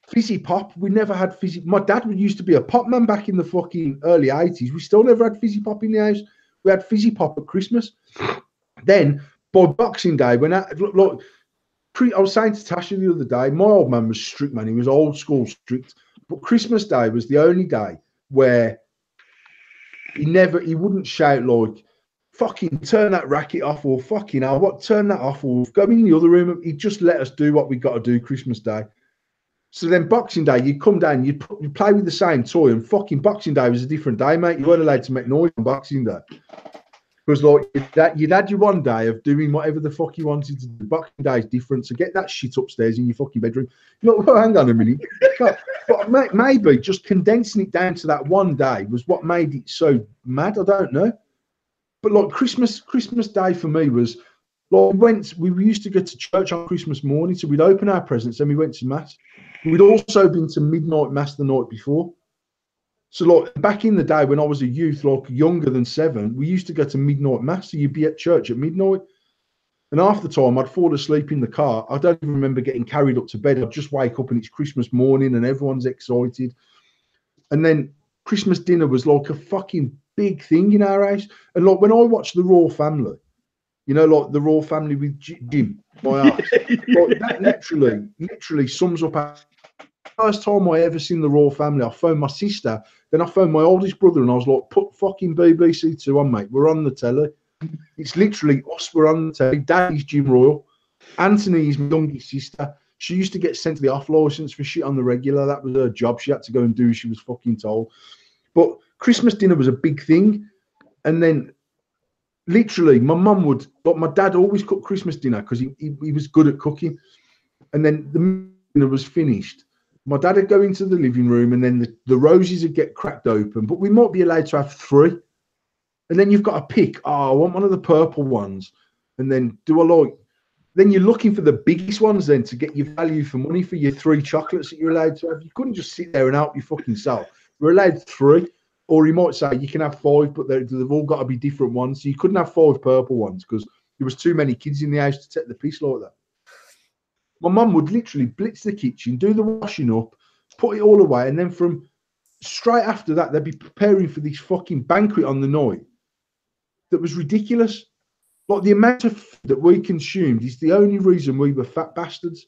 fizzy pop. We never had fizzy. My dad used to be a pop man back in the fucking early 80s. We still never had fizzy pop in the house. We had fizzy pop at Christmas. Then by Boxing Day, when I was saying to Tasha the other day, my old man was strict, man. He was old school strict. But Christmas Day was the only day where he wouldn't shout like, fucking turn that racket off, or fucking hell, what, turn that off, or go in the other room. He'd just let us do what we got to do Christmas Day. So then Boxing Day, you'd come down, you'd play with the same toy, and fucking Boxing Day was a different day, mate. You weren't allowed to make noise on Boxing Day. Because like you'd had your one day of doing whatever the fuck you wanted to do. Boxing Day is different, so get that shit upstairs in your fucking bedroom. Look, well, hang on a minute. But maybe just condensing it down to that one day was what made it so mad. I don't know. But like Christmas Day for me was like we used to go to church on Christmas morning, so we'd open our presents and we went to mass. We'd also been to midnight mass the night before. So like back in the day when I was a youth, like younger than 7, we used to go to midnight mass. So you'd be at church at midnight, and half the time I'd fall asleep in the car. I don't even remember getting carried up to bed. I'd just wake up and it's Christmas morning and everyone's excited. And then Christmas dinner was like a fucking big thing in our house. And like when I watched the Royal Family, you know, like the Royal Family with Jim, my ass, like that literally sums up. First time I ever seen the Royal Family, I phoned my sister, then I phoned my oldest brother, and I was like, put fucking BBC 2 on, mate. We're on the telly. It's literally us, we're on the telly. Daddy's Jim Royal. Anthony's my youngest sister. She used to get sent to the off license for shit on the regular. That was her job. She had to go and do as she was fucking told. But Christmas dinner was a big thing. And then literally my mum would, but my dad always cooked Christmas dinner because he was good at cooking. And then the dinner was finished. My dad would go into the living room and then the roses would get cracked open, but we might be allowed to have 3. And then you've got to pick, I want one of the purple ones. And then then you're looking for the biggest ones then to get your value for money for your 3 chocolates that you're allowed to have. You couldn't just sit there and help your fucking self. We're allowed 3. Or he might say you can have 5, but they've all got to be different ones. So you couldn't have 5 purple ones because there was too many kids in the house to take the piss like that. My mum would literally blitz the kitchen, do the washing up, put it all away, and then from straight after that, they'd be preparing for this fucking banquet on the night that was ridiculous. Like the amount of food that we consumed is the only reason we were fat bastards.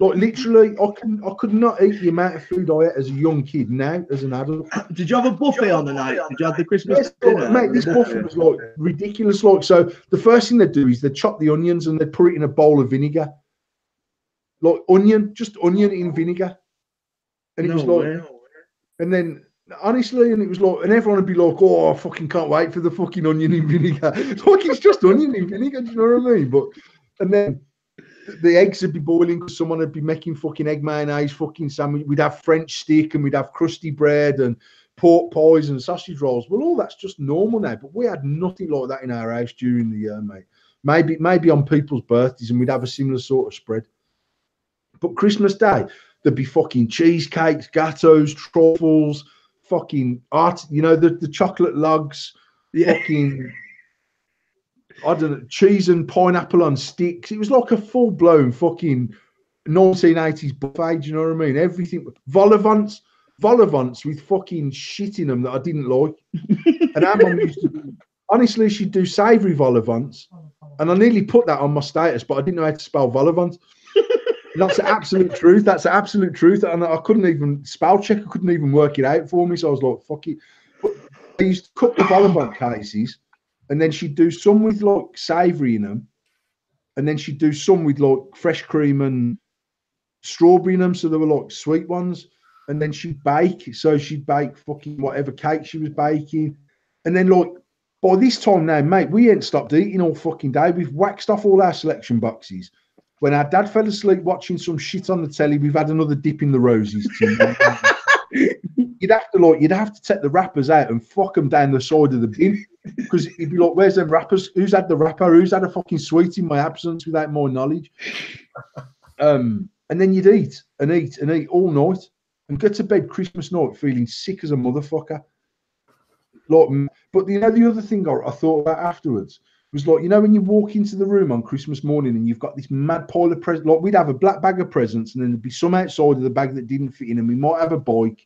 Like literally, I could not eat the amount of food I ate as a young kid now as an adult. Did you have a buffet on the night? Did you have the Christmas dinner? Mate, this buffet was like ridiculous. Like, so the first thing they'd do is they'd chop the onions and they'd put it in a bowl of vinegar. Like just onion in vinegar. And it was like, and then honestly, and it was like, and everyone would be like, oh, I fucking can't wait for the fucking onion in vinegar. Like, it's just onion in vinegar, do you know what I mean? But, and then the eggs would be boiling because someone would be making fucking egg mayonnaise, fucking sandwich. We'd have French stick and we'd have crusty bread and pork pies and sausage rolls. Well, all that's just normal now, but we had nothing like that in our house during the year, mate. Maybe on people's birthdays and we'd have a similar sort of spread. But Christmas Day, there'd be fucking cheesecakes, gatos, truffles, fucking art, you know, the chocolate lugs, fucking, I don't know, cheese and pineapple on sticks. It was like a full-blown fucking 1980s buffet, do you know what I mean? Everything, vol-au-vents with fucking shit in them that I didn't like. And our mum used to, honestly, she'd do savoury vol-au-vents, and I nearly put that on my status, but I didn't know how to spell vol-au-vent. That's the absolute truth. That's the absolute truth. And I couldn't even spell check. I couldn't even work it out for me. So I was like, fuck it. But I used to cook the vol-au-vent cases, and then she'd do some with like savoury in them, and then she'd do some with like fresh cream and strawberry in them. So they were like sweet ones. And then she'd bake. So she'd bake fucking whatever cake she was baking. And then like, by this time now, mate, we ain't stopped eating all fucking day. We've waxed off all our selection boxes. When our dad fell asleep watching some shit on the telly, we've had another dip in the roses. You'd have to take the wrappers out and fuck them down the side of the bin, because he'd be like, "Where's them wrappers? Who's had the wrapper? Who's had a fucking sweet in my absence without my knowledge?" And then you'd eat and eat and eat all night and get to bed Christmas night feeling sick as a motherfucker. Like, but you know, the other thing I thought about afterwards was, like, you know, when you walk into the room on Christmas morning and you've got this mad pile of presents, like we'd have a black bag of presents and then there'd be some outside of the bag that didn't fit in, and we might have a bike.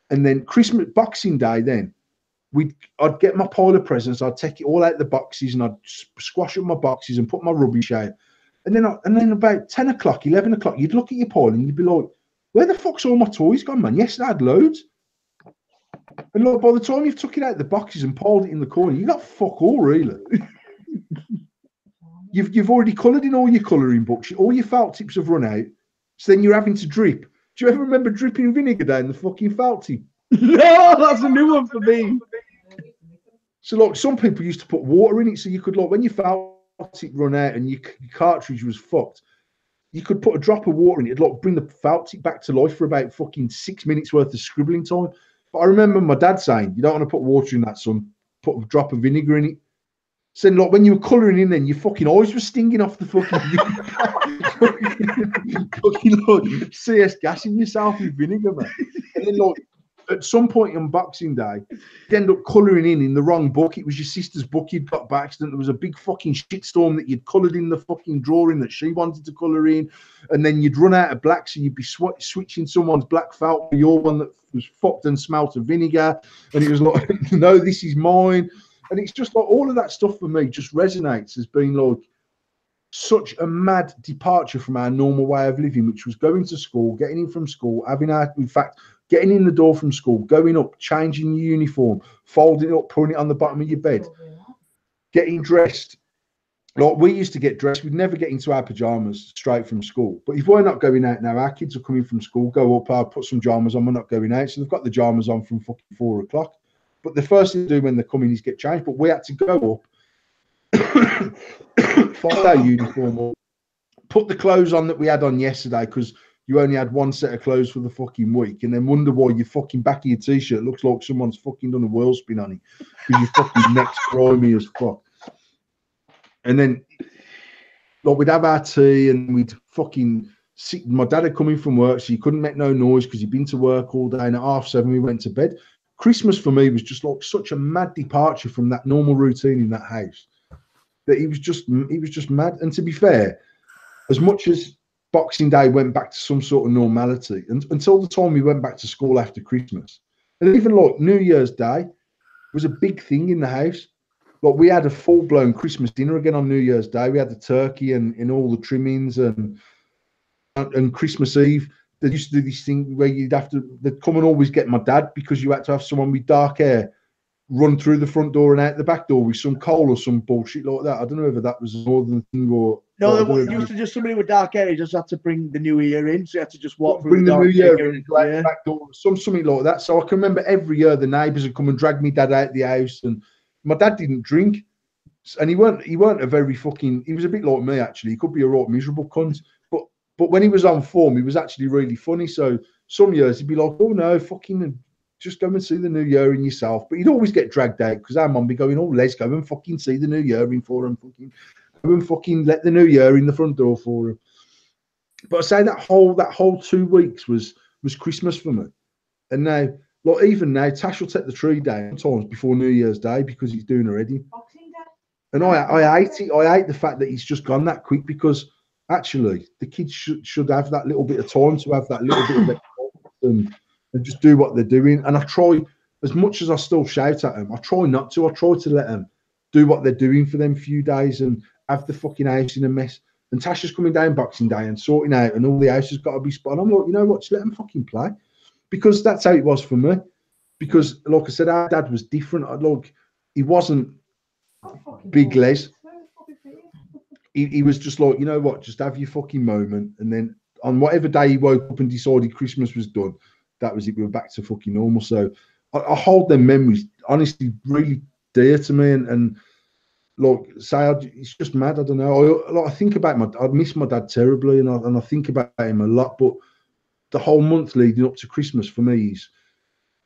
And then Christmas, Boxing Day, then I'd get my pile of presents, I'd take it all out the boxes and I'd squash up my boxes and put my rubbish out. And then about 10 o'clock, 11 o'clock, you'd look at your pile and you'd be like, "Where the fuck's all my toys gone, man? Yes, I had loads." And look, by the time you've took it out the boxes and piled it in the corner, you got fuck all, really. You've already coloured in all your colouring books. All your felt tips have run out. So then you're having to drip. Do you ever remember dripping vinegar down the fucking felt tip? No, that's a new one for me. So, like, some people used to put water in it, so you could, like, when your felt tip run out and your cartridge was fucked, you could put a drop of water in it. It'd like bring the felt tip back to life for about fucking 6 minutes worth of scribbling time. But I remember my dad saying, "You don't want to put water in that, son. Put a drop of vinegar in it." So, like, when you were colouring in, then your fucking eyes were stinging off the fucking fucking like CS gassing yourself with vinegar, man. And then, like, at some point on Boxing Day, you end up colouring in the wrong book. It was your sister's book you'd got by accident. There was a big fucking shitstorm that you'd coloured in the fucking drawing that she wanted to colour in, and then you'd run out of black, so you'd be switching someone's black felt for your one that was fucked and smelt of vinegar, and it was like, "No, this is mine." And it's just like, all of that stuff for me just resonates as being like such a mad departure from our normal way of living, which was going to school, getting in from school, getting in the door from school, going up, changing your uniform, folding it up, putting it on the bottom of your bed, getting dressed. Like, we used to get dressed. We'd never get into our pajamas straight from school. But if we're not going out now, our kids are coming from school, go up, I'll put some pajamas on, we're not going out. So they've got the pajamas on from fucking 4 o'clock. But the first thing to do when they come in is get changed. But we had to go up, fold our uniform up, put the clothes on that we had on yesterday, because you only had one set of clothes for the fucking week, and then wonder why your fucking back of your t-shirt looks like someone's fucking done a whirl spin on it, because your fucking neck's grimy as fuck. And then, like, we'd have our tea and we'd fucking sit. My dad had come in from work, so he couldn't make no noise because he'd been to work all day, and at 7:30 we went to bed. Christmas for me was just like such a mad departure from that normal routine in that house, that he was just mad. And to be fair, as much as Boxing Day went back to some sort of normality, and until the time we went back to school after Christmas, and even like New Year's Day was a big thing in the house. Like, we had a full-blown Christmas dinner again on New Year's Day. We had the turkey and all the trimmings, and Christmas Eve. They used to do this thing where they'd come and always get my dad, because you had to have someone with dark hair run through the front door and out the back door with some coal or some bullshit like that. I don't know whether that was a northern thing or... No, they used to just, somebody with dark hair, you just had to bring the new year in, so you had to just walk through bring the new year in, yeah. the back door, something like that. So I can remember every year the neighbours would come and drag me dad out the house, and my dad didn't drink, and he weren't a very fucking... He was a bit like me, actually. He could be a right miserable cunt, but when he was on form, he was actually really funny. So some years he'd be like, "Oh no, fucking just go and see the new year in yourself." But he'd always get dragged out, because our mum be going, "Oh, let's go and fucking see the new year in for him. Fucking go and fucking let the new year in the front door for him." But I say that whole 2 weeks was Christmas for me. And now, like even now, Tash will take the tree down sometimes before New Year's Day because he's doing already. Boxing Day. And I hate it. I hate the fact that he's just gone that quick because actually the kids should have that little bit of time to have that little bit of and just do what they're doing. And I try, as much as I still shout at them, I try not to. I try to let them do what they're doing for them few days and have the fucking house in a mess. And Tasha's coming down Boxing Day and sorting out, and all the house has got to be spot on. I'm like, you know what? Just let them fucking play, because that's how it was for me. Because, like I said, our dad was different. Like, he wasn't Big Les. He was just like, you know what? Just have your fucking moment, and then on whatever day he woke up and decided Christmas was done, that was it. We were back to fucking normal. So I hold them memories honestly really dear to me, and like say, it's just mad. I don't know. I think about I miss my dad terribly, and I think about him a lot. But the whole month leading up to Christmas for me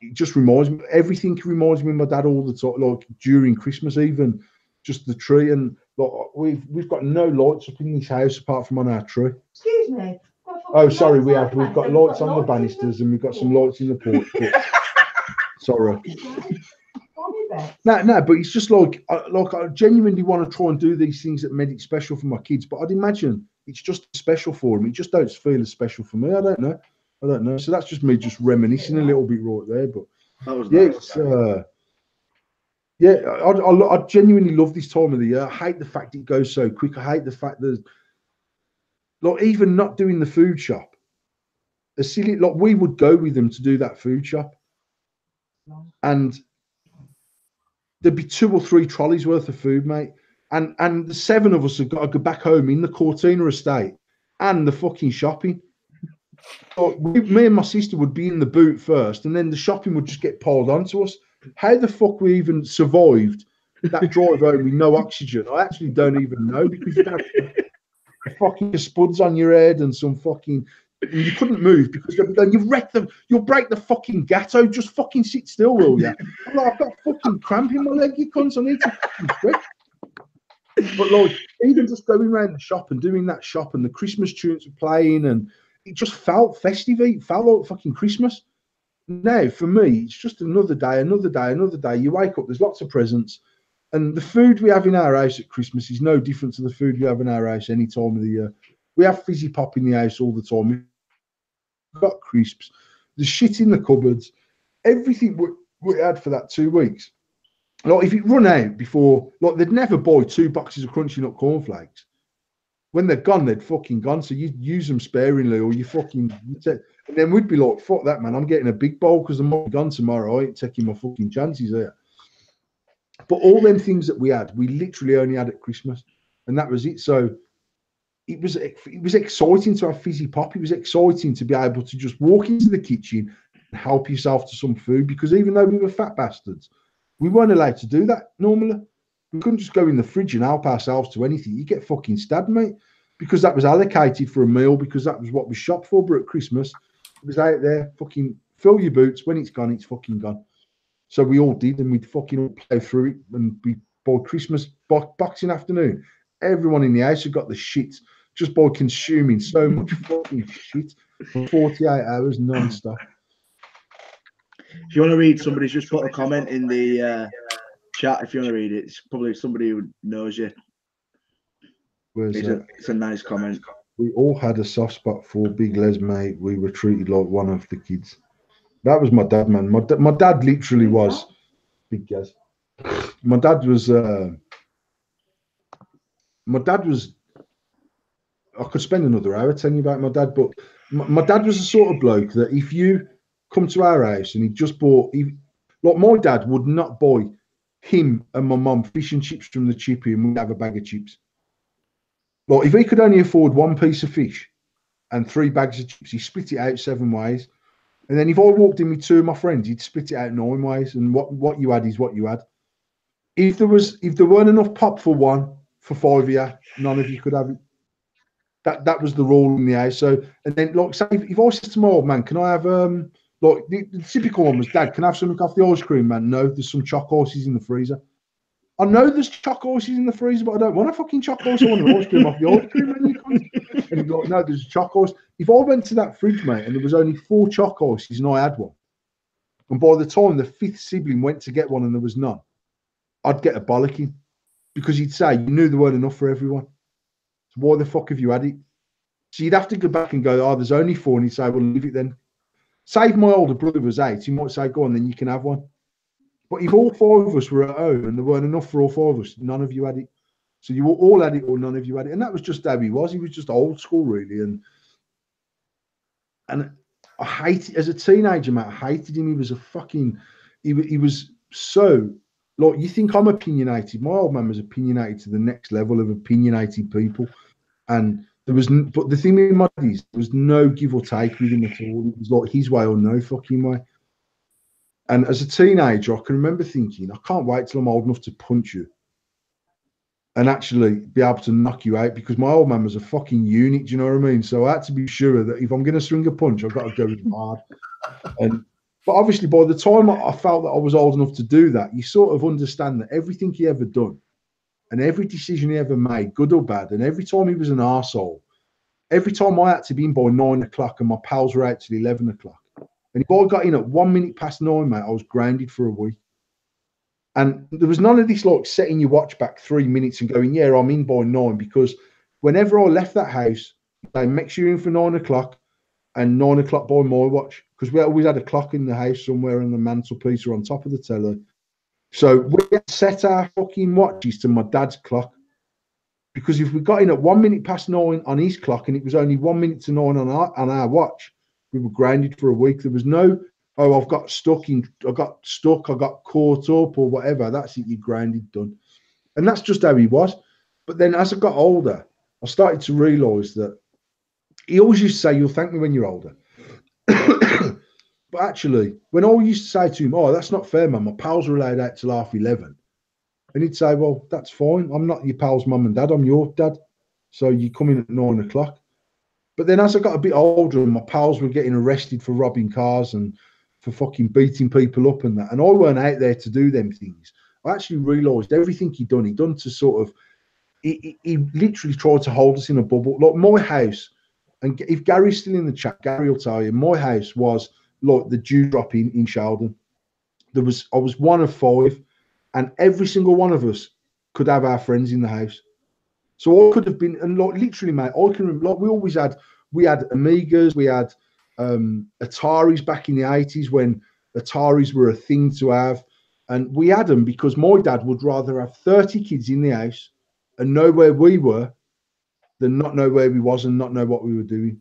it just reminds me. Everything reminds me of my dad all the time. Like during Christmas, even just the tree, and like we've got no lights up in this house apart from on our tree. Excuse me. Oh, sorry, we've got lights on the banisters and we've got some lights in the porch. But, sorry. No, but it's just like I genuinely want to try and do these things that made it special for my kids. But I'd imagine it's just special for them. It just don't feel as special for me. I don't know. So that's just me just reminiscing a little bit right there. But That was nice. I genuinely love this time of the year. I hate the fact it goes so quick. I hate the fact that, like, even not doing the food shop, a silly, like, we would go with them to do that food shop, and there'd be 2 or 3 trolleys worth of food, mate. And the 7 of us have got to go back home in the Cortina estate and the fucking shopping. Like, me and my sister would be in the boot first, and then the shopping would just get piled onto us. How the fuck we even survived that drive home with no oxygen, I actually don't even know, because you'd have fucking spuds on your head and some fucking, and you couldn't move because then you'll break the fucking gatto. Just fucking sit still, will you? I'm like, I've got fucking cramp in my leg, you cunts. I need to fucking stretch. But like, even just going around the shop and doing that shop, and the Christmas tunes were playing, and it just felt festive. It felt like fucking Christmas. Now, for me, it's just another day. You wake up, there's lots of presents, and the food we have in our house at Christmas is no different to the food we have in our house any time of the year. We have fizzy pop in the house all the time. We've got crisps, the shit in the cupboards, everything we had for that 2 weeks. Like, if it run out before, like, they'd never buy 2 boxes of Crunchy Nut cornflakes. When they're gone, they'd fucking gone. So you use them sparingly, or you fucking. And then we'd be like, "Fuck that, man! I'm getting a big bowl because I'm not gone tomorrow. I ain't taking my fucking chances here." But all them things that we had, we literally only had at Christmas, and that was it. So it was exciting to have fizzy pop. It was exciting to be able to just walk into the kitchen and help yourself to some food, because even though we were fat bastards, we weren't allowed to do that normally. We couldn't just go in the fridge and help ourselves to anything. You get fucking stabbed, mate, because that was allocated for a meal, because that was what we shopped for. But at Christmas, it was out there, fucking fill your boots. When it's gone, it's fucking gone. So we all did, and we'd fucking all play through it. And by Christmas Boxing afternoon, everyone in the house had got the shit just by consuming so much fucking shit for 48 hours non-stop. If you want to read, somebody's just put a comment in the chat. If you want to read it, it's probably somebody who knows you. It's a nice comment. We all had a soft spot for Big Les, mate. We were treated like one of the kids. That was my dad, man. My dad literally was Big Les. My dad was. I could spend another hour telling you about my dad, but my dad was the sort of bloke that if you come to our house and he just bought, like, my dad would not buy him and my mum fish and chips from the chippy and we'd have a bag of chips. Like, if he could only afford 1 piece of fish and 3 bags of chips, he split it out 7 ways. And then if I walked in with 2 of my friends, he'd split it out 9 ways. And what you had is what you had. If there weren't enough pop for 1, for 5 of you, none of you could have it. That was the rule in the house. So, and then, like, say, if I said to my old man, can I have like the typical one was, Dad, can I have something off the ice cream, man? No, there's some choc horses in the freezer. I know there's choc horses in the freezer, but I don't want a fucking choc horse. I want an ice cream off the ice cream menu. And he'd be like, no, there's a choc horse. If I went to that fridge, mate, and there was only 4 choc horses and I had one, and by the time the 5th sibling went to get one and there was none, I'd get a bollocking because he'd say, you knew there weren't enough for everyone. So why the fuck have you had it? So you'd have to go back and go, oh, there's only 4. And he'd say, well, leave it then. Say if my older brother was 8, he might say, go on, then you can have one. But if all 5 of us were at home and there weren't enough for all 5 of us, none of you had it. So you all had it or none of you had it. And that was just how he was. He was just old school, really. And I hated, as a teenager, mate, I hated him. He was a fucking, he was so, like, you think I'm opinionated. My old man was opinionated to the next level of opinionated people. And there was, but the thing with my daddies, there was no give or take with him at all. It was like his way or no fucking way. And as a teenager, I can remember thinking, I can't wait till I'm old enough to punch you and actually be able to knock you out, because my old man was a fucking unit, do you know what I mean? So I had to be sure that if I'm going to swing a punch, I've got to go in hard. But obviously, by the time I felt that I was old enough to do that, you sort of understand that everything he ever done and every decision he ever made, good or bad, and every time he was an arsehole, every time I had to be in by 9 o'clock and my pals were out till 11 o'clock, and if I got in at 1 minute past 9, mate, I was grounded for a week. And there was none of this like setting your watch back 3 minutes and going, yeah, I'm in by 9, because whenever I left that house, they make sure you're in for 9 o'clock and 9 o'clock by my watch, because we always had a clock in the house somewhere on the mantelpiece or on top of the telly. So we set our fucking watches to my dad's clock, because if we got in at 1 minute past 9 on his clock and it was only 1 minute to 9 on our watch, we were grounded for a week. There was no, oh, I got stuck, I got caught up or whatever. That's it, you're grounded, done. And that's just how he was. But then as I got older, I started to realise that he always used to say, you'll thank me when you're older. But actually, when I used to say to him, oh, that's not fair, man, my pals are allowed out till 11:30. And he'd say, well, that's fine. I'm not your pal's mum and dad, I'm your dad. So you come in at 9 o'clock. But then as I got a bit older and my pals were getting arrested for robbing cars and for fucking beating people up and that, and I weren't out there to do them things, I actually realised everything he'd done to sort of, he literally tried to hold us in a bubble. Like my house, and if Gary's still in the chat, Gary will tell you, my house was like the dewdrop in Sheldon. I was one of 5, and every single one of us could have our friends in the house. So I could have been, and like literally, mate, I can remember, like we had Amigas, we had Ataris back in the 80s when Ataris were a thing to have. And we had them because my dad would rather have 30 kids in the house and know where we were than not know where we was and not know what we were doing.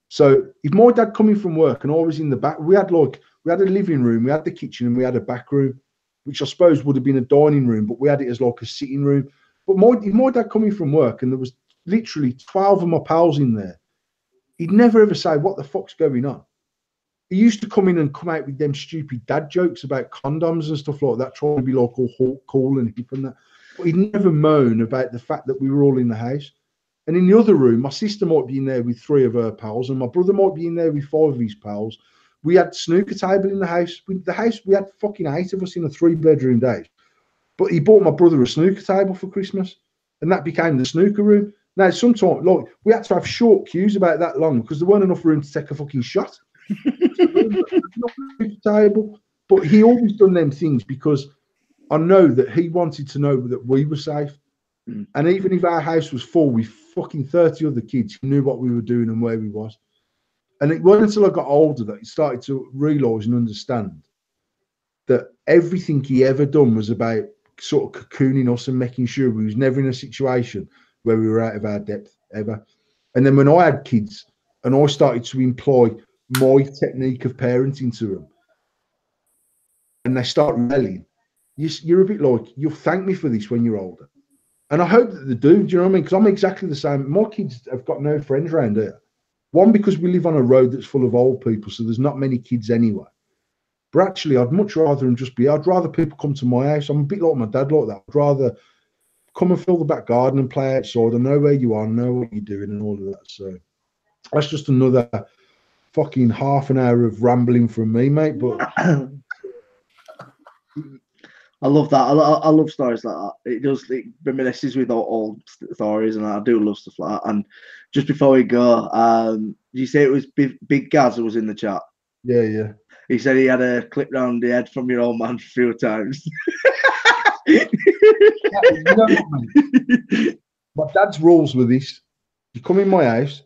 So if my dad coming from work and I was in the back, we had a living room, we had the kitchen, and we had a back room, which I suppose would have been a dining room, but we had it as like a sitting room. But if my dad coming from work and there was literally 12 of my pals in there, he'd never ever say, what the fuck's going on? He used to come in and come out with them stupid dad jokes about condoms and stuff like that, trying to be like all cool and hip and that. But he'd never moan about the fact that we were all in the house. And in the other room, my sister might be in there with 3 of her pals, and my brother might be in there with 5 of his pals. We had snooker table in the house. We had fucking 8 of us in a 3-bedroom house. But he bought my brother a snooker table for Christmas, and that became the snooker room. Now, sometimes, like, we had to have short queues about that long because there weren't enough room to take a fucking shot. Table. But he always done them things because I know that he wanted to know that we were safe. And even if our house was full with fucking 30 other kids, he knew what we were doing and where we was. And it wasn't until I got older that he started to realise and understand that everything he ever done was about sort of cocooning us and making sure we was never in a situation where we were out of our depth ever. And then when I had kids and I started to employ my technique of parenting to them, and they start rebelling, you're a bit like, you'll thank me for this when you're older. And I hope that they do. Do you know what I mean? Because I'm exactly the same. My kids have got no friends around here. One, because we live on a road that's full of old people, so there's not many kids anyway. But actually, I'd much rather them just be. I'd rather people come to my house. I'm a bit like my dad, like that. I'd rather come and fill the back garden and play outside. I know where you are, I know what you're doing, and all of that. So that's just another fucking half an hour of rambling from me, mate. But I love that. I love stories like that. It reminisces with old stories, and I do love stuff like that. And just before we go, you say it was Big Gaz who was in the chat? Yeah, yeah. He said he had a clip round the head from your old man a few times. You know what, mate? My dad's rules were this: you come in my house,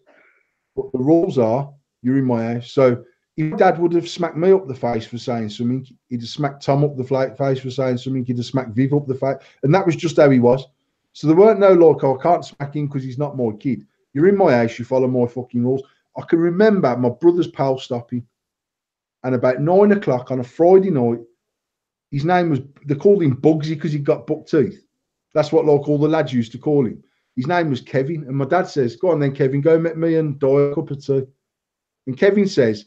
but the rules are you're in my house. So if Dad would have smacked me up the face for saying something, he'd have smacked Tom up the face for saying something, he'd have smacked Viv up the face, and that was just how he was. So there weren't no like, oh, I can't smack him because he's not my kid. You're in my house, you follow my fucking rules. I can remember my brother's pal stopping, and about 9 o'clock on a Friday night, his name was, they called him Bugsy because he'd got buck teeth. That's what like all the lads used to call him. His name was Kevin, and my dad says, "Go on then, Kevin, go make me and Di a cup of tea." And Kevin says,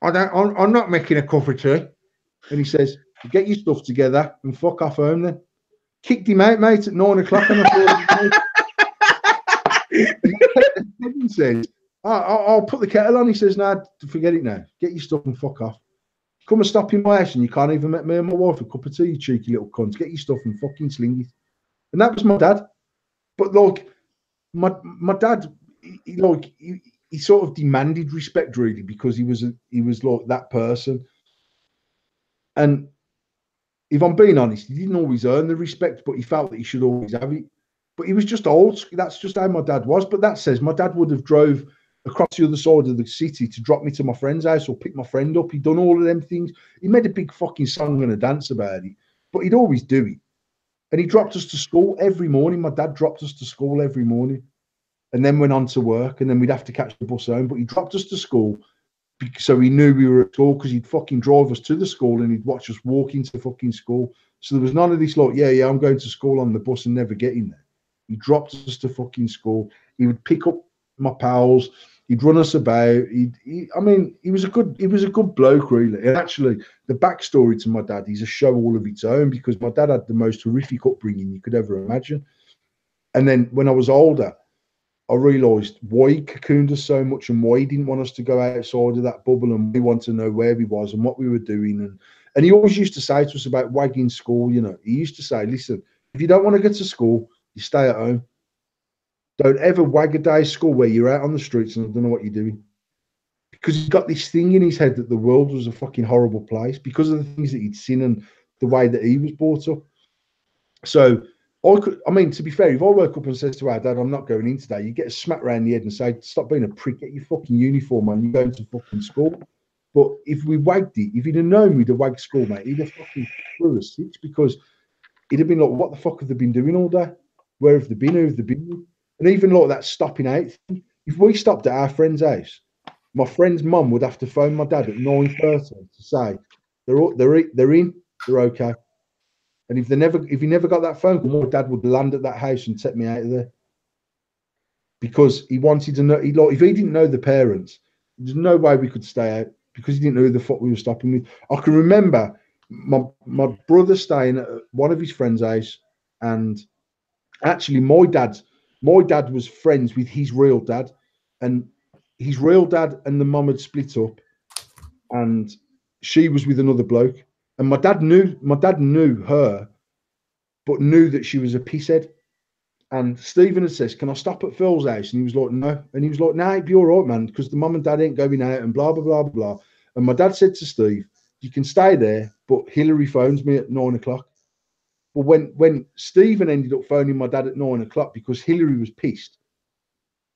I'm not making a cup of tea. And he says, "Get your stuff together and fuck off home then." Kicked him out, mate, at 9 o'clock. And Kevin says, I'll put the kettle on. He says, "No, forget it now. Get your stuff and fuck off. Come and stop in my house and you can't even make me and my wife a cup of tea, you cheeky little cunt. Get your stuff and fucking sling it." And that was my dad. But like, my dad, he sort of demanded respect really because he was like that person. And if I'm being honest, he didn't always earn the respect, but he felt that he should always have it. But he was just old. That's just how my dad was. But that says my dad would have drove across the other side of the city to drop me to my friend's house or pick my friend up. He'd done all of them things. He made a big fucking song and a dance about it, but he'd always do it. And he dropped us to school every morning. My dad dropped us to school every morning and then went on to work, and then we'd have to catch the bus home. But he dropped us to school so he knew we were at school, because he'd fucking drive us to the school and he'd watch us walk into fucking school. So there was none of this like, yeah, I'm going to school on the bus and never getting there. He dropped us to fucking school. He would pick up my pals. He'd run us about. He was a good bloke, really. And actually, the backstory to my dad is a show all of its own, because my dad had the most horrific upbringing you could ever imagine. And then when I was older, I realised why he cocooned us so much and why he didn't want us to go outside of that bubble, and we want to know where we was and what we were doing. And he always used to say to us about wagging school, you know, he used to say, "Listen, if you don't want to go to school, you stay at home. Don't ever wag a day's school where you're out on the streets and I don't know what you're doing." Because he's got this thing in his head that the world was a fucking horrible place because of the things that he'd seen and the way that he was brought up. So to be fair, if I woke up and says to our dad, "I'm not going in today," you get a smack round the head and say, "Stop being a prick, get your fucking uniform on, you're going to fucking school." But if we wagged it, if he'd have known we'd have wagged school, mate, he'd have fucking threw us six, because he'd have been like, "What the fuck have they been doing all day? Where have they been? Who have they been with?" And even like that stopping out thing, if we stopped at our friend's house, my friend's mum would have to phone my dad at 9:30 to say they're in, they're okay. And if he never got that phone call, my dad would land at that house and take me out of there, because he wanted to know. If he didn't know the parents, there's no way we could stay out, because he didn't know who the fuck we were stopping with. I can remember my brother staying at one of his friends' house, and actually my dad was friends with his real dad, and his real dad and the mum had split up, and she was with another bloke, and my dad knew her, but knew that she was a pisshead. And Stephen had says, "Can I stop at Phil's house?" And he was like, "No." And he was like, "No, it'd be all right, man, because the mum and dad ain't going out," and blah, blah, blah, blah, blah. And my dad said to Steve, "You can stay there, but Hillary phones me at 9 o'clock. But when Stephen ended up phoning my dad at 9 o'clock because Hillary was pissed,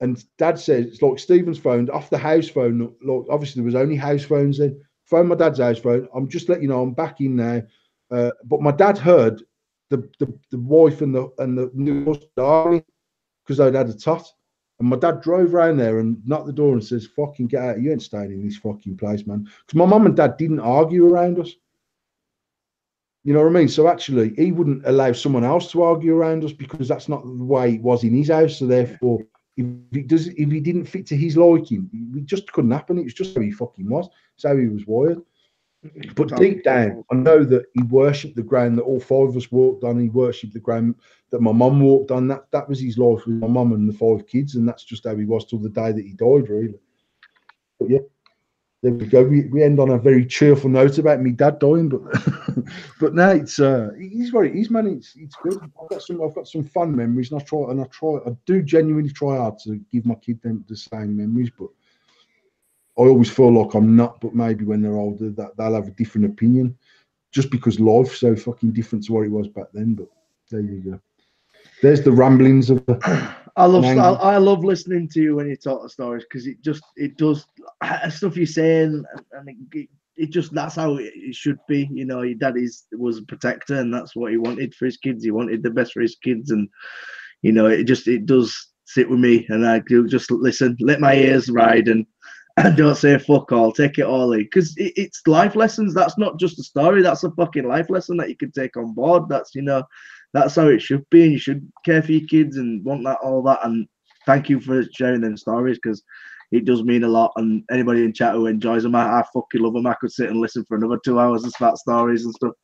and Dad said, it's like Stephen's phoned off the house phone. Like, obviously, there was only house phones then. Phone my dad's house phone. "I'm just letting you know, I'm back in now." But my dad heard the wife and the new husband dying because they'd had a tot. And my dad drove around there and knocked the door and says, "Fucking get out. You ain't staying in this fucking place, man." Because my mum and dad didn't argue around us. You know what I mean? So actually, he wouldn't allow someone else to argue around us, because that's not the way it was in his house. So therefore, if he didn't fit to his liking, it just couldn't happen. It was just how he fucking was. It's how he was wired. But deep down, I know that he worshipped the ground that all five of us walked on. He worshipped the ground that my mum walked on. That was his life with my mum and the 5 kids, and that's just how he was till the day that he died, really. But yeah, there we go. We end on a very cheerful note about me dad dying, but but no, it's he's what it is, man. It's good. I've got some fun memories, and I do genuinely try hard to give my kid them the same memories, but I always feel like I'm not. But maybe when they're older, that they'll have a different opinion, just because life's so fucking different to what it was back then. But there you go. There's the ramblings of the. I love listening to you when you talk the stories, because it does stuff you're saying, and it just, that's how it should be. You know, your dad was a protector, and that's what he wanted for his kids. He wanted the best for his kids, and you know, it does sit with me, and I do just listen, let my ears ride, and don't say fuck all, take it all in, because it's life lessons. That's not just a story, that's a fucking life lesson that you can take on board. That's, you know, that's how it should be, and you should care for your kids and want that, all that. And thank you for sharing them stories, because it does mean a lot. And anybody in chat who enjoys them, I fucking love them. I could sit and listen for another 2 hours and start stories and stuff.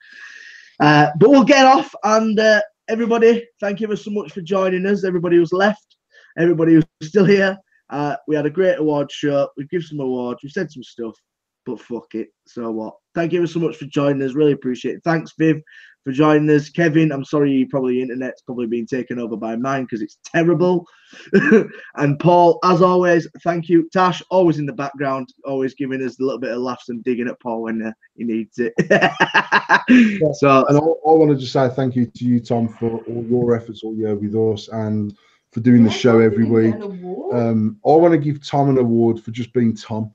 But we'll get off, and everybody, thank you so much for joining us. Everybody who's left, everybody who's still here. We had a great award show. We give some awards. We said some stuff, but fuck it. So what? Thank you so much for joining us. Really appreciate it. Thanks, Viv, for joining us. Kevin, I'm sorry, your internet's probably been taken over by mine because it's terrible. And Paul, as always, thank you. Tash, always in the background, always giving us a little bit of laughs and digging at Paul when he needs it. So, and I want to just say thank you to you, Tom, for all your efforts all year with us, and for doing the show every week. I want to give Tom an award for just being Tom,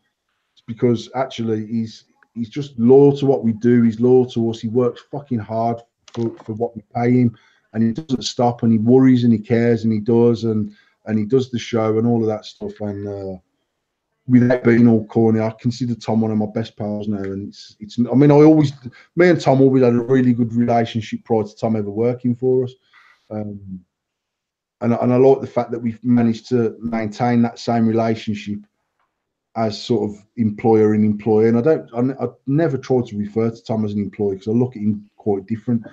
because actually he's just loyal to what we do. He's loyal to us. He works fucking hard for what we pay him, and he doesn't stop, and he worries and he cares and he does, and he does the show and all of that stuff. And without being all corny, I consider Tom one of my best pals now. And it's I mean, me and Tom always had a really good relationship prior to Tom ever working for us. And I like the fact that we've managed to maintain that same relationship as sort of employer and employee. And I never try to refer to Tom as an employee, because I look at him quite different.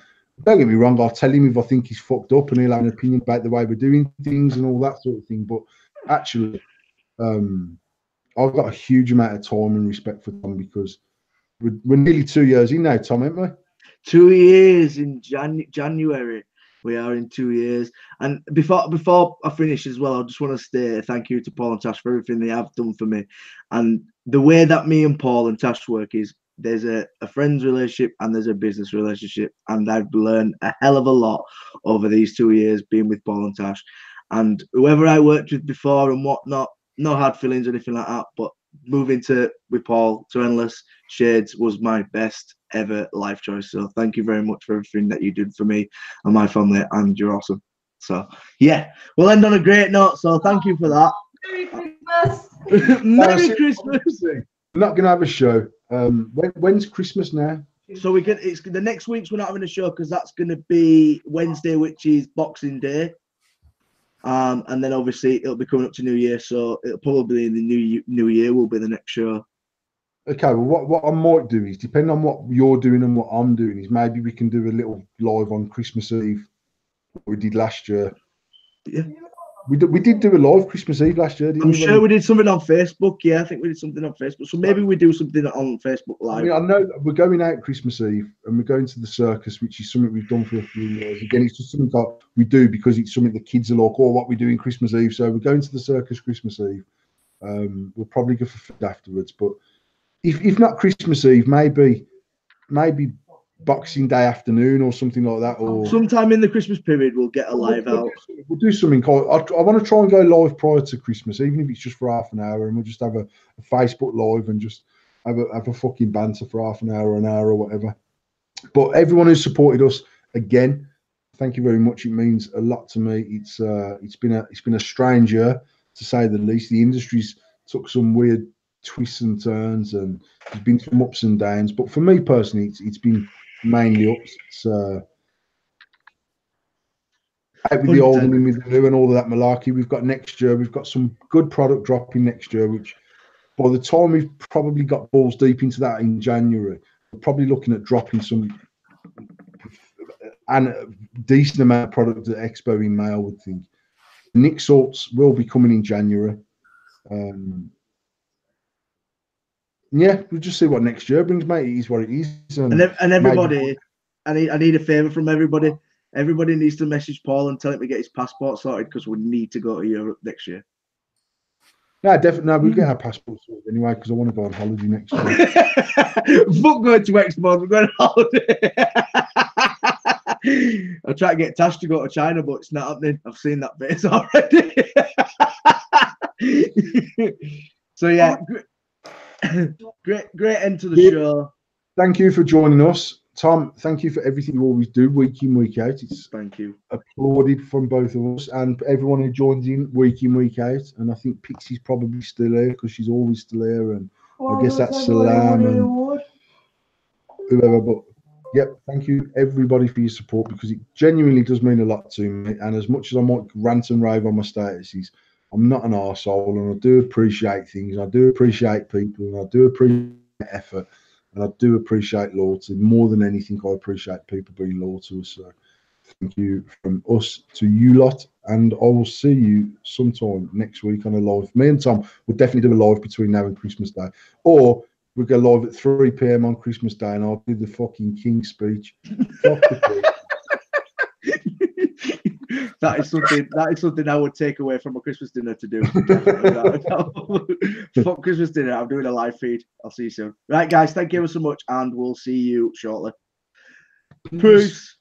Don't get me wrong, I'll tell him if I think he's fucked up, and he'll have an opinion about the way we're doing things and all that sort of thing. But actually, I've got a huge amount of time and respect for Tom, because we're nearly 2 years in now, Tom, aren't we? 2 years in January. We are in 2 years. And before I finish as well, I just want to say thank you to Paul and Tash for everything they have done for me. And the way that me and Paul and Tash work is there's a friend's relationship and there's a business relationship. And I've learned a hell of a lot over these 2 years being with Paul and Tash. And whoever I worked with before and whatnot, no hard feelings or anything like that, but moving with Paul to Endless Shades was my best ever life choice. So thank you very much for everything that you did for me and my family, and you're awesome. So yeah, we'll end on a great note. So thank you for that. Merry Christmas. Merry Christmas. We're not gonna have a show. When's Christmas now? So it's the next week's we're not having a show, because that's gonna be Wednesday, which is Boxing Day. And then obviously it'll be coming up to New Year, so it'll probably in the new year will be the next show. Okay, well, what I might do is, depending on what you're doing and what I'm doing, is maybe we can do a little live on Christmas Eve, what we did last year. Yeah. We did do a live Christmas Eve last year, didn't we? I'm sure we did something on Facebook. Yeah, I think we did something on Facebook. So maybe we do something on Facebook Live. I mean, I know we're going out Christmas Eve and we're going to the circus, which is something we've done for a few years. Again, it's just something that we do because it's something the kids are like, oh, what we do in Christmas Eve. So we're going to the circus Christmas Eve. We'll probably go for food afterwards. But if not Christmas Eve, maybe Boxing Day afternoon or something like that, or sometime in the Christmas period we'll get a live out. We'll do something. I want to try and go live prior to Christmas, even if it's just for half an hour, and we'll just have a Facebook live and just have a fucking banter for half an hour or whatever. But everyone who's supported us, again, thank you very much. It means a lot to me. It's been a strange year, to say the least. The industry's took some weird twists and turns, and there's been some ups and downs. But for me personally, it's been mainly ups. It's out with the old and in with the new and all of that malarkey. We've got next year, we've got some good product dropping next year, which by the time we've probably got balls deep into that in January, we're probably looking at dropping some and a decent amount of product at Expo in May, I would think. Nick Salts will be coming in January. Yeah, we'll just see what next year brings, mate. It is what it is. And everybody, I need a favour from everybody. Everybody needs to message Paul and tell him to get his passport sorted because we need to go to Europe next year. No, definitely. No, we'll get our passports sorted anyway because I want to go on holiday next year. Fuck going to Expo, we're going on holiday. I'll try to get Tash to go to China, but it's not happening. I've seen that face already. So yeah, great end to the show. Thank you for joining us, Tom. Thank you for everything you always do, week in, week out. It's thank you. Applauded from both of us and everyone who joins in, week out. And I think Pixie's probably still here because she's always still here. And I guess that's Salam and whoever. But yep, thank you everybody for your support because it genuinely does mean a lot to me. And as much as I might rant and rave on my statuses, I'm not an arsehole, and I do appreciate things. I do appreciate people, and I do appreciate effort, and I do appreciate loyalty. More than anything, I appreciate people being loyal to us. So thank you from us to you lot, and I will see you sometime next week on a live. Me and Tom will definitely do a live between now and Christmas Day, or we'll go live at 3 p.m. on Christmas Day, and I'll do the fucking King speech. Fuck the King. That is something I would take away from a Christmas dinner to do. Fuck Christmas dinner. I'm doing a live feed. I'll see you soon. Right, guys. Thank you ever so much, and we'll see you shortly. Peace.